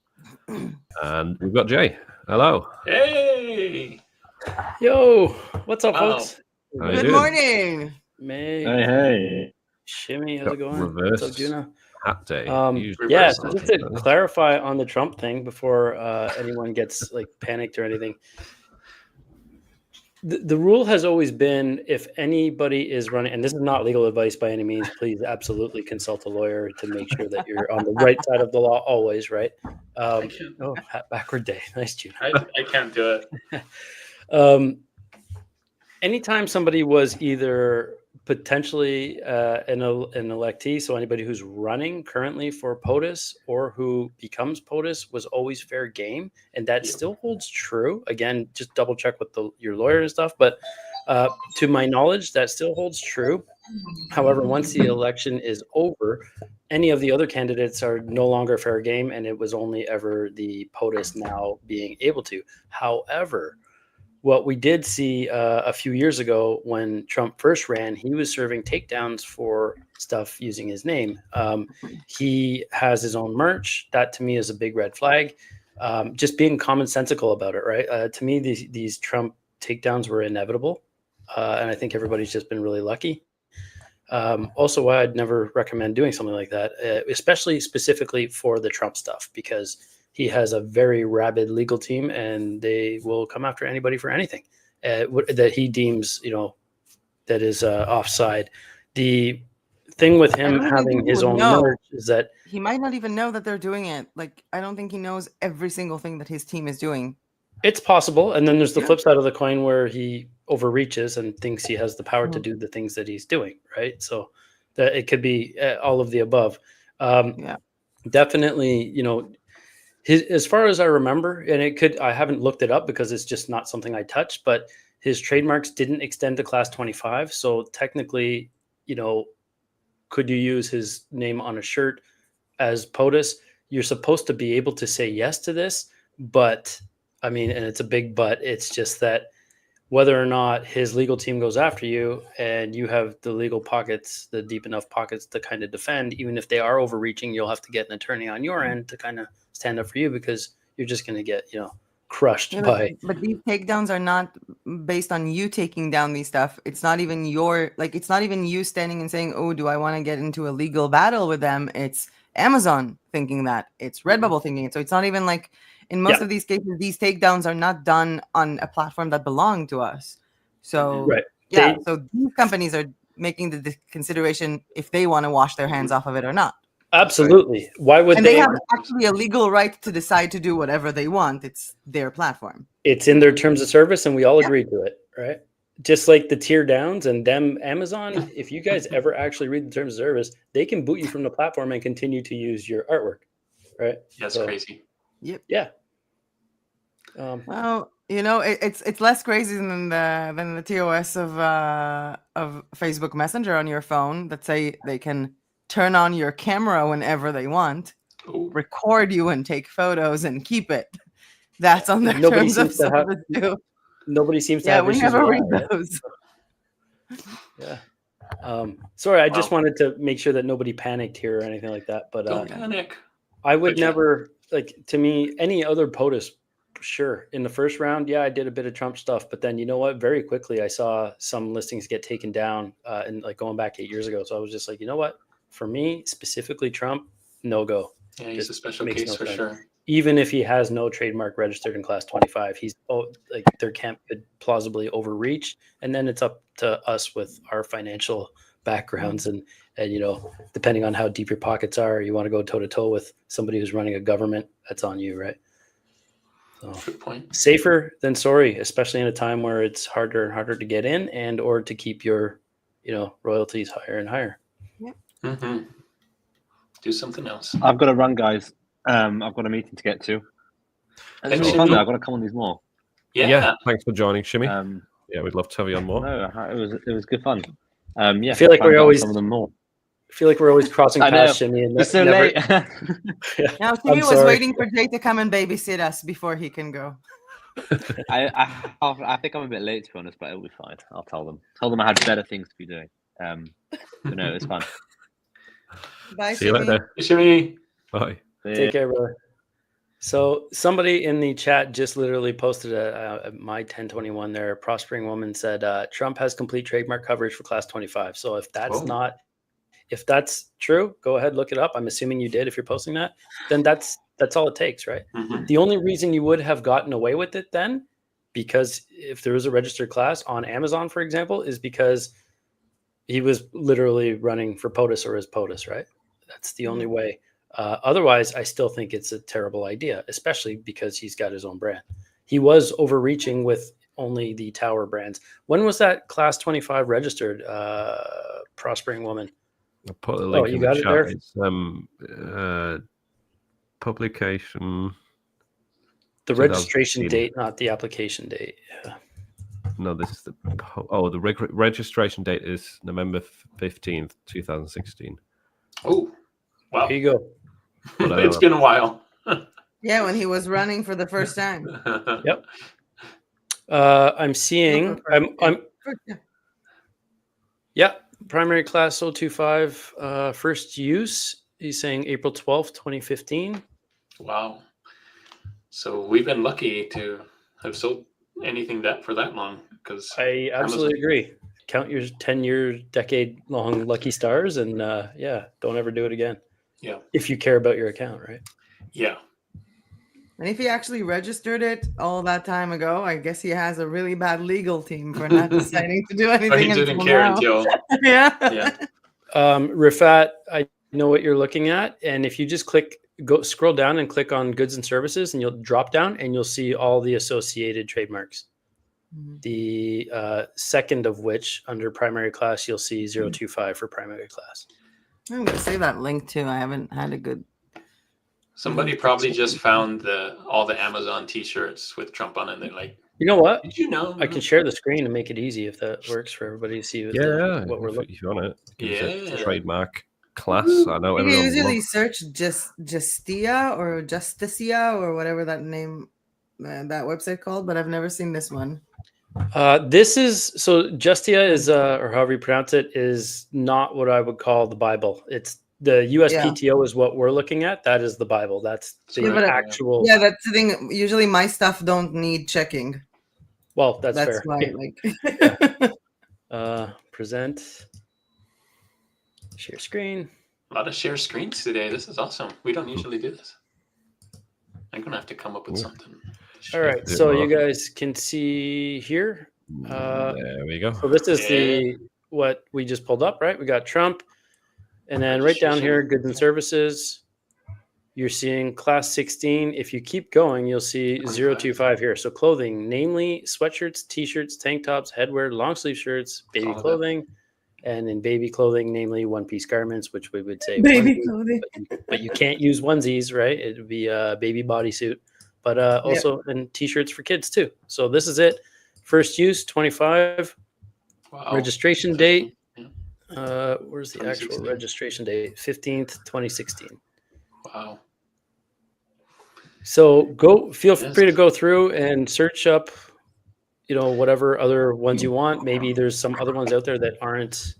And we've got Jay. Hello. Hey. Yo. What's up, folks? Good morning. May. Hey. Shimmy, how's it going? Reverse What's up, Juna? Hat day. Yeah, so just to clarify on the Trump thing before anyone gets like panicked or anything. The rule has always been if anybody is running, and this is not legal advice by any means, please absolutely consult a lawyer to make sure that you're on the right side of the law always, right? Backward day. Nice, June. I can't do it. Anytime somebody was either potentially an electee, so anybody who's running currently for POTUS or who becomes POTUS was always fair game, and that still holds true. Again, just double check with your lawyer and stuff, but to my knowledge, that still holds true. However, once the election is over, any of the other candidates are no longer fair game, and it was only ever the POTUS now being able to. However, what we did see a few years ago when Trump first ran, he was serving takedowns for stuff using his name. He has his own merch. That to me is a big red flag. Just being commonsensical about it, right? To me, these Trump takedowns were inevitable. And I think everybody's just been really lucky. Also, why I'd never recommend doing something like that, especially specifically for the Trump stuff, because he has a very rabid legal team, and they will come after anybody for anything that he deems, that is offside. The thing with him having his own merch is that he might not even know that they're doing it. Like, I don't think he knows every single thing that his team is doing. It's possible. And then there's the flip side of the coin where he overreaches and thinks he has the power to do the things that he's doing. Right. So that it could be all of the above. Definitely, as far as I remember, and I haven't looked it up because it's just not something I touched, but his trademarks didn't extend to class 25. So technically, could you use his name on a shirt as POTUS? You're supposed to be able to say yes to this, but and it's a big but. It's just that whether or not his legal team goes after you and you have the legal pockets, the deep enough pockets to kind of defend, even if they are overreaching, you'll have to get an attorney on your end to kind of stand up for you, because you're just going to get, crushed by. But these takedowns are not based on you taking down these stuff. It's not even it's not even you standing and saying, oh, do I want to get into a legal battle with them? It's Amazon thinking that. It's Redbubble thinking it. So it's not even like, in most of these cases, these takedowns are not done on a platform that belong to us. So, so these companies are making the consideration if they want to wash their hands off of it or not. Absolutely. Why would they have actually a legal right to decide to do whatever they want. It's their platform. It's in their terms of service, and we all agree to it, right? Just like the tear downs and Amazon, if you guys ever actually read the terms of service, they can boot you from the platform and continue to use your artwork, right? That's crazy. Yep. Yeah. Well, it's less crazy than the TOS of Facebook Messenger on your phone that say they can turn on your camera whenever they want, record you and take photos and keep it. That's on their terms of service too. Nobody seems to have we issues never with read that, those. Yeah. Sorry, I just wanted to make sure that nobody panicked here or anything like that. But don't panic. I would never, to me, any other POTUS, sure. In the first round, I did a bit of Trump stuff, but then you know what? Very quickly, I saw some listings get taken down, and going back 8 years ago. So I was just like, you know what? For me, specifically Trump, no go. Yeah, he's a special case for sure. even if he has no trademark registered in class 25, there can't plausibly overreach. And then it's up to us with our financial backgrounds and depending on how deep your pockets are, you want to go toe to toe with somebody who's running a government, that's on you, right? So, good point. Safer than sorry, especially in a time where it's harder and harder to get in and or to keep your royalties higher and higher. Mm-hmm. Do something else. I've got to run, guys. I've got a meeting to get to. It's really fun though. I've got to come on these more. Yeah. Thanks for joining, Shimmy. Yeah, we'd love to have you on more. No, it was good fun. I feel like we're always some of them more. I feel like we're always crossing paths, Shimmy. And it's so late. Now, Shimmy was waiting for Jay to come and babysit us before he can go. I think I'm a bit late, to be honest, but it'll be fine. I'll tell them. Tell them I had better things to be doing. But no, it's fun. Bye, See you later. Shimmy. Bye. Take care, brother. So somebody in the chat just literally posted my 1021 there. Prospering Woman said, Trump has complete trademark coverage for class 25. So if that's true, go ahead, look it up. I'm assuming you did. If you're posting that, then that's all it takes, right? Mm-hmm. The only reason you would have gotten away with it then, because if there was a registered class on Amazon, for example, is because he was literally running for POTUS or as POTUS, right? That's the only way. Otherwise, I still think it's a terrible idea, especially because he's got his own brand. He was overreaching with only the Tower brands. When was that class 25 registered, Prospering Woman? I'll put a link in you the got chat. it there? It's publication. The registration date, not the application date. Yeah. No, this is the registration date is November 15th, 2016. Oh, wow. Here you go. It's been a while. Yeah, when he was running for the first time. Yep. I'm seeing. Yeah, primary class 025, first use. He's saying April 12th, 2015. Wow. So we've been lucky to have sold anything for that long, because I absolutely agree. Count your 10-year, decade-long lucky stars, and don't ever do it again. Yeah. If you care about your account, right? Yeah. And if he actually registered it all that time ago, I guess he has a really bad legal team for not deciding to do anything. He didn't care until. Yeah. Rifat, I know what you're looking at, and if you just scroll down and click on goods and services, and you'll drop down and you'll see all the associated trademarks. Mm-hmm. The second of which, under primary class, you'll see 025 for primary class. I'm going to save that link too. I haven't had a good. Somebody probably just found all the Amazon T-shirts with Trump on it. And they're like, you know what? Did you know? I can share the screen and make it easy if that works for everybody to see what we're looking. If you want it. Yeah. Trademark class. I know You everyone usually search Justia or Justicia or whatever that name, that website called, but I've never seen this one. This is Justia is or however you pronounce it, is not what I would call the Bible. It's the USPTO is what we're looking at. That is the Bible. That's the actual. Yeah, that's the thing. Usually my stuff don't need checking. Well, that's fair. Why, present. Share screen. A lot of share screens today. This is awesome. We don't usually do this. I'm gonna have to come up with something. All right, so you guys can see here. There we go. So this is what we just pulled up, right? We got Trump, and then right down here, goods and services. You're seeing class 16. If you keep going, you'll see 025 here. So clothing, namely sweatshirts, t-shirts, tank tops, headwear, long sleeve shirts, baby clothing, and in baby clothing, namely one-piece garments, which we would say baby clothing. But you can't use onesies, right? It would be a baby bodysuit. But also in t-shirts for kids too. So this is it. First use 25. Wow. Registration date. Where's the actual registration date? 15th, 2016. Wow. So feel free to go through and search up, whatever other ones you want. Maybe there's some other ones out there that aren't.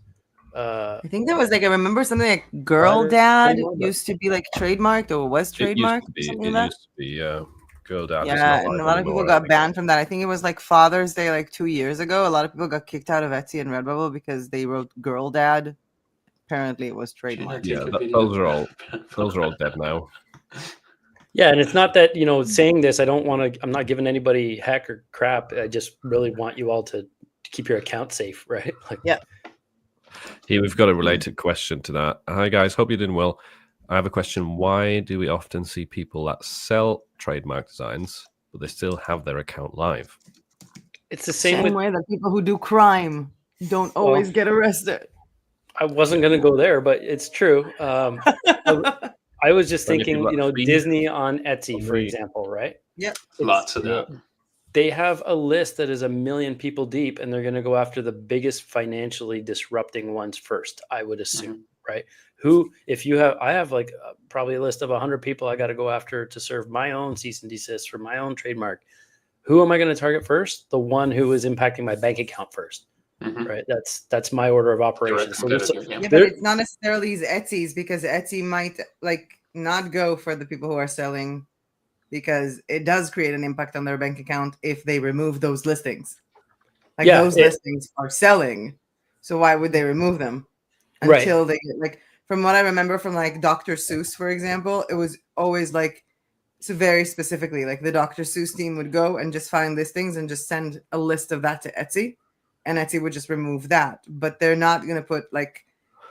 I think there was I remember something like Girl Dad used to be trademarked or was trademarked. It used to be Girl Dad. Yeah, and a lot of people got banned from that. I think it was Father's Day 2 years ago. A lot of people got kicked out of Etsy and Redbubble because they wrote Girl Dad. Apparently, it was trademarked. Yeah, those are all dead now. Yeah, and it's not that, saying this, I'm not giving anybody heck or crap. I just really want you all to keep your account safe, right? Like, Yeah. Here we've got a related question to that. Hi guys, hope you're doing well. I have a question. Why do we often see people that sell trademark designs, but they still have their account live? it's the same Same with, way that people who do crime don't always get arrested. I wasn't going to go there, but it's true. I was just Plenty of thinking, people that feed Disney on Etsy, for somebody. example, right? Yep. Lots of that. They have a list that is 1 million people deep, and they're going to go after the biggest financially disrupting ones first, I would assume, right? I have like probably a list of 100 people I got to go after to serve my own cease and desist for my own trademark. Who am I going to target first? The one who is impacting my bank account first, right? That's my order of operations. But it's not necessarily Etsy's, because Etsy might not go for the people who are selling, because it does create an impact on their bank account if they remove those listings. Those listings are selling, so why would they remove them until they get, from what I remember from Dr. Seuss, for example, it was always so very specifically, the Dr. Seuss team would go and just find listings and just send a list of that to Etsy, and Etsy would just remove that. But they're not going to put I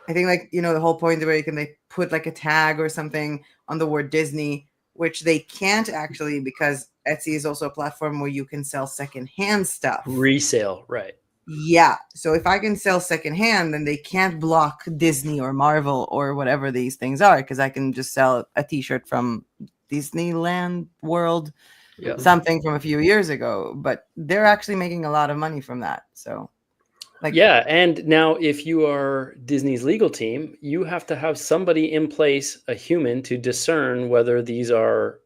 think the whole point where they put a tag or something on the word Disney, which they can't actually, because Etsy is also a platform where you can sell secondhand stuff. Resale, right. Yeah. So if I can sell secondhand, then they can't block Disney or Marvel or whatever these things are, because I can just sell a t-shirt from Disneyland World, something from a few years ago. But they're actually making a lot of money from that. So and now if you are Disney's legal team, you have to have somebody in place, a human, to discern whether these are,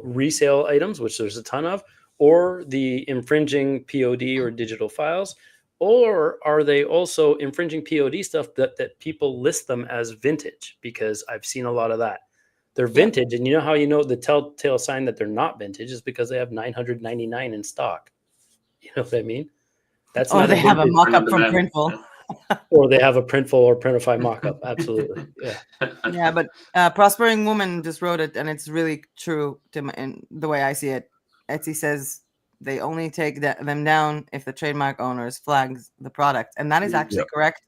resale items, which there's a ton of, or the infringing POD or digital files, or are they also infringing POD stuff that people list them as vintage? Because I've seen a lot of that. They're vintage, and how the telltale sign that they're not vintage is because they have 999 in stock. You know what I mean? That's or they have a mock-up from Printful. Or they have a Printful or Printify mock-up. Absolutely. Yeah. Yeah, but Prospering Woman just wrote it, and it's really true in the way I see it. Etsy says they only take them down if the trademark owners flags the product. And that is actually correct.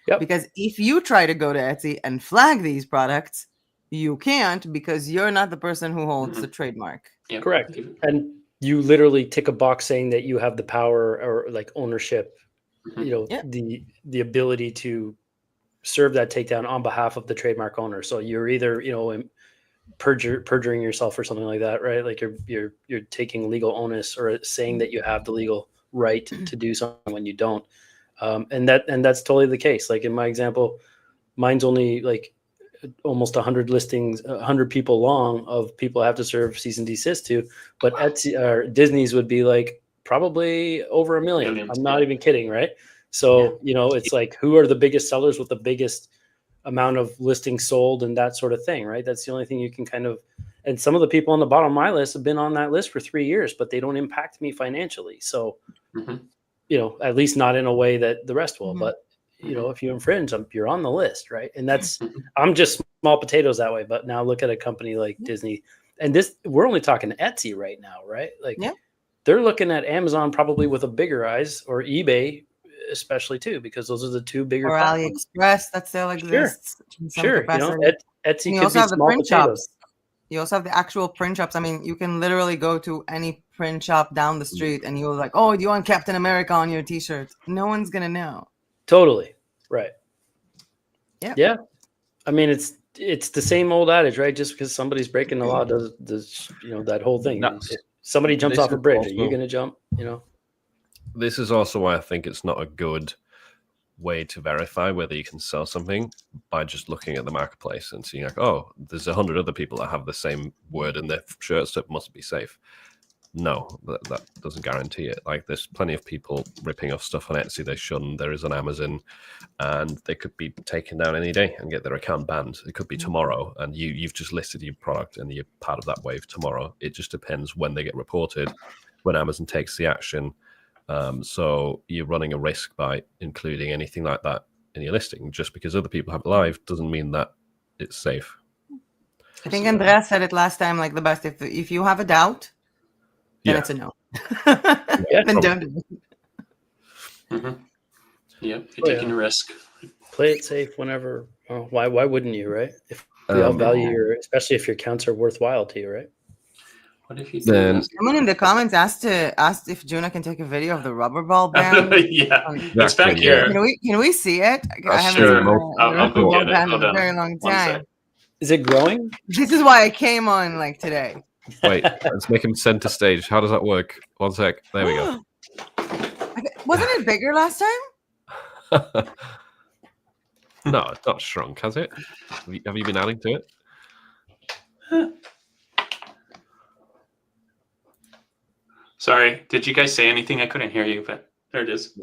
Yep. Because if you try to go to Etsy and flag these products, you can't, because you're not the person who holds the trademark. Yeah. Correct. And you literally tick a box saying that you have the power or ownership, the ability to serve that takedown on behalf of the trademark owner. So you're either, perjuring yourself or something like that, right? Like you're taking legal onus or saying that you have the legal right to do something when you don't. And that's totally the case. Like in my example, mine's only almost 100 listings, 100 people long of people I have to serve cease and desist to, but Etsy or Disney's would be probably over 1 million. Millions, I'm not even kidding. Right. So, it's who are the biggest sellers with the biggest amount of listings sold and that sort of thing. Right. That's the only thing you can and some of the people on the bottom of my list have been on that list for 3 years, but they don't impact me financially. So, at least not in a way that the rest will, but if you infringe, you're on the list, right? And that's, I'm just small potatoes that way. But now look at a company like Disney, and we're only talking Etsy right now, right? They're looking at Amazon probably with a bigger eyes, or eBay, especially too, because those are the two bigger. Or platforms. AliExpress that still exists. Sure. Etsy could be small potatoes. Shops. You also have the actual print shops. I mean, you can literally go to any print shop down the street and you're like, oh, do you want Captain America on your t-shirt? No one's going to know. Totally. Right. Yeah. Yeah. I mean, it's the same old adage, right? Just because somebody's breaking the law does that whole thing. If somebody jumps off a bridge, are you going to jump? This is also why I think it's not a good way to verify whether you can sell something by just looking at the marketplace and seeing oh, there's 100 other people that have the same word in their shirts, so it must be safe. No, that doesn't guarantee it. There's plenty of people ripping off stuff on Etsy they shouldn't. There is on Amazon, and they could be taken down any day and get their account banned. It could be tomorrow, and you've just listed your product and you're part of that wave tomorrow. It just depends when they get reported, when Amazon takes the action. So you're running a risk by including anything like that in your listing. Just because other people have it live doesn't mean that it's safe. I think Andrea said it last time, like the best. If you have a doubt, then it's a no. Then don't do it. Mm-hmm. Yep, you're taking a risk. Play it safe whenever. Oh, why wouldn't you, right? If we all value your, especially if your counts are worthwhile to you, right? What if you someone in the comments asked if Juna can take a video of the rubber ball band? Yeah, it's back here. Can we see it? I haven't Sure. seen the I'll rubber go ball get it. band in Hold a on. very long One time. sec. Is it growing? This is why I came on like today. Wait, let's make him center stage. How does that work? 1 sec. There we go. Wasn't it bigger last time? No, it's not shrunk, has it? Have you been adding to it? Sorry, did you guys say anything? I couldn't hear you, but there it is.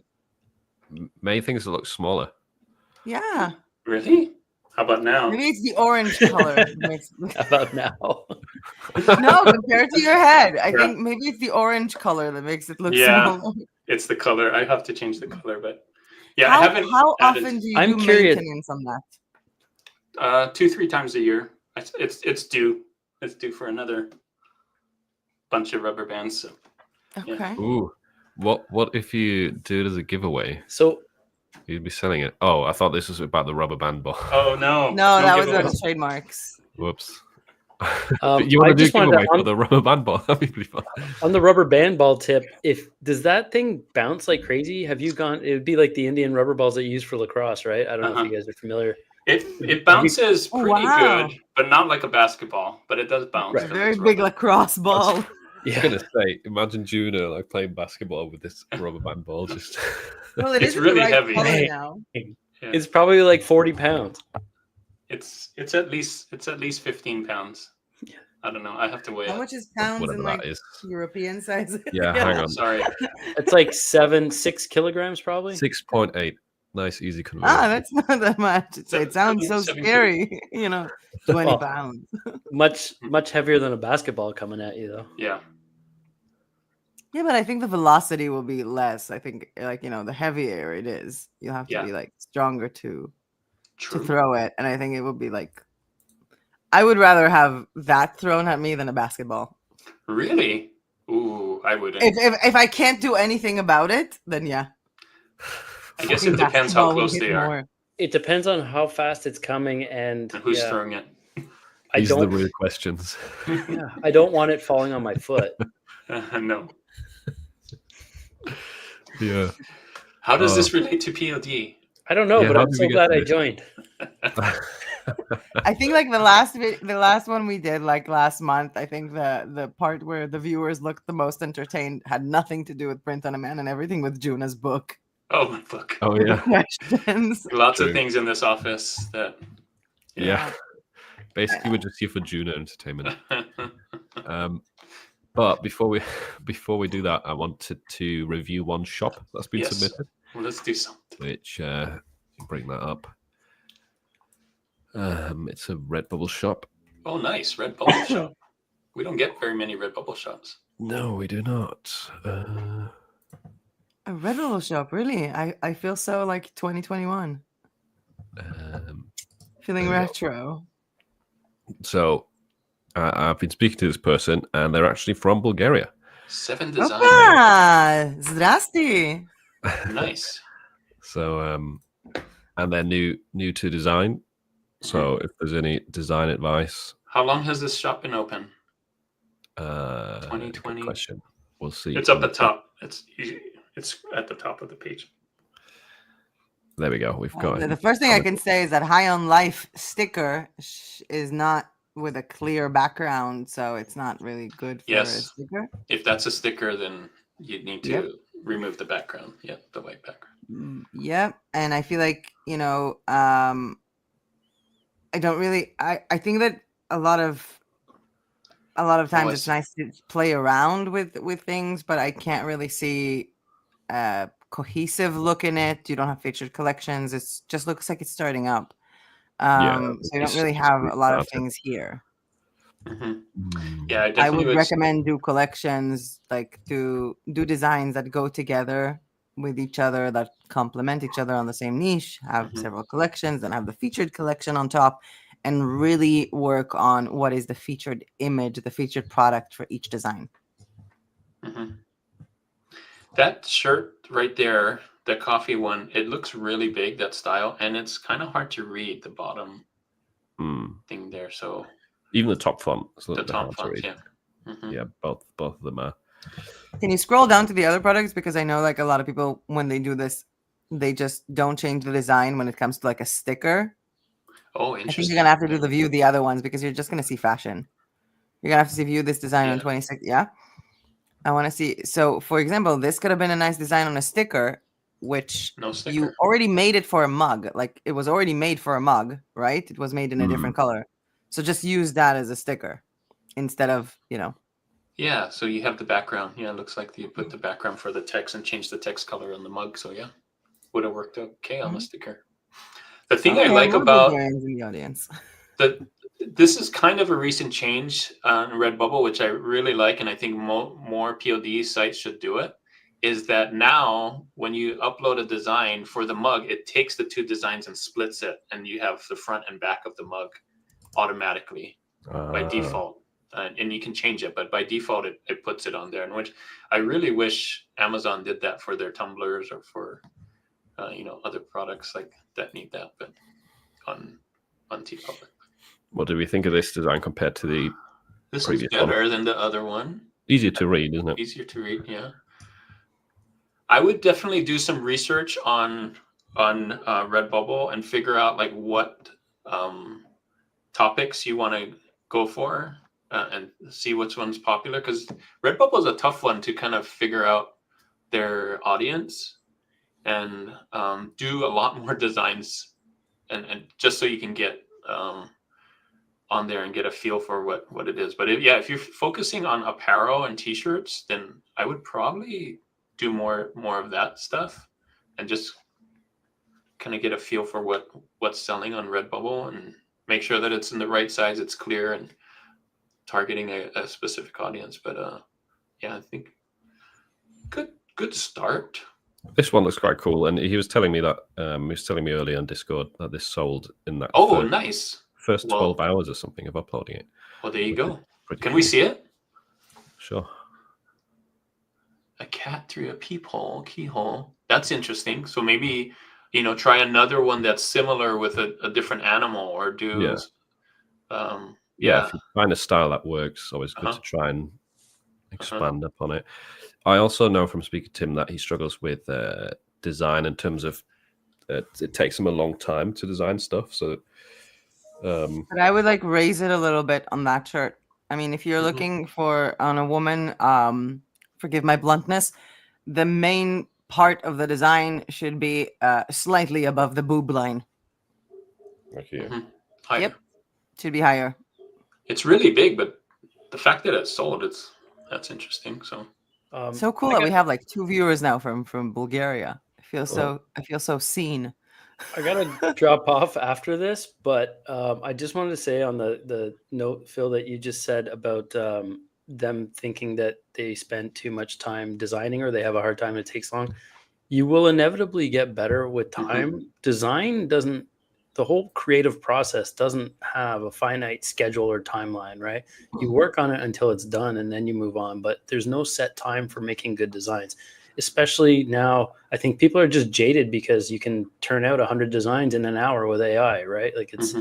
Many things that look smaller. Yeah. Really? How about now? Maybe it's the orange color. How about now? No, compared to your head. I think maybe it's the orange color that makes it look smaller. It's the color. I have to change the color, but yeah, how, I haven't. How often do you do maintenance on that? 2-3 times a year. It's due. It's due for another bunch of rubber bands. So. Okay. Yeah. Ooh, what if you do it as a giveaway? So you'd be selling it. Oh, I thought this was about the rubber band ball. Oh no! No, that was about trademarks. Whoops. I You want to do a just wanted giveaway to- for the rubber band ball? That'd be pretty fun. On the rubber band ball tip, does that thing bounce like crazy? Have you gone? It would be like the Indian rubber balls that you use for lacrosse, right? I don't know if you guys are familiar. It bounces pretty good, but not like a basketball. But it does bounce. Right. Very big lacrosse ball. I was gonna say, imagine Juna like playing basketball with this rubber band ball. Just well, it's really heavy now. It's probably like 40 pounds. It's at least 15 pounds. Yeah. I don't know. I have to weigh it. How much is pounds in like European sizes? Yeah, hang on. Sorry. It's like 6 kilograms probably. 6.8. Nice, easy conversion. That's not that much. It sounds so scary. 20 pounds. much heavier than a basketball coming at you, though. Yeah. Yeah, but I think the velocity will be less. I think, the heavier it is, you'll have to be like stronger to throw it. And I think it will be like, I would rather have that thrown at me than a basketball. Really? Ooh, I wouldn't. If I can't do anything about it, then yeah. I guess it depends how close they are. It depends on how fast it's coming and who's throwing it. These are the real questions. Yeah, I don't want it falling on my foot. No. Yeah. How does this relate to POD? I don't know, but I'm so glad I joined. I think like the last one we did like last month, I think the part where the viewers looked the most entertained had nothing to do with Print on Demand and everything with Juna's book. Oh, my book. Oh yeah. Questions. Lots of things in this office that. Yeah. Basically, we're just here for Juna entertainment. But before we do that, I wanted to review one shop that's been submitted. Well, let's do something. Which bring that up. It's a Redbubble shop. Oh, nice Redbubble shop. We don't get very many Redbubble shops. No, we do not. A Redbubble shop, really? I feel so like 2021. Feeling retro. So I've been speaking to this person, and they're actually from Bulgaria. 7 Design. Opa! Zdrasti! Nice. So and they're new to design. So if there's any design advice, how long has this shop been open? 2020. Question. We'll see. It's up the top. It's at the top of the page. There we go. We've got the first thing I can say is that High on Life sticker is not with a clear background, so it's not really good for a sticker. If that's a sticker, then you need to remove the background. Yeah, the white background. Yep. And I feel like, I don't really I think that a lot of times it's nice to play around with things, but I can't really see cohesive look in it. You don't have featured collections. It just looks like it's starting up. So you don't really have a lot of things here. Mm-hmm. Yeah, I would recommend do collections, like do designs that go together with each other, that complement each other on the same niche, have several collections, then have the featured collection on top, and really work on what is the featured image, the featured product for each design. Mm-hmm. That shirt right there, the coffee one, it looks really big, that style, and it's kind of hard to read the bottom thing there. So even the top font, the top font, yeah. Mm-hmm. Yeah, both of them are. Can you scroll down to the other products? Because I know like a lot of people, when they do this, they just don't change the design when it comes to like a sticker. Oh, I interesting. think you're gonna have to do the view the other ones because you're just gonna see fashion. You're gonna have to see view this design on 26. Yeah. I want to see. So, for example, this could have been a nice design on a sticker, which you already made it for a mug. Like it was already made for a mug, right? It was made in a different color. So just use that as a sticker instead of, Yeah, so you have the background. Yeah, it looks like you put the background for the text and change the text color on the mug. So yeah, would have worked okay on the sticker. The thing I like about in the audience. This is kind of a recent change on Redbubble, which I really like, and I think more POD sites should do it, is that now when you upload a design for the mug, it takes the two designs and splits it, and you have the front and back of the mug automatically by default. And you can change it, but by default, it puts it on there, and which I really wish Amazon did that for their tumblers or for other products like that need that, but on TeePublic. What do we think of this design compared to the This previous is better one? than the other one. Easier to read, isn't it? Easier to read, yeah. I would definitely do some research on Redbubble and figure out like what topics you want to go for and see which one's popular, because Redbubble is a tough one to kind of figure out their audience and do a lot more designs and just so you can get on there and get a feel for what it is. But if you're focusing on apparel and t-shirts, then I would probably do more of that stuff and just kind of get a feel for what's selling on Redbubble and make sure that it's in the right size, it's clear and targeting a specific audience. But I think good start. This one looks quite cool, and he was telling me that he was telling me earlier on Discord that this sold in that nice first 12 hours or something of uploading it. Well, there you go. Can we see it? Sure. A cat through a keyhole. That's interesting. So maybe try another one that's similar with a different animal, or do if you find a style that works, always good to try and expand upon it. I also know from speaking to him that he struggles with design in terms of it takes him a long time to design stuff. So, but I would like raise it a little bit on that shirt. I mean, if you're looking on a woman, forgive my bluntness, the main part of the design should be slightly above the boob line. Okay. Higher. Yep, should be higher. It's really big, but the fact that it's sold, that's interesting. So. So cool that we have like 2 viewers now from Bulgaria. I feel so seen. I gotta drop off after this, but I just wanted to say on the note, Phil, that you just said about them thinking that they spend too much time designing or they have a hard time and it takes long. You will inevitably get better with time. Design doesn't. The whole creative process doesn't have a finite schedule or timeline, right? You work on it until it's done and then you move on, but there's no set time for making good designs. Especially now, I think people are just jaded because you can turn out 100 designs in an hour with AI, right? Like it's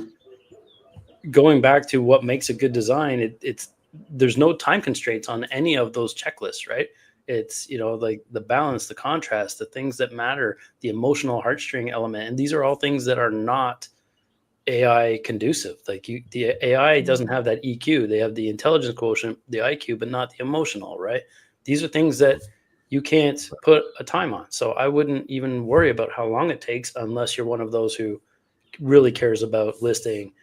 going back to what makes a good design. There's no time constraints on any of those checklists, right? It's, like the balance, the contrast, the things that matter, the emotional heartstring element. And these are all things that are not AI conducive. Like the AI doesn't have that EQ. They have the intelligence quotient, the IQ, but not the emotional, right? These are things that you can't put a time on. So I wouldn't even worry about how long it takes unless you're one of those who really cares about listing,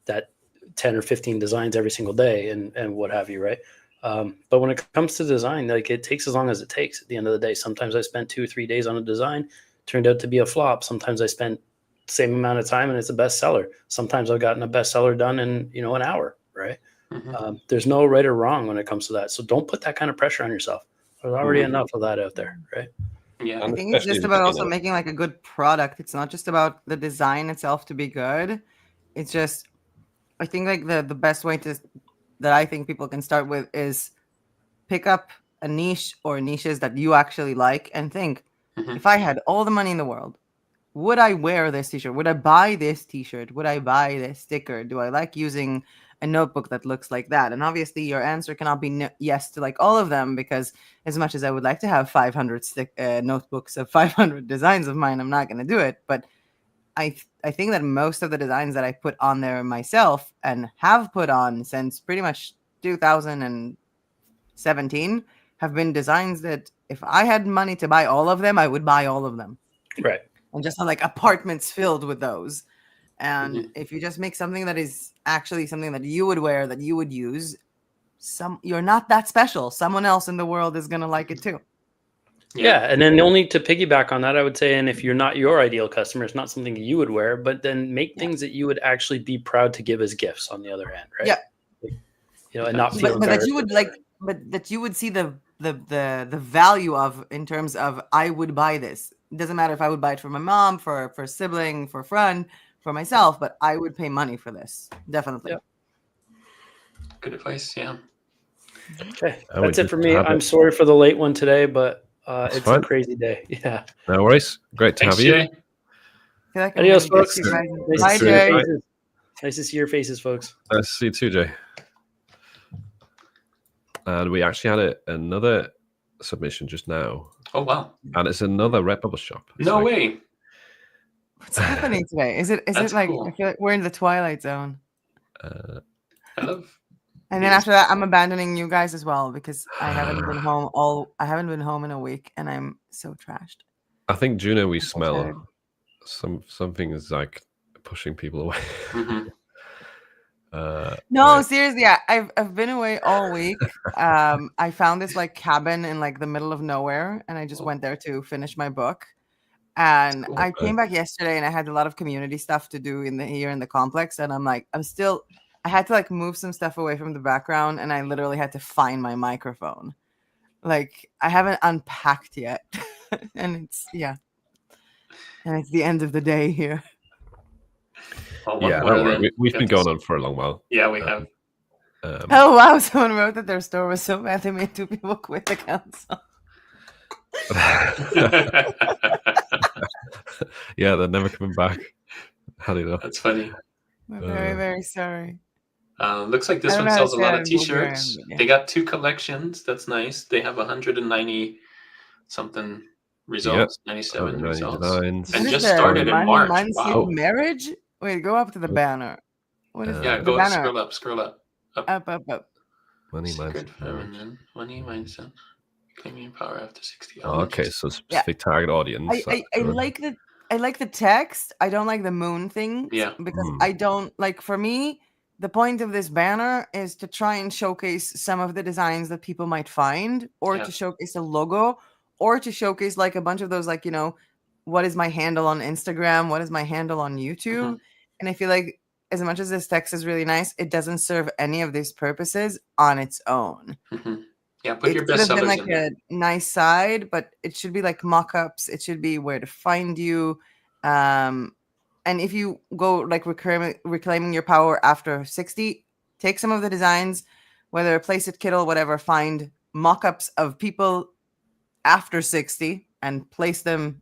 that 10 or 15 designs every single day and what have you, right? But when it comes to design, like it takes as long as it takes at the end of the day. Sometimes I spent 2 or 3 days on a design, turned out to be a flop. Sometimes I spent the same amount of time and it's a bestseller. Sometimes I've gotten a bestseller done in, an hour, right? There's no right or wrong when it comes to that. So don't put that kind of pressure on yourself. There's already enough of that out there, right? Yeah. I think it's just about also making like a good product. It's not just about the design itself to be good. It's just, I think like the best way that I think people can start with is pick up a niche or niches that you actually like and think, if I had all the money in the world, would I wear this t-shirt? Would I buy this t-shirt? Would I buy this sticker? Do I like using a notebook that looks like that? And obviously your answer cannot be yes to like all of them, because as much as I would like to have 500 notebooks of 500 designs of mine, I'm not going to do it. But I think that most of the designs that I put on there myself and have put on since pretty much 2017 have been designs that if I had money to buy all of them, I would buy all of them. Right. And just have like apartments filled with those. And if you just make something that is actually something that you would wear, that you would use, you're not that special. Someone else in the world is going to like it too. Yeah. And then only to piggyback on that, I would say, and if you're not your ideal customer, it's not something that you would wear, but then make things that you would actually be proud to give as gifts on the other end, right? Yeah. And not feel but that you would like, but that you would see the value of, in terms of, I would buy this. It doesn't matter if I would buy it for my mom, for a sibling, for a friend, for myself, but I would pay money for this. Definitely. Yep. Good advice. Yeah. Okay. That's it for me. I'm sorry for the late one today, but it's fine. a crazy day. Yeah. No worries. Great to have you. Jay. Adios, folks. Bye, Jay. Nice to see your faces, folks. Nice to see you too, Jay. And we actually had another submission just now. Oh, wow. And it's another Redbubble shop. No way. What's happening today? Is it like, cool. I feel like we're in the twilight zone. I love. And then after that, I'm abandoning you guys as well, because I haven't been home in a week, and I'm so trashed. I think, Juno, we smell something is like pushing people away. No, seriously, I've been away all week. I found this like cabin in like the middle of nowhere, and I just went there to finish my book. And cool. I came back yesterday, and I had a lot of community stuff to do here in the complex, and I'm like, I had to like move some stuff away from the background, and I literally had to find my microphone. Like, I haven't unpacked yet. And it's the end of the day here. Well, we've been going on for a long while. Yeah, we have. Oh wow! Someone wrote that their store was so bad they made 2 people quit the council. Yeah, they're never coming back. How do you know? That's funny. We're very, very sorry. Looks like this one sells a lot of t-shirts. They got 2 collections. That's nice. They have 190 something results, 97 results, and just started in March. Wow. Marriage? Wait, go up to the banner. What is go banner? Scroll up. Up. Money Secret feminine. Money mindset. Claiming power after 60 hours. Okay, so specific target audience. I like the text. I don't like the moon thing. Yeah. Because I don't like, for me, the point of this banner is to try and showcase some of the designs that people might find, or to showcase a logo, or to showcase like a bunch of those, like, you know, what is my handle on Instagram? What is my handle on YouTube? And I feel like as much as this text is really nice, it doesn't serve any of these purposes on its own. Yeah, put your best sellers in. It could have been like a nice side, but it should be like mock-ups. It should be where to find you. And if you go like reclaiming your power after 60, take some of the designs, whether place it, Kittle, whatever, find mock-ups of people after 60 and place them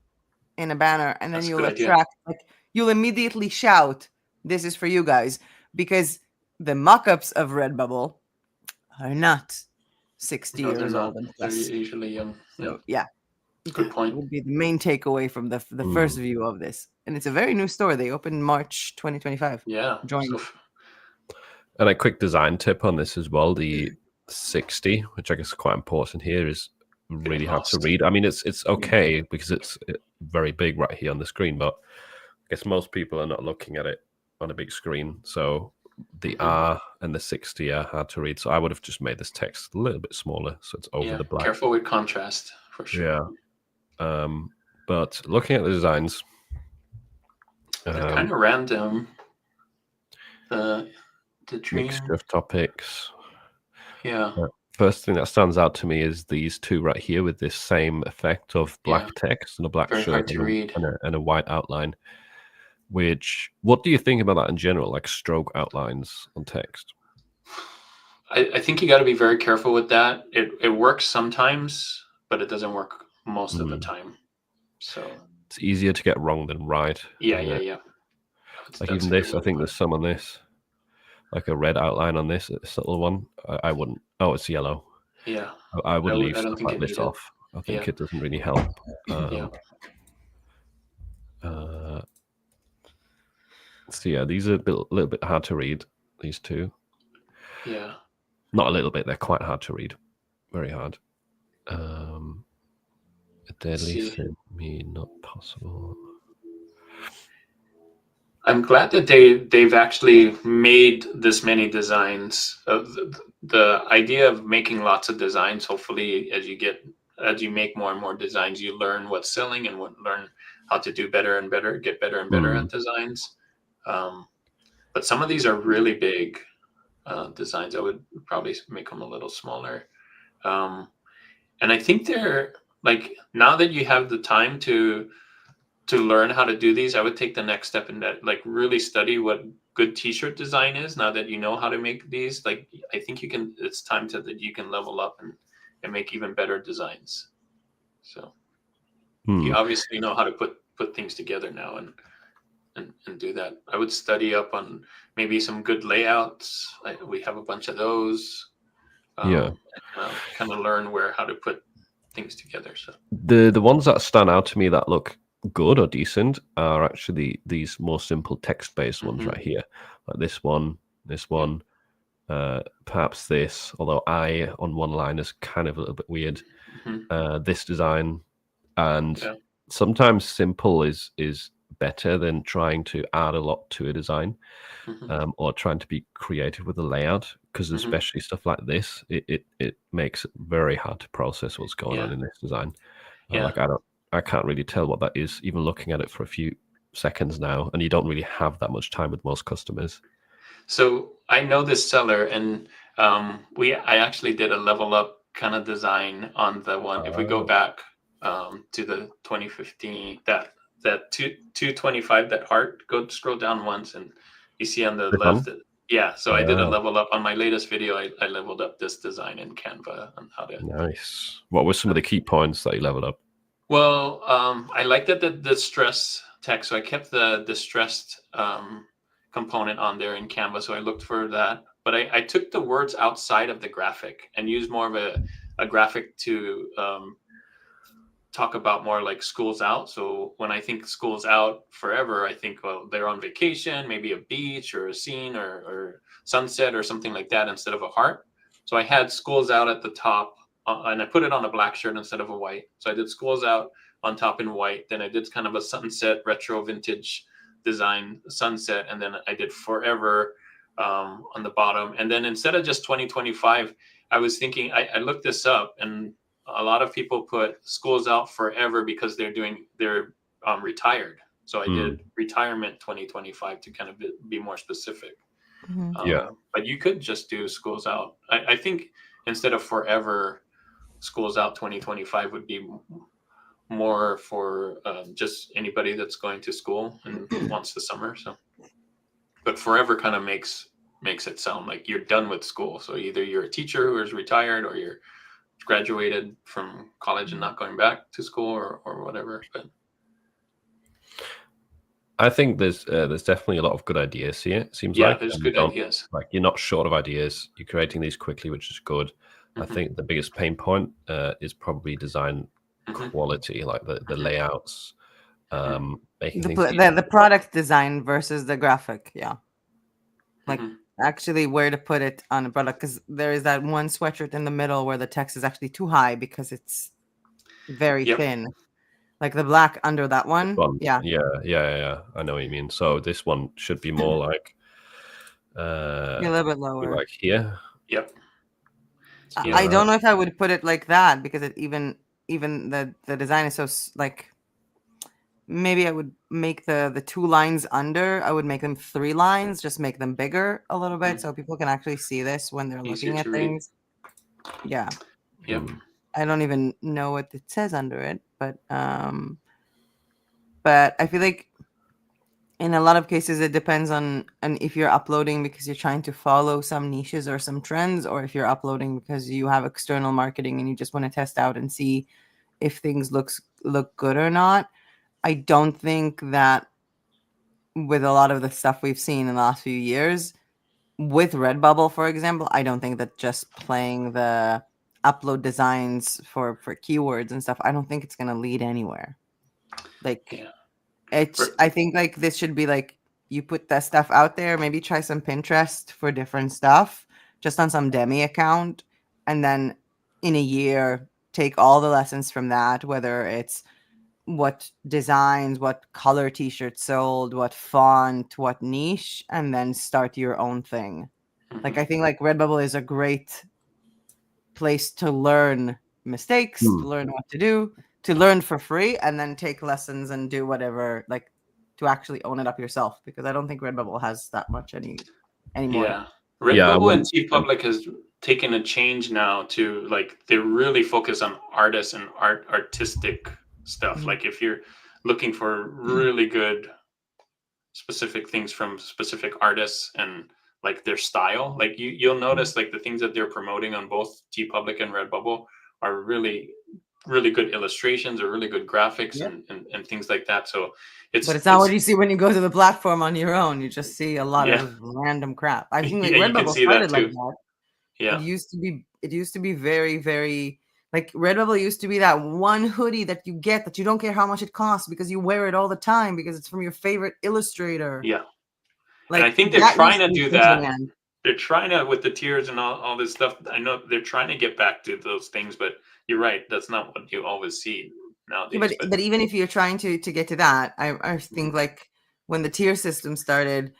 in a banner, and then you'll attract, like, you'll immediately shout, "This is for you guys," because the mock-ups of Redbubble are not 60 years old and plus. They're usually Good point. It would be the main takeaway from the first view of this. And it's a very new store. They opened March 2025. Yeah. Join. And a quick design tip on this as well. The 60, which I guess is quite important here, is really hard to read. I mean, it's okay because it's very big right here on the screen, but I guess most people are not looking at it on a big screen. So the R and the 60 are hard to read. So I would have just made this text a little bit smaller so it's over the black. Careful with contrast, for sure. Yeah. But looking at the designs, they're kind of random. The dream mixture of topics. Yeah. First thing that stands out to me is these 2 right here with this same effect of black text and a black shirt and a white outline. What do you think about that in general, like stroke outlines on text? I think you got to be very careful with that. It works sometimes, but it doesn't work most of the time. So it's easier to get wrong than right. Yeah. Like even this, I think there's some on this, like a red outline on this little one. I wouldn't. Oh, it's yellow. Yeah. I would leave I don't stuff think like this needed. off. I think it doesn't really help. So yeah, these are a little bit hard to read. These two. Yeah. Not a little bit. They're quite hard to read. Very hard. A deadly sin me not possible. I'm glad that they've actually made this many designs. The idea of making lots of designs, hopefully, as you make more and more designs, you learn what's selling and learn how to do better and better, get better and better at designs. But some of these are really big designs. I would probably make them a little smaller. And I think they're like, now that you have the time to learn how to do these, I would take the next step in that, like really study what good t-shirt design is. Now that you know how to make these, like I think it's time that you can level up and make even better designs. So you obviously know how to put things together now and do that. I would study up on maybe some good layouts. We have a bunch of those. Kind of learn how to put things together. So the ones that stand out to me that look good or decent are actually these more simple text-based ones right here, like this one, perhaps this, although I on one line is kind of a little bit weird. This design, and sometimes simple is better than trying to add a lot to a design, or trying to be creative with the layout, because especially stuff like this, it makes it very hard to process what's going on in this design. Like I can't really tell what that is, even looking at it for a few seconds now, and you don't really have that much time with most customers. So I know this seller, and I actually did a level up kind of design on the one. If we go back to the 2015, that 225, that heart, scroll down once, and you see on the left. So I did a level up on my latest video. I leveled up this design in Canva on how to. Nice. What were some of the key points that you leveled up? Well, I liked that the distress text, so I kept the distressed component on there in Canva, so I looked for that. But I took the words outside of the graphic and used more of a graphic to talk about more like school's out. So when I think school's out forever, I think, well, they're on vacation, maybe a beach or a scene or sunset or something like that instead of a heart. So I had school's out at the top, and I put it on a black shirt instead of a white. So I did school's out on top in white. Then I did kind of a sunset retro vintage design sunset. And then I did forever on the bottom. And then instead of just 2025, I was thinking, I looked this up, and a lot of people put school's out forever because they're retired. So I did retirement 2025 to kind of be more specific. But you could just do school's out. I think instead of forever, school's out 2025 would be more for just anybody that's going to school and wants the summer. So, but forever kind of makes it sound like you're done with school. So either you're a teacher who is retired, or you're graduated from college and not going back to school, or whatever. But I think there's definitely a lot of good ideas here. It seems there's good ideas. Like you're not short of ideas. You're creating these quickly, which is good. I think the biggest pain point is probably design quality, like the layouts, making the product design versus the graphic. Like actually where to put it on a product, because there is that one sweatshirt in the middle where the text is actually too high because it's very thin. Like the black under that one. Yeah. I know what you mean. So this one should be more like a little bit lower, like here. I don't know if I would put it like that, because it even the design is so like, maybe I would make the 2 lines under, I would make them 3 lines, just make them bigger a little bit so people can actually see this when they're looking at things. I don't even know what it says under it, but I feel like in a lot of cases, it depends on and if you're uploading because you're trying to follow some niches or some trends, or if you're uploading because you have external marketing and you just want to test out and see if things look good or not. I don't think that with a lot of the stuff we've seen in the last few years, with Redbubble, for example, I don't think that just playing the upload designs for keywords and stuff, I don't think it's gonna lead anywhere. Like Yeah. I think like this should be like you put that stuff out there, maybe try some Pinterest for different stuff, just on some demi account, and then in a year take all the lessons from that, whether it's what designs, what color t-shirts sold, what font, what niche, and then start your own thing. Like I think like Redbubble is a great place to learn mistakes, to learn what to do, to learn for free, and then take lessons and do whatever, like to actually own it up yourself. Because I don't think Redbubble has that much anymore. Yeah. Redbubble and TeePublic has taken a change now to like they really focus on artists and artistic stuff. Mhm. Like if you're looking for really good specific things from specific artists and like their style, like you'll notice like the things that they're promoting on both TeePublic and Redbubble are really good illustrations or really good graphics Yep. and things like that. So But it's not what you see when you go to the platform on your own. You just see a lot Yeah. of random crap. I think like Yeah, you can Redbubble see that started like too. that. Yeah. It used to be very, very like Redbubble used to be that one hoodie that you get that you don't care how much it costs because you wear it all the time because it's from your favorite illustrator. Yeah. Like And I think they're that trying used to be do that. Disneyland. They're trying to with the tiers and all this stuff. I know they're trying to get back to those things, but you're right. That's not what you always see Yeah, nowadays. but even if you're trying to get to that, I think like when the tier system started,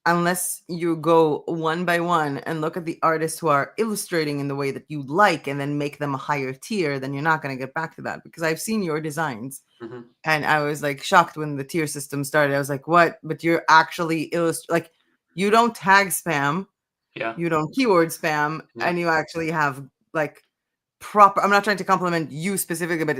unless you go one by one and look at the artists who are illustrating in the way that you like and then make them a higher tier, then you're not going to get back to that. Because I've seen your designs and I was like shocked when the tier system started. I was like, what? But you're actually like you don't tag spam, Yeah. you don't keyword spam, Yeah. and you actually have like proper, I'm not trying to compliment you specifically, but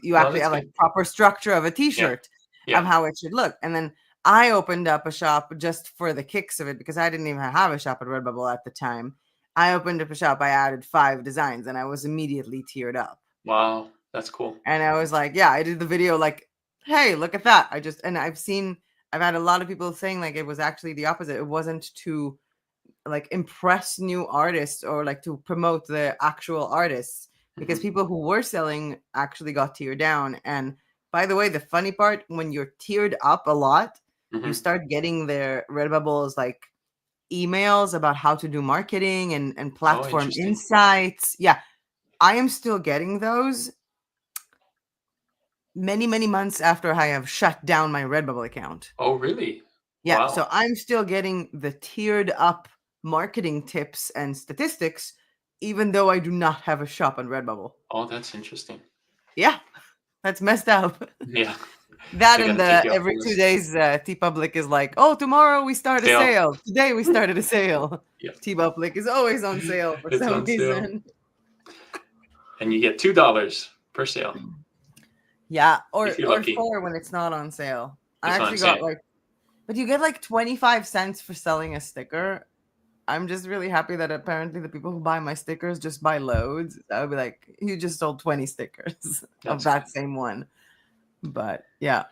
you Well, actually that's have like good. proper structure of a t-shirt Yeah. of how it should look. And then I opened up a shop just for the kicks of it because I didn't even have a shop at Redbubble at the time. I opened up a shop, I added 5 designs and I was immediately tiered up. Wow, that's cool. And I was like, yeah, I did the video like, hey, look at that. I've had a lot of people saying like it was actually the opposite. It wasn't to like impress new artists or like to promote the actual artists because people who were selling actually got tiered down. And by the way, the funny part, when you're tiered up a lot, you start getting their Redbubble's like emails about how to do marketing and platform insights. Yeah, I am still getting those many, many months after I have shut down my Redbubble account. Oh, really? Yeah, Wow. so I'm still getting the tiered up marketing tips and statistics, even though I do not have a shop on Redbubble. Oh, that's interesting. Yeah, that's messed up. Yeah. That They're and gonna take you off every the 2 list. days, TeePublic is like, oh, tomorrow we start a Sale. sale. Today we started a sale. Yeah. TeePublic is always on sale for It's some on sale. reason. And you get $2 per sale. Yeah, or If you're lucky. 4 when it's not on sale. I That's what I'm actually got saying. like, but you get like 25 cents for selling a sticker. I'm just really happy that apparently the people who buy my stickers just buy loads. I would be like, you just sold 20 stickers of that same one. But yeah.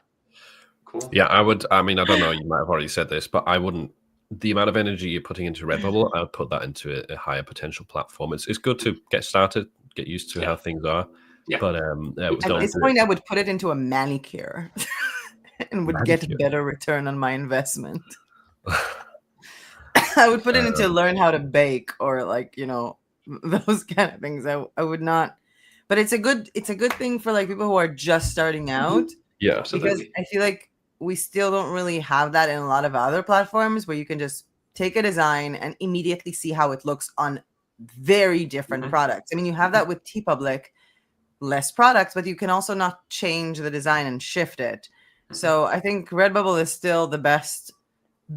Cool. Yeah, I mean, I don't know, you might have already said this, but I wouldn't, the amount of energy you're putting into Redbubble, I would put that into a higher potential platform. It's good to get started, get used to how things are. Yeah. But at this point, I would put it into a manicure and would get better return on my investment. I would put it into learn how to bake or like, you know, those kind of things. I would not, but it's a good thing for like people who are just starting out. Yeah, absolutely. Because I feel like we still don't really have that in a lot of other platforms where you can just take a design and immediately see how it looks on very different products. I mean, you have that with TeePublic, less products, but you can also not change the design and shift it. So I think Redbubble is still the best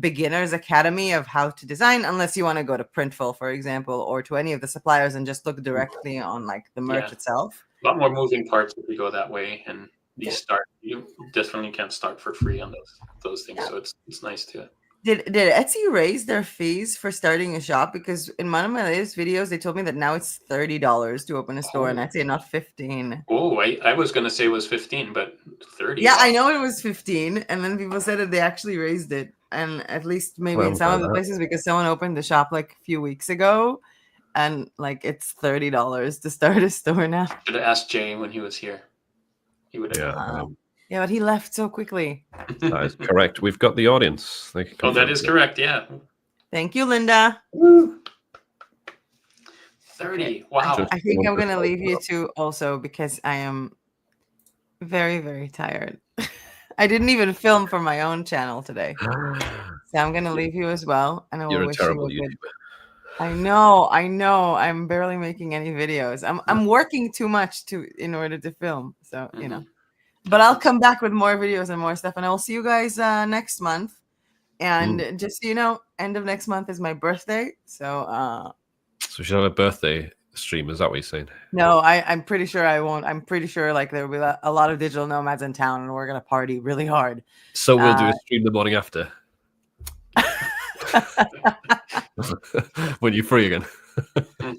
beginner's academy of how to design, unless you want to go to Printful, for example, or to any of the suppliers and just look directly on like the merch itself. A lot more moving parts if you go that way. And you definitely can't start for free on those things. So it's nice to. Did Etsy raise their fees for starting a shop? Because in one of my latest videos, they told me that now it's $30 to open a store on Etsy, and not 15. Oh, I was gonna say it was 15, but 30. Yeah, wow. I know it was 15, and then people said that they actually raised it, and at least maybe in some of the places, because someone opened the shop like a few weeks ago, and like it's $30 to start a store now. Should have asked Jay when he was here. He would have. Yeah, but he left so quickly. That is correct. We've got the audience. They can that is correct. Yeah. Thank you, Linda. 30. Wow. I think I'm going to leave you two also because I am very, very tired. I didn't even film for my own channel today. So I'm going to leave you as well. And I will wish you a good... I know. I'm barely making any videos. I'm working too much in order to film. So, you know. But I'll come back with more videos and more stuff. And I'll see you guys next month. And just so you know, end of next month is my birthday. So we should have a birthday stream. Is that what you're saying? No, I'm pretty sure I won't. I'm pretty sure like there will be a lot of digital nomads in town, and we're gonna party really hard. So we'll do a stream the morning after. When you're free again.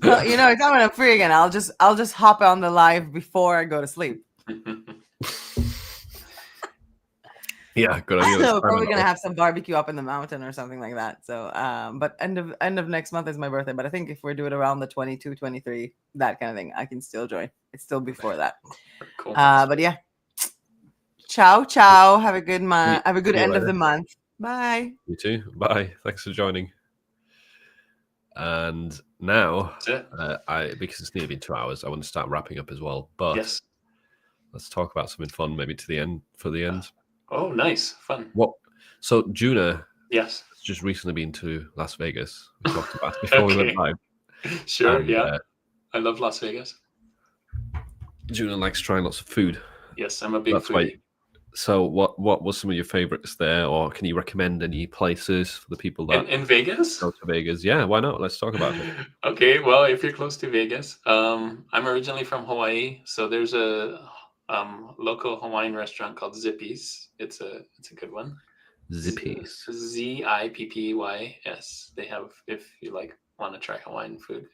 Well, you know, it's not when I'm free again. I'll just hop on the live before I go to sleep. Yeah, good idea. So we're probably gonna have some barbecue up in the mountain or something like that. So, but end of next month is my birthday. But I think if we're doing around the 22, 23, that kind of thing, I can still join. It's still before that. Cool. But yeah. Ciao. Have a good month. Have a good end of the month. Bye. You too. Bye. Thanks for joining. And now, because it's nearly been 2 hours, I want to start wrapping up as well. But yes, let's talk about something fun, maybe to the end. For the end. Oh, nice, fun. What? So Juna, yes, has just recently been to Las Vegas. We talked about it before we went live. Sure, yeah. I love Las Vegas. Juna likes trying lots of food. Yes, I'm a big foodie. So what was some of your favorites there, or can you recommend any places for the people that in Vegas? Go to Vegas? Yeah, why not? Let's talk about it. Okay, well, if you're close to Vegas, I'm originally from Hawaii, so there's a local Hawaiian restaurant called Zippy's. It's a good one. Zippy's. Zippys. They have, if you want to try Hawaiian food.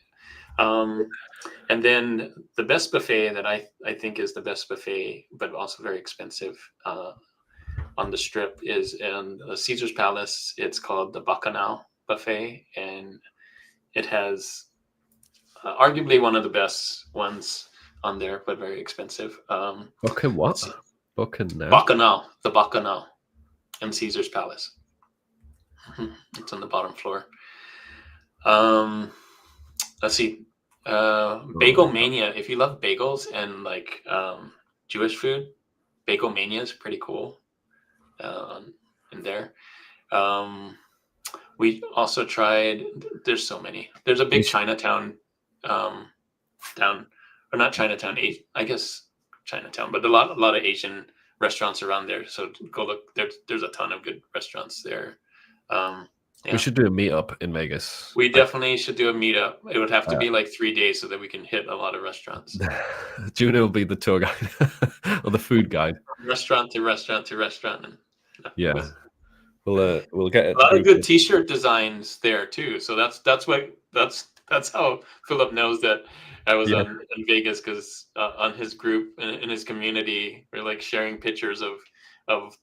And then the best buffet that I think is the best buffet, but also very expensive on the Strip is in the Caesar's Palace. It's called the Bacchanal Buffet, and it has arguably one of the best ones on there, but very expensive. Bacchanal. The Bacchanal in Caesar's Palace. It's on the bottom floor. Let's see. Bagel Mania. If you love bagels and Jewish food, Bagel Mania is pretty cool. In there. We also tried. There's so many. There's a big Chinatown down, or not Chinatown. I guess Chinatown, but a lot of Asian restaurants around there. So go look. There's a ton of good restaurants there. Yeah. We should do a meetup in Vegas. We definitely should do a meetup. It would have to be 3 days so that we can hit a lot of restaurants. Juno will be the tour guide or the food guide. Restaurant to restaurant to restaurant. Yeah, we'll get a lot of good T-shirt designs there too. So that's how Philip knows that I was in Vegas, because on his group in his community, we're sharing pictures of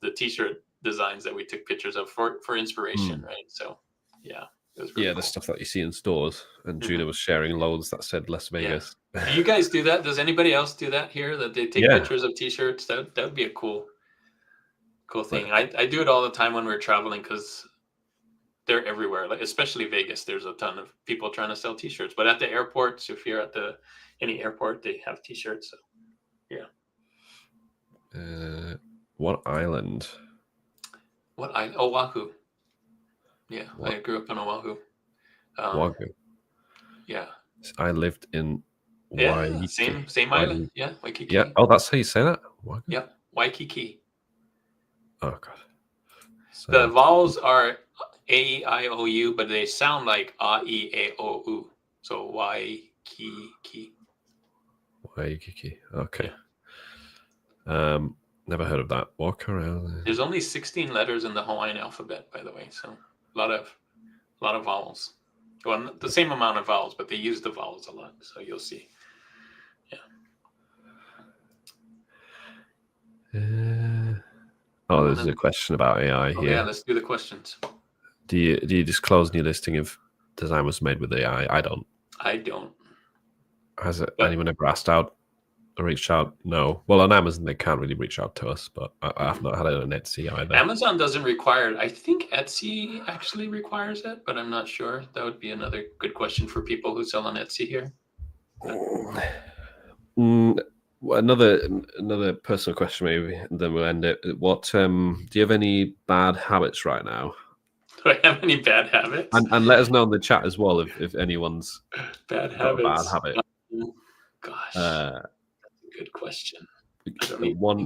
the T-shirt designs that we took pictures of for inspiration, right? So yeah, it was really cool. The stuff that you see in stores, and Juna was sharing loads that said Las Vegas. Yeah. Do you guys do that? Does anybody else do that here, that they take pictures of T-shirts? That would be a cool thing. I do it all the time when we're traveling, because they're everywhere, especially Vegas. There's a ton of people trying to sell T-shirts, but at the airports, if you're at any airport, they have T-shirts. So yeah. What island? Oahu. Yeah, I grew up in Oahu. Oahu. Yeah. I lived in Waikiki. Same island. Yeah, Waikiki. Yeah. Oh, that's how you say that? Oahu? Yeah, Waikiki. Oh, God. So... The vowels are A-E-I-O-U, but they sound like A-E-A-O-U. So Waikiki. Waikiki. Okay. Yeah. Never heard of that. Walk around. There's only 16 letters in the Hawaiian alphabet, by the way, so a lot of vowels. Well, the same amount of vowels, but they use the vowels a lot, so you'll see. There's a question about AI here. Yeah, let's do the questions. Do you disclose in your listing if design was made with AI? I don't. Has anyone ever asked out or reached out? No. Well, on Amazon they can't really reach out to us, but I've not had it on Etsy either. Amazon doesn't require it. I think Etsy actually requires it, but I'm not sure. That would be another good question for people who sell on Etsy here. Another personal question, maybe, and then we'll end it. What do you have any bad habits right now? Do I have any bad habits? And let us know in the chat as well if anyone's bad got a bad habits. habit. Gosh, that's a good question.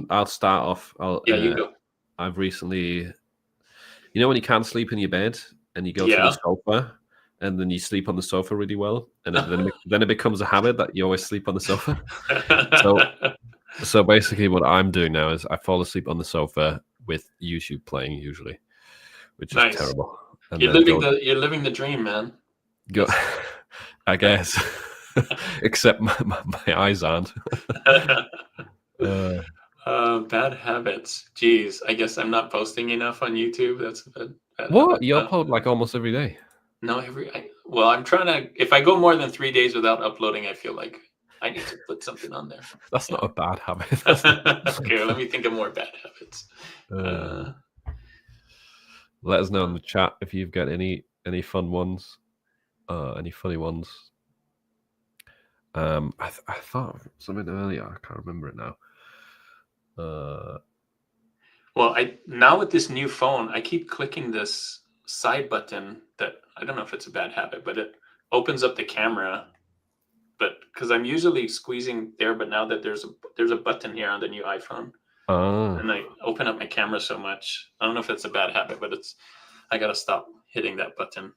I'll start off. You go. I've recently, when you can't sleep in your bed and you go to the sofa and then you sleep on the sofa really well, and then it becomes a habit that you always sleep on the sofa. So basically what I'm doing now is I fall asleep on the sofa with YouTube playing usually, which is terrible. And you're living the dream, man. I guess. Except my eyes aren't. Bad habits. Jeez, I guess I'm not posting enough on YouTube. That's a bad what? habit. You upload like almost every day. No, I'm trying to. If I go more than 3 days without uploading, I feel like I need to put something on there. That's not a bad habit. Okay, let me think of more bad habits. Let us know in the chat if you've got any fun ones, any funny ones. I thought of something earlier. I can't remember it now. Well, now with this new phone, I keep clicking this side button that I don't know if it's a bad habit, but it opens up the camera. But because I'm usually squeezing there, but now that there's a button here on the new iPhone, and I open up my camera so much, I don't know if it's a bad habit, but I gotta stop hitting that button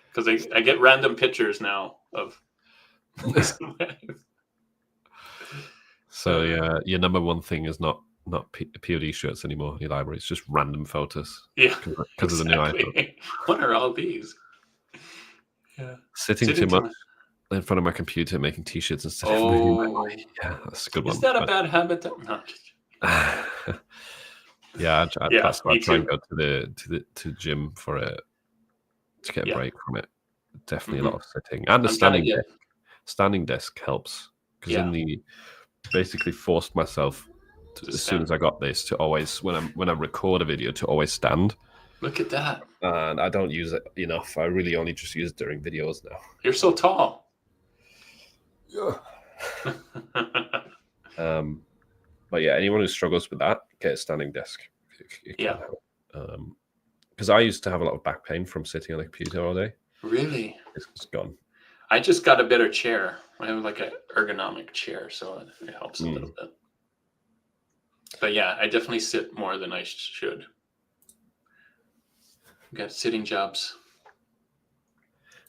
because I get random pictures now of. So yeah, your number one thing is not POD shirts anymore in your library. It's just random photos. Yeah, because of the new iPhone. What are all these? Yeah, sitting too much in front of my computer making t-shirts instead of moving my body. Yeah, that's a good one. Is that a bad habit? No. Yeah, that's why I try and go to the gym to get a break from it. Definitely a lot of sitting and the standing desk. Standing desk helps because basically forced myself as soon as I got this to always when I record a video to always stand. Look at that. And I don't use it enough. I really only just use it during videos now. You're so tall. Yeah. But yeah, anyone who struggles with that, get a standing desk. Because I used to have a lot of back pain from sitting on a computer all day. Really? It's gone. I just got a better chair. I have like an ergonomic chair, so it helps a little bit. But yeah, I definitely sit more than I should. Got sitting jobs.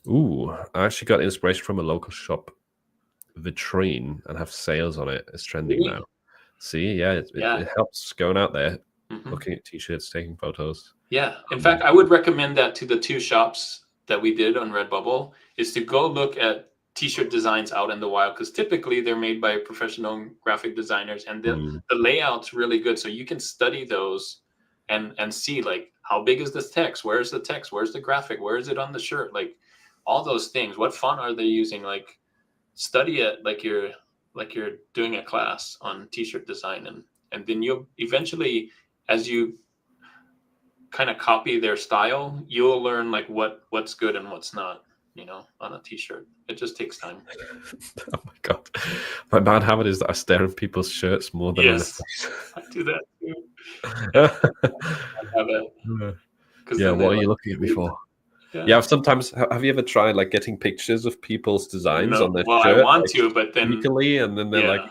Ooh, I actually got inspiration from a local shop vitrine and have sales on it. It's trending now. See, it helps going out there, looking at t-shirts, taking photos. Yeah. In fact, I would recommend that to the 2 shops that we did on Redbubble is to go look at t-shirt designs out in the wild because typically they're made by professional graphic designers and the layout's really good. So you can study those and see like how big is this text? Where's the text? Where's the graphic? Where is it on the shirt? Like all those things. What font are they using? Like study it like you're doing a class on t-shirt design and then you'll eventually as you kind of copy their style, you'll learn like what's good and what's not, on a t-shirt. It just takes time. Oh my god. My bad habit is that I stare at people's shirts more than I do that too. What are you looking at me for? Yeah, sometimes have you ever tried like getting pictures of people's designs on their shirt? I want to, but then legally, and then they're like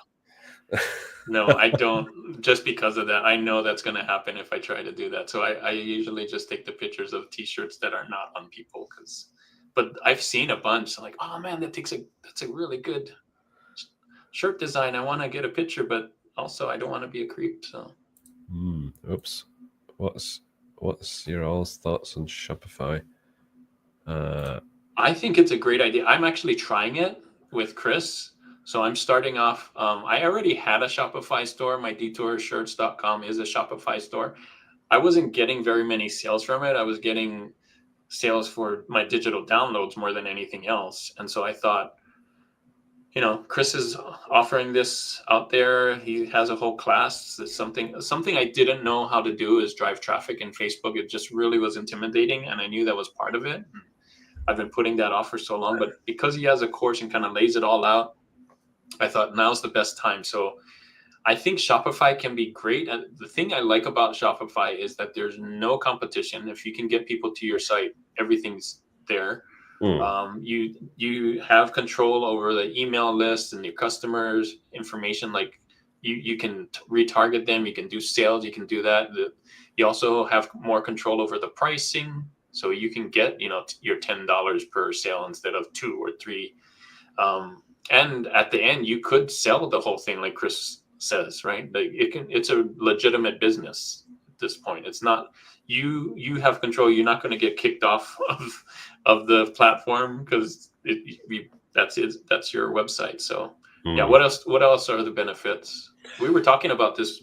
no, I don't, just because of that. I know that's going to happen if I try to do that. So I usually just take the pictures of t-shirts that are not on people but I've seen a bunch. I'm like, oh man, that's a really good shirt design. I want to get a picture, but also I don't want to be a creep. So Oops. What's your all's thoughts on Shopify? I think it's a great idea. I'm actually trying it with Chris. So I'm starting off. I already had a Shopify store. My detourshirts.com is a Shopify store. I wasn't getting very many sales from it. I was getting sales for my digital downloads more than anything else. And so I thought, Chris is offering this out there. He has a whole class. It's something I didn't know how to do is drive traffic in Facebook. It just really was intimidating, and I knew that was part of it. I've been putting that off for so long, but because he has a course and kind of lays it all out, I thought now's the best time. So I think Shopify can be great. And the thing I like about Shopify is that there's no competition. If you can get people to your site, everything's there. You have control over the email list and your customers' information. Like you can retarget them. You can do sales. You can do that. You also have more control over the pricing. So you can get, your $10 per sale instead of 2 or 3. And at the end, you could sell the whole thing, like Chris says, right? Like it's a legitimate business at this point. It's not you have control. You're not going to get kicked off of the platform because that's your website. So yeah, what else are the benefits? We were talking about this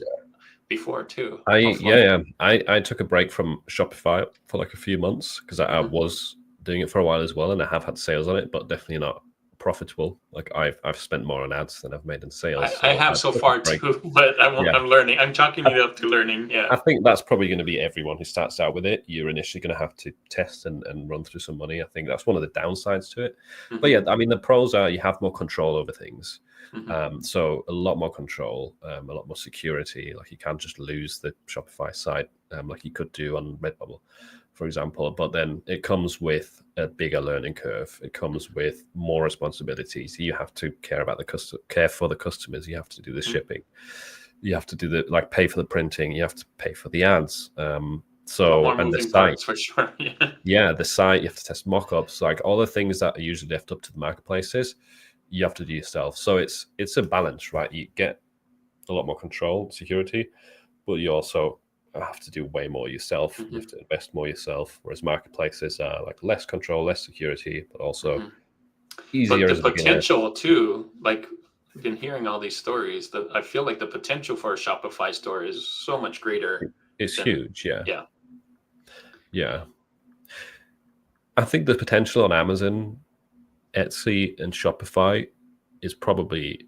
before too. I took a break from Shopify for like a few months because I was doing it for a while as well, and I have had sales on it, but definitely not profitable. Like I've spent more on ads than I've made in sales. I have so far too, but I'm learning. I'm chalking it up to learning. Yeah, I think that's probably going to be everyone who starts out with it. You're initially going to have to test and run through some money. I think that's one of the downsides to it. But yeah, I mean, the pros are you have more control over things. So a lot more control, a lot more security. Like you can't just lose the Shopify site like you could do on Redbubble, for example. But then it comes with a bigger learning curve. It comes with more responsibilities. You have to care about care for the customers. You have to do the shipping. You have to do pay for the printing. You have to pay for the ads. So and the site for sure. The site, you have to test mock-ups, like all the things that are usually left up to the marketplaces, you have to do yourself. So it's a balance, right? You get a lot more control, security, but you also have to do way more yourself. You have to invest more yourself, whereas marketplaces are like less control, less security, but also easier. But the potential too, like I've been hearing all these stories, that I feel like the potential for a Shopify store is so much greater. It's huge. Yeah. I think the potential on Amazon, Etsy, and Shopify is probably,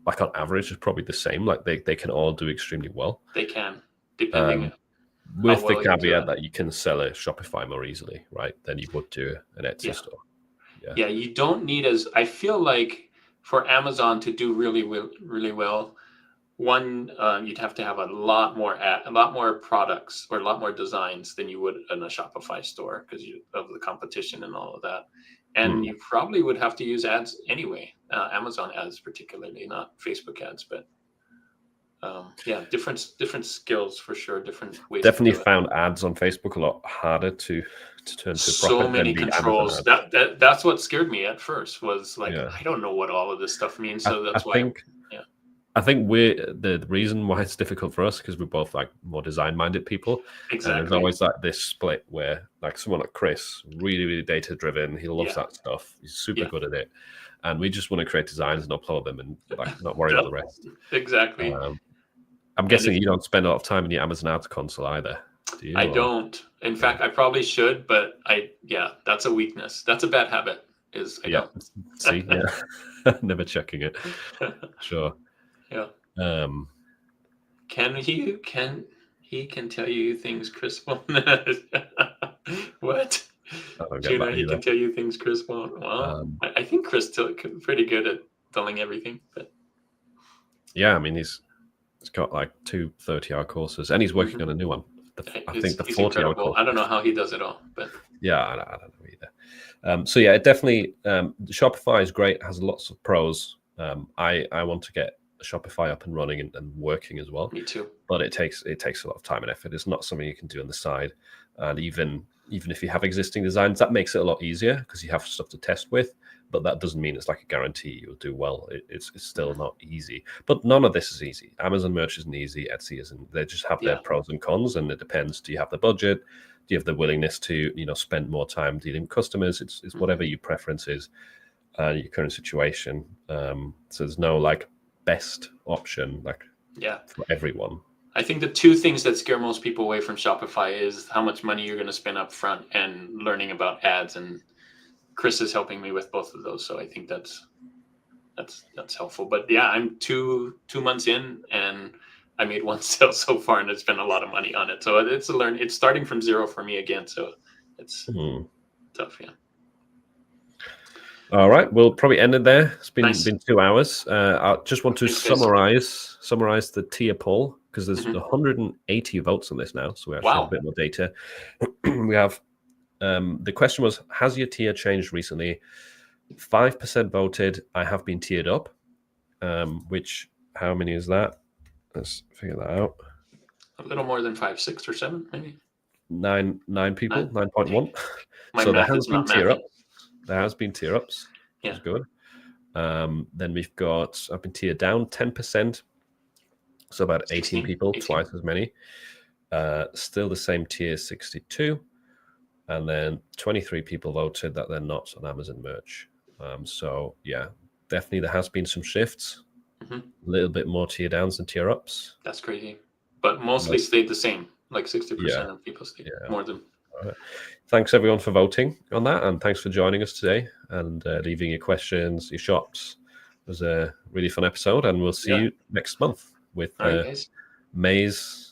like on average, is probably the same. Like they can all do extremely well. They can, depending with the caveat that you can sell a Shopify more easily, right, than you would do an Etsy store. Yeah, you don't need I feel like for Amazon to do really well, one, you'd have to have a lot more products or a lot more designs than you would in a Shopify store because of the competition and all of that. And you probably would have to use ads anyway, Amazon ads particularly, not Facebook ads, but different skills for sure, different ways. Definitely found ads on Facebook a lot harder to turn to so profit. Many controls. That's what scared me at first. Was like I don't know what all of this stuff means. So that's why. I think the reason why it's difficult for us because we're both like more design-minded people. Exactly. And there's always like this split where like someone like Chris, really, really data-driven. He loves that stuff. He's super good at it. And we just want to create designs and upload them and like not worry about the rest. Exactly. I'm guessing you don't spend a lot of time in your Amazon Ads console either, do you? I don't. In fact, I probably should, but that's a weakness. That's a bad habit. Don't. See, never checking it. Sure. Yeah. Can he tell you things Chris won't? What? Gina, he can tell you things Chris won't. Well, I think Chris pretty good at telling everything. But yeah, I mean he's got like 2 30-hour courses, and he's working on a new one. I think the 40-hour course. I don't know how he does it all, but I don't know either. So yeah, it definitely Shopify is great. It has lots of pros. I want to get Shopify up and running and working as well. Me too. But it takes a lot of time and effort. It's not something you can do on the side. And even if you have existing designs, that makes it a lot easier because you have stuff to test with. but that doesn't mean it's like a guarantee you'll do well. It's still not easy. But none of this is easy. Amazon merch isn't easy. Etsy isn't. They just have their pros and cons, and it depends. Do you have the budget? Do you have the willingness to spend more time dealing with customers? It's whatever your preference is, your current situation. So there's no like best option for everyone. I think the two things that scare most people away from Shopify is how much money you're going to spend up front and learning about ads. And Chris is helping me with both of those, so I think that's helpful. But yeah, I'm two months in, and I made one sale so far, and it's been a lot of money on it. So it's it's starting from zero for me again. So it's tough, yeah. All right, we'll probably end it there. It's been 2 hours. I just want to summarize the tier poll, because there's 180 votes on this now, so we actually have a bit more data. We have the question was, has your tier changed recently? 5% voted I have been tiered up, which, how many is that? Let's figure that out. A little more than 5, 6, or 7, maybe. Nine people, 9.1. So there has been tier ups. There has been tier ups, which is good. Then we've got, I've been tiered down 10%. So about 18 people, twice as many. Still the same tier, 62. And then 23 people voted that they're not on Amazon merch. So yeah, definitely there has been some shifts. A little bit more tier downs than tier ups. That's crazy. But mostly stayed the same. Like 60% of people stayed more than. All right. Thanks everyone for voting on that, and thanks for joining us today and leaving your questions, your shops. It was a really fun episode, and we'll see you next month with May's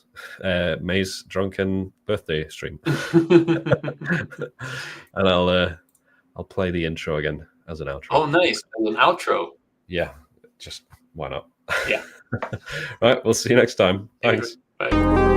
drunken birthday stream. And I'll play the intro again as an outro. Oh, nice. As an outro. Yeah, just why not? Yeah. Right, we'll see you next time. Thanks. Bye.